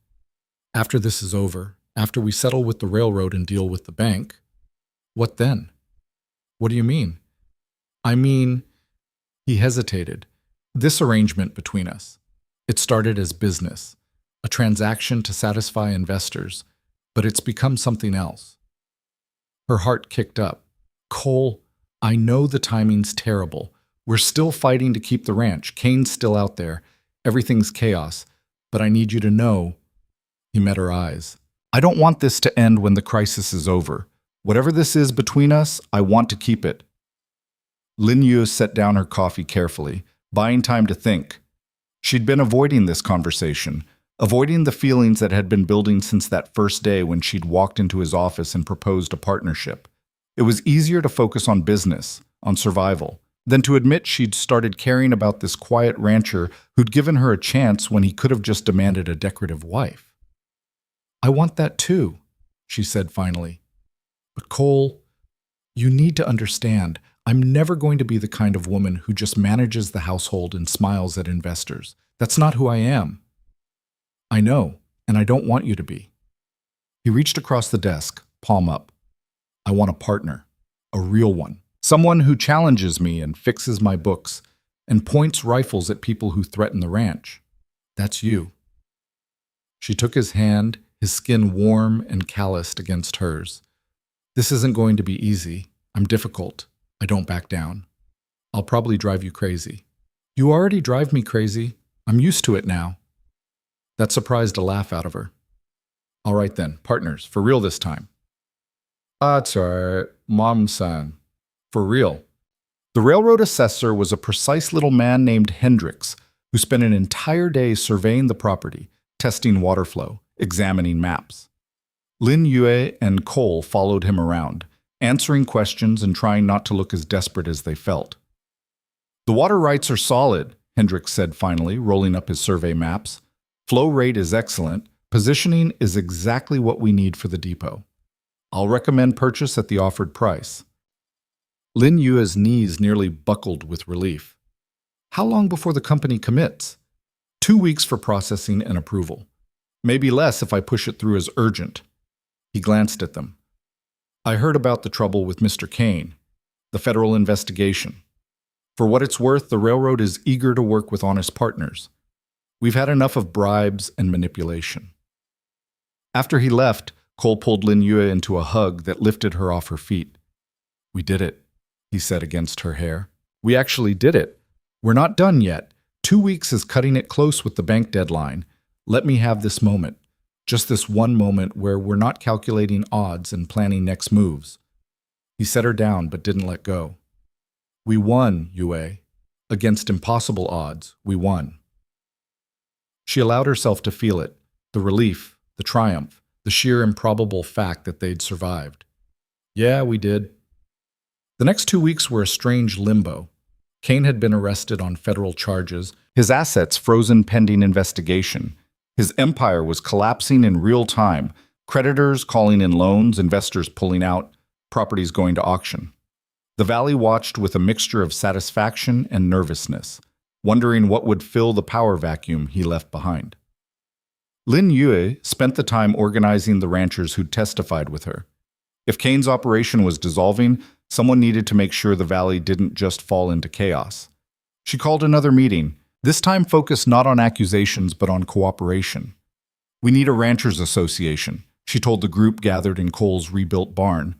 A: After this is over, after we settle with the railroad and deal with the bank, what then?" "What do you mean?" "I mean," he hesitated, "this arrangement between us. It started as business, a transaction to satisfy investors, but it's become something else." Her heart kicked up. "Cole, I know the timing's terrible. We're still fighting to keep the ranch. Kane's still out there. Everything's chaos. But I need you to know—" He met her eyes. "I don't want this to end when the crisis is over. Whatever this is between us, I want to keep it." Lin Yue set down her coffee carefully, buying time to think. She'd been avoiding this conversation, avoiding the feelings that had been building since that first day when she'd walked into his office and proposed a partnership. It was easier to focus on business, on survival, than to admit she'd started caring about this quiet rancher who'd given her a chance when he could have just demanded a decorative wife. "I want that too," she said finally. "But Cole, you need to understand, I'm never going to be the kind of woman who just manages the household and smiles at investors. That's not who I am." "I know, and I don't want you to be." He reached across the desk, palm up. "I want a partner, a real one. Someone who challenges me and fixes my books and points rifles at people who threaten the ranch. That's you." She took his hand, his skin warm and calloused against hers. "This isn't going to be easy. I'm difficult. I don't back down. I'll probably drive you crazy." "You already drive me crazy. I'm used to it now." That surprised a laugh out of her. "All right then, partners, for real this time." "It's all right, Mom-san. For real." The railroad assessor was a precise little man named Hendricks, who spent an entire day surveying the property, testing water flow, examining maps. Lin Yue and Cole followed him around, answering questions and trying not to look as desperate as they felt. The water rights are solid, Hendricks said finally, rolling up his survey maps. Flow rate is excellent. Positioning is exactly what we need for the depot. I'll recommend purchase at the offered price. Lin Yue's knees nearly buckled with relief. How long before the company commits? 2 weeks for processing and approval. Maybe less if I push it through as urgent. He glanced at them. I heard about the trouble with Mr. Kane, the federal investigation. For what it's worth, the railroad is eager to work with honest partners. We've had enough of bribes and manipulation. After he left, Cole pulled Lin Yue into a hug that lifted her off her feet. We did it, he said against her hair. We actually did it. We're not done yet. 2 weeks is cutting it close with the bank deadline. Let me have this moment. Just this one moment where we're not calculating odds and planning next moves. He set her down but didn't let go. We won, Yue. Against impossible odds, we won. She allowed herself to feel it, the relief, the triumph, the sheer improbable fact that they'd survived. Yeah, we did. The next 2 weeks were a strange limbo. Kane had been arrested on federal charges, his assets frozen pending investigation. His empire was collapsing in real time, creditors calling in loans, investors pulling out, properties going to auction. The valley watched with a mixture of satisfaction and nervousness, wondering what would fill the power vacuum he left behind. Lin Yue spent the time organizing the ranchers who'd testified with her. If Kane's operation was dissolving, someone needed to make sure the valley didn't just fall into chaos. She called another meeting, this time focused not on accusations but on cooperation. We need a ranchers association, she told the group gathered in Cole's rebuilt barn.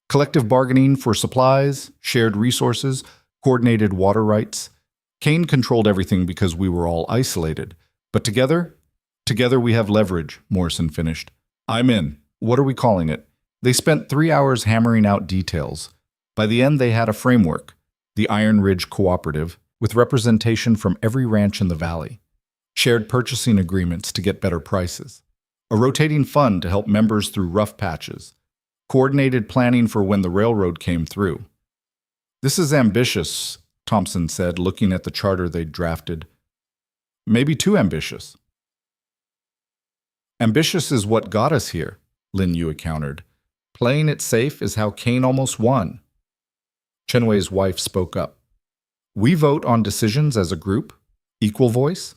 A: Collective bargaining for supplies, shared resources, coordinated water rights. Kane controlled everything because we were all isolated. But together we have leverage, Morrison finished. I'm in. What are we calling it? They spent 3 hours hammering out details. By the end, they had a framework, the Iron Ridge Cooperative, with representation from every ranch in the valley. Shared purchasing agreements to get better prices. A rotating fund to help members through rough patches. Coordinated planning for when the railroad came through. This is ambitious, Thompson said, looking at the charter they'd drafted. Maybe too ambitious. Ambitious is what got us here, Lin Yue countered. Playing it safe is how Kane almost won. Chenwei's wife spoke up. We vote on decisions as a group? Equal voice?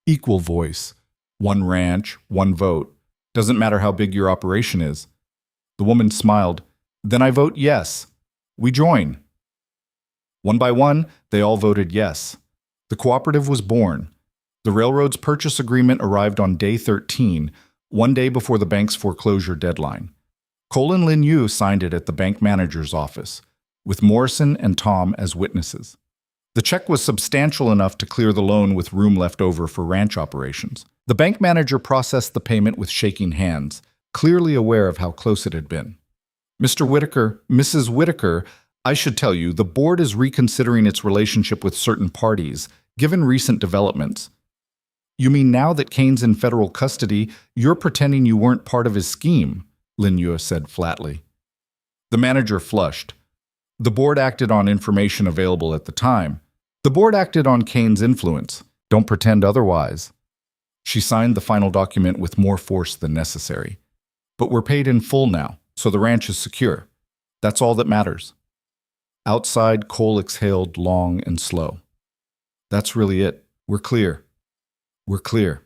A: Equal voice. One ranch, one vote. Doesn't matter how big your operation is. The woman smiled. Then I vote yes. We join. One by one, they all voted yes. The cooperative was born. The railroad's purchase agreement arrived on day 13, 1 day before the bank's foreclosure deadline. Cole and Lin Yue signed it at the bank manager's office, with Morrison and Tom as witnesses. The check was substantial enough to clear the loan with room left over for ranch operations. The bank manager processed the payment with shaking hands, clearly aware of how close it had been. Mr. Whitaker, Mrs. Whitaker, I should tell you, the board is reconsidering its relationship with certain parties, given recent developments. You mean now that Kane's in federal custody, you're pretending you weren't part of his scheme, Lin Yue said flatly. The manager flushed. The board acted on information available at the time. The board acted on Kane's influence. Don't pretend otherwise. She signed the final document with more force than necessary. But we're paid in full now, so the ranch is secure. That's all that matters. Outside, Cole exhaled long and slow. That's really it. We're clear. We're clear.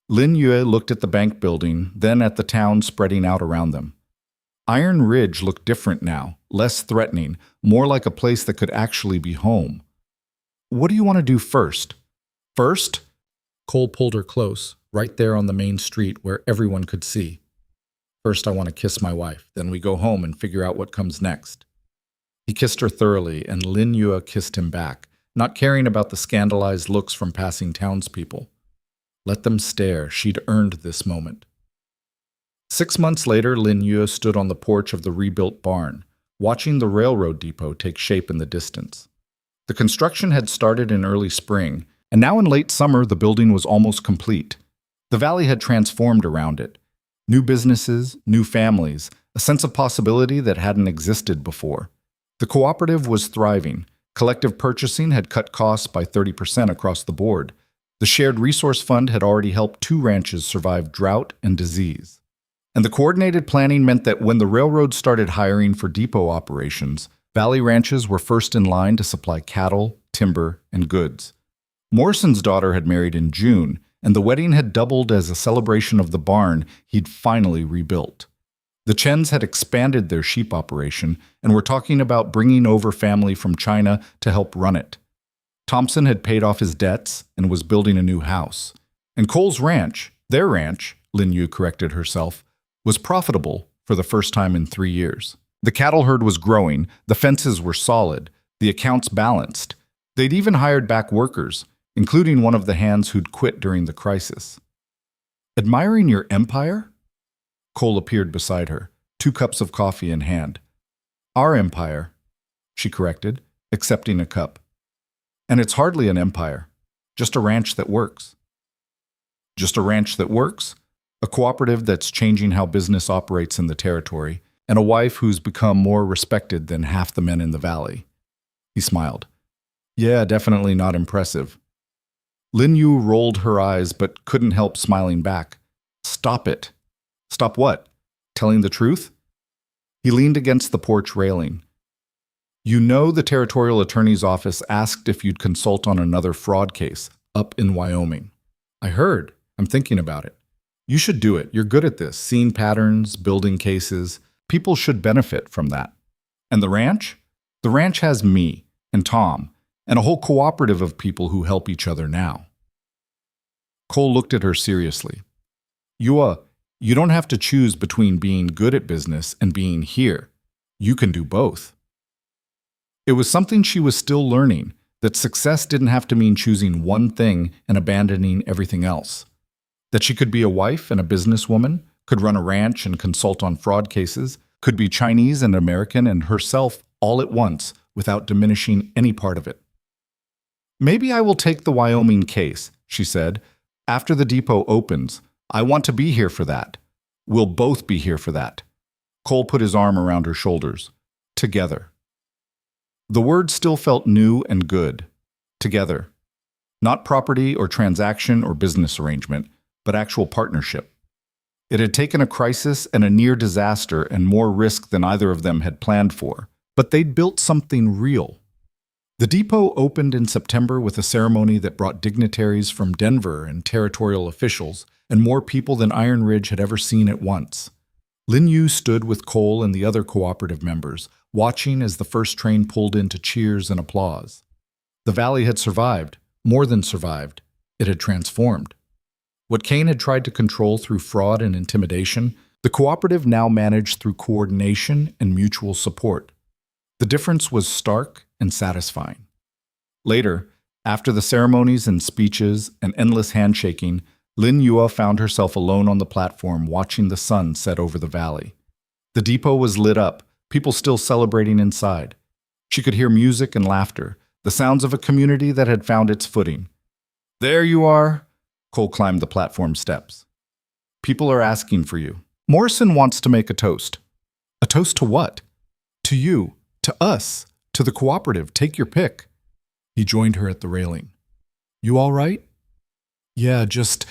A: Lin Yue looked at the bank building, then at the town spreading out around them. Iron Ridge looked different now, less threatening, more like a place that could actually be home. What do you want to do first? First? Cole pulled her close, right there on the main street where everyone could see. First, I want to kiss my wife. Then we go home and figure out what comes next. He kissed her thoroughly, and Lin Yue kissed him back, not caring about the scandalized looks from passing townspeople. Let them stare. She'd earned this moment. 6 months later, Lin Yue stood on the porch of the rebuilt barn, watching the railroad depot take shape in the distance. The construction had started in early spring, and now in late summer the building was almost complete. The valley had transformed around it. New businesses, new families, a sense of possibility that hadn't existed before. The cooperative was thriving, Collective purchasing had cut costs by 30% across the board. The shared resource fund had already helped 2 ranches survive drought and disease. And the coordinated planning meant that when the railroad started hiring for depot operations, valley ranches were first in line to supply cattle, timber, and goods. Morrison's daughter had married in June, and the wedding had doubled as a celebration of the barn he'd finally rebuilt. The Chens had expanded their sheep operation and were talking about bringing over family from China to help run it. Thompson had paid off his debts and was building a new house. And Cole's ranch, their ranch, Lin Yue corrected herself, was profitable for the first time in 3 years. The cattle herd was growing, the fences were solid, the accounts balanced. They'd even hired back workers, including one of the hands who'd quit during the crisis. Admiring your empire? Cole appeared beside her, 2 cups of coffee in hand. Our empire, she corrected, accepting a cup. And it's hardly an empire, just a ranch that works. Just a ranch that works? A cooperative that's changing how business operates in the territory, and a wife who's become more respected than half the men in the valley. He smiled. Yeah, definitely not impressive. Lin Yue rolled her eyes but couldn't help smiling back. Stop it. Stop what? Telling the truth? He leaned against the porch railing. You know the territorial attorney's office asked if you'd consult on another fraud case up in Wyoming. I heard. I'm thinking about it. You should do it. You're good at this. Seeing patterns, building cases. People should benefit from that. And the ranch? The ranch has me and Tom and a whole cooperative of people who help each other now. Cole looked at her seriously. You don't have to choose between being good at business and being here. You can do both. It was something she was still learning, that success didn't have to mean choosing one thing and abandoning everything else. That she could be a wife and a businesswoman, could run a ranch and consult on fraud cases, could be Chinese and American and herself all at once without diminishing any part of it. Maybe I will take the Wyoming case, she said. After the depot opens, I want to be here for that. We'll both be here for that. Cole put his arm around her shoulders. Together. The word still felt new and good. Together. Not property or transaction or business arrangement, but actual partnership. It had taken a crisis and a near disaster and more risk than either of them had planned for, but they'd built something real. The depot opened in September with a ceremony that brought dignitaries from Denver and territorial officials and more people than Iron Ridge had ever seen at once. Lin Yue stood with Cole and the other cooperative members, watching as the first train pulled into cheers and applause. The valley had survived, more than survived. It had transformed. What Kane had tried to control through fraud and intimidation, the cooperative now managed through coordination and mutual support. The difference was stark and satisfying. Later, after the ceremonies and speeches and endless handshaking, Lin Yue found herself alone on the platform watching the sun set over the valley. The depot was lit up, people still celebrating inside. She could hear music and laughter, the sounds of a community that had found its footing. There you are. Cole climbed the platform steps. People are asking for you. Morrison wants to make a toast. A toast to what? To you, to us, to the cooperative. Take your pick. He joined her at the railing. You all right? Yeah, just...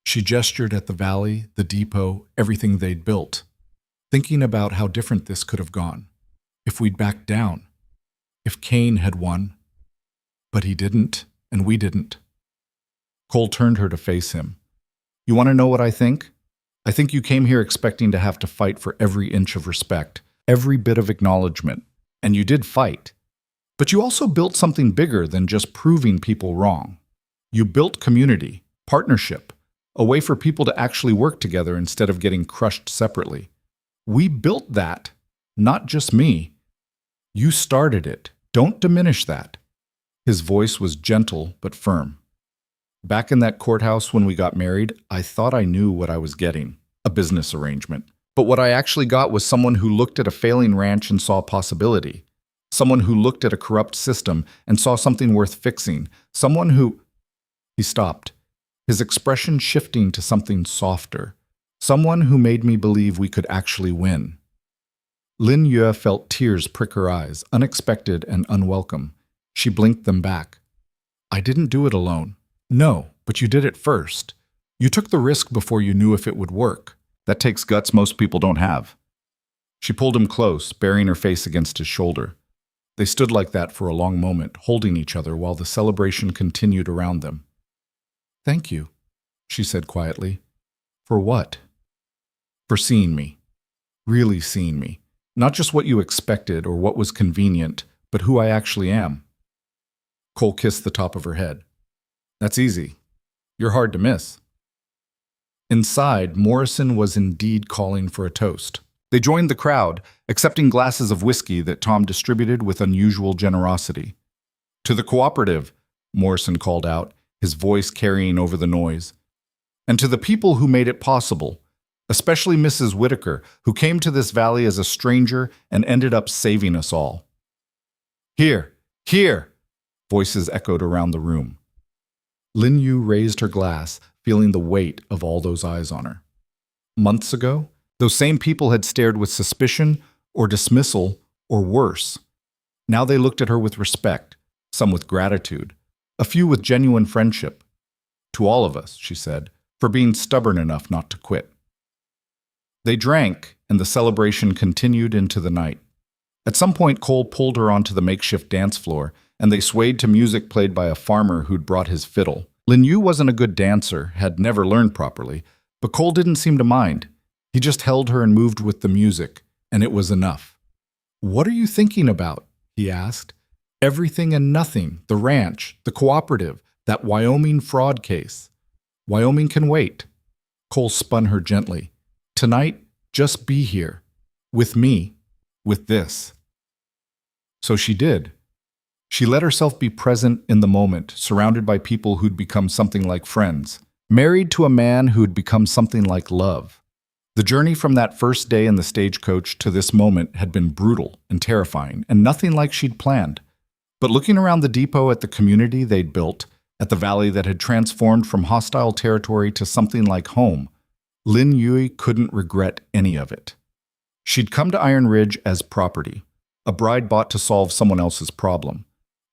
A: She gestured at the valley, the depot, everything they'd built, thinking about how different this could have gone. If we'd backed down. If Kane had won. But he didn't, and we didn't. Cole turned her to face him. You want to know what I think? I think you came here expecting to have to fight for every inch of respect, every bit of acknowledgement, and you did fight. But you also built something bigger than just proving people wrong. You built community, partnership, a way for people to actually work together instead of getting crushed separately. We built that, not just me. You started it. Don't diminish that. His voice was gentle but firm. Back in that courthouse when we got married, I thought I knew what I was getting, a business arrangement. But what I actually got was someone who looked at a failing ranch and saw possibility. Someone who looked at a corrupt system and saw something worth fixing. Someone who... He stopped, his expression shifting to something softer. Someone who made me believe we could actually win. Lin Yue felt tears prick her eyes, unexpected and unwelcome. She blinked them back. I didn't do it alone. No, but you did it first. You took the risk before you knew if it would work. That takes guts most people don't have. She pulled him close, burying her face against his shoulder. They stood like that for a long moment, holding each other while the celebration continued around them. Thank you, she said quietly. For what? For seeing me. Really seeing me. Not just what you expected or what was convenient, but who I actually am. Cole kissed the top of her head. That's easy. You're hard to miss. Inside, Morrison was indeed calling for a toast. They joined the crowd, accepting glasses of whiskey that Tom distributed with unusual generosity. To the cooperative, Morrison called out, his voice carrying over the noise. And to the people who made it possible, especially Mrs. Whitaker, who came to this valley as a stranger and ended up saving us all. Here, here, voices echoed around the room. Lin Yue raised her glass, feeling the weight of all those eyes on her. Months ago, those same people had stared with suspicion or dismissal or worse. Now they looked at her with respect, some with gratitude, a few with genuine friendship. To all of us, she said, for being stubborn enough not to quit. They drank, and the celebration continued into the night. At some point, Cole pulled her onto the makeshift dance floor, and they swayed to music played by a farmer who'd brought his fiddle. Lin Yue wasn't a good dancer, had never learned properly, but Cole didn't seem to mind. He just held her and moved with the music, and it was enough. What are you thinking about? He asked. Everything and nothing, the ranch, the cooperative, that Wyoming fraud case. Wyoming can wait. Cole spun her gently. Tonight, just be here. With me. With this. So she did. She let herself be present in the moment, surrounded by people who'd become something like friends, married to a man who'd become something like love. The journey from that first day in the stagecoach to this moment had been brutal and terrifying, and nothing like she'd planned. But looking around the depot at the community they'd built, at the valley that had transformed from hostile territory to something like home, Lin Yue couldn't regret any of it. She'd come to Iron Ridge as property, a bride bought to solve someone else's problem.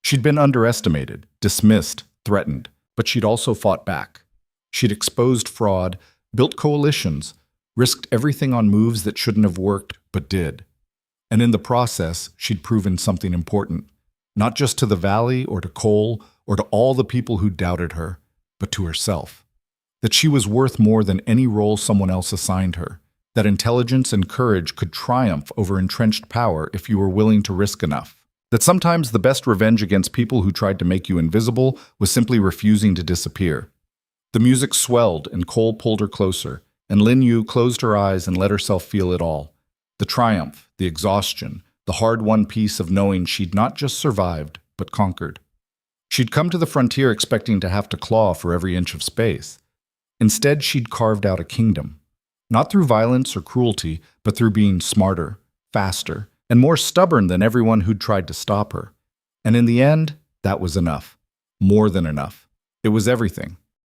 A: She'd been underestimated, dismissed, threatened, but she'd also fought back. She'd exposed fraud, built coalitions, risked everything on moves that shouldn't have worked, but did. And in the process, she'd proven something important, not just to the valley or to Cole or to all the people who doubted her, but to herself. That she was worth more than any role someone else assigned her, that intelligence and courage could triumph over entrenched power if you were willing to risk enough. That sometimes the best revenge against people who tried to make you invisible was simply refusing to disappear. The music swelled and Cole pulled her closer, and Lin Yue closed her eyes and let herself feel it all. The triumph, the exhaustion, the hard-won peace of knowing she'd not just survived, but conquered. She'd come to the frontier expecting to have to claw for every inch of space. Instead, she'd carved out a kingdom. Not through violence or cruelty, but through being smarter, faster, and more stubborn than everyone who'd tried to stop her. And in the end, that was enough. More than enough. It was everything.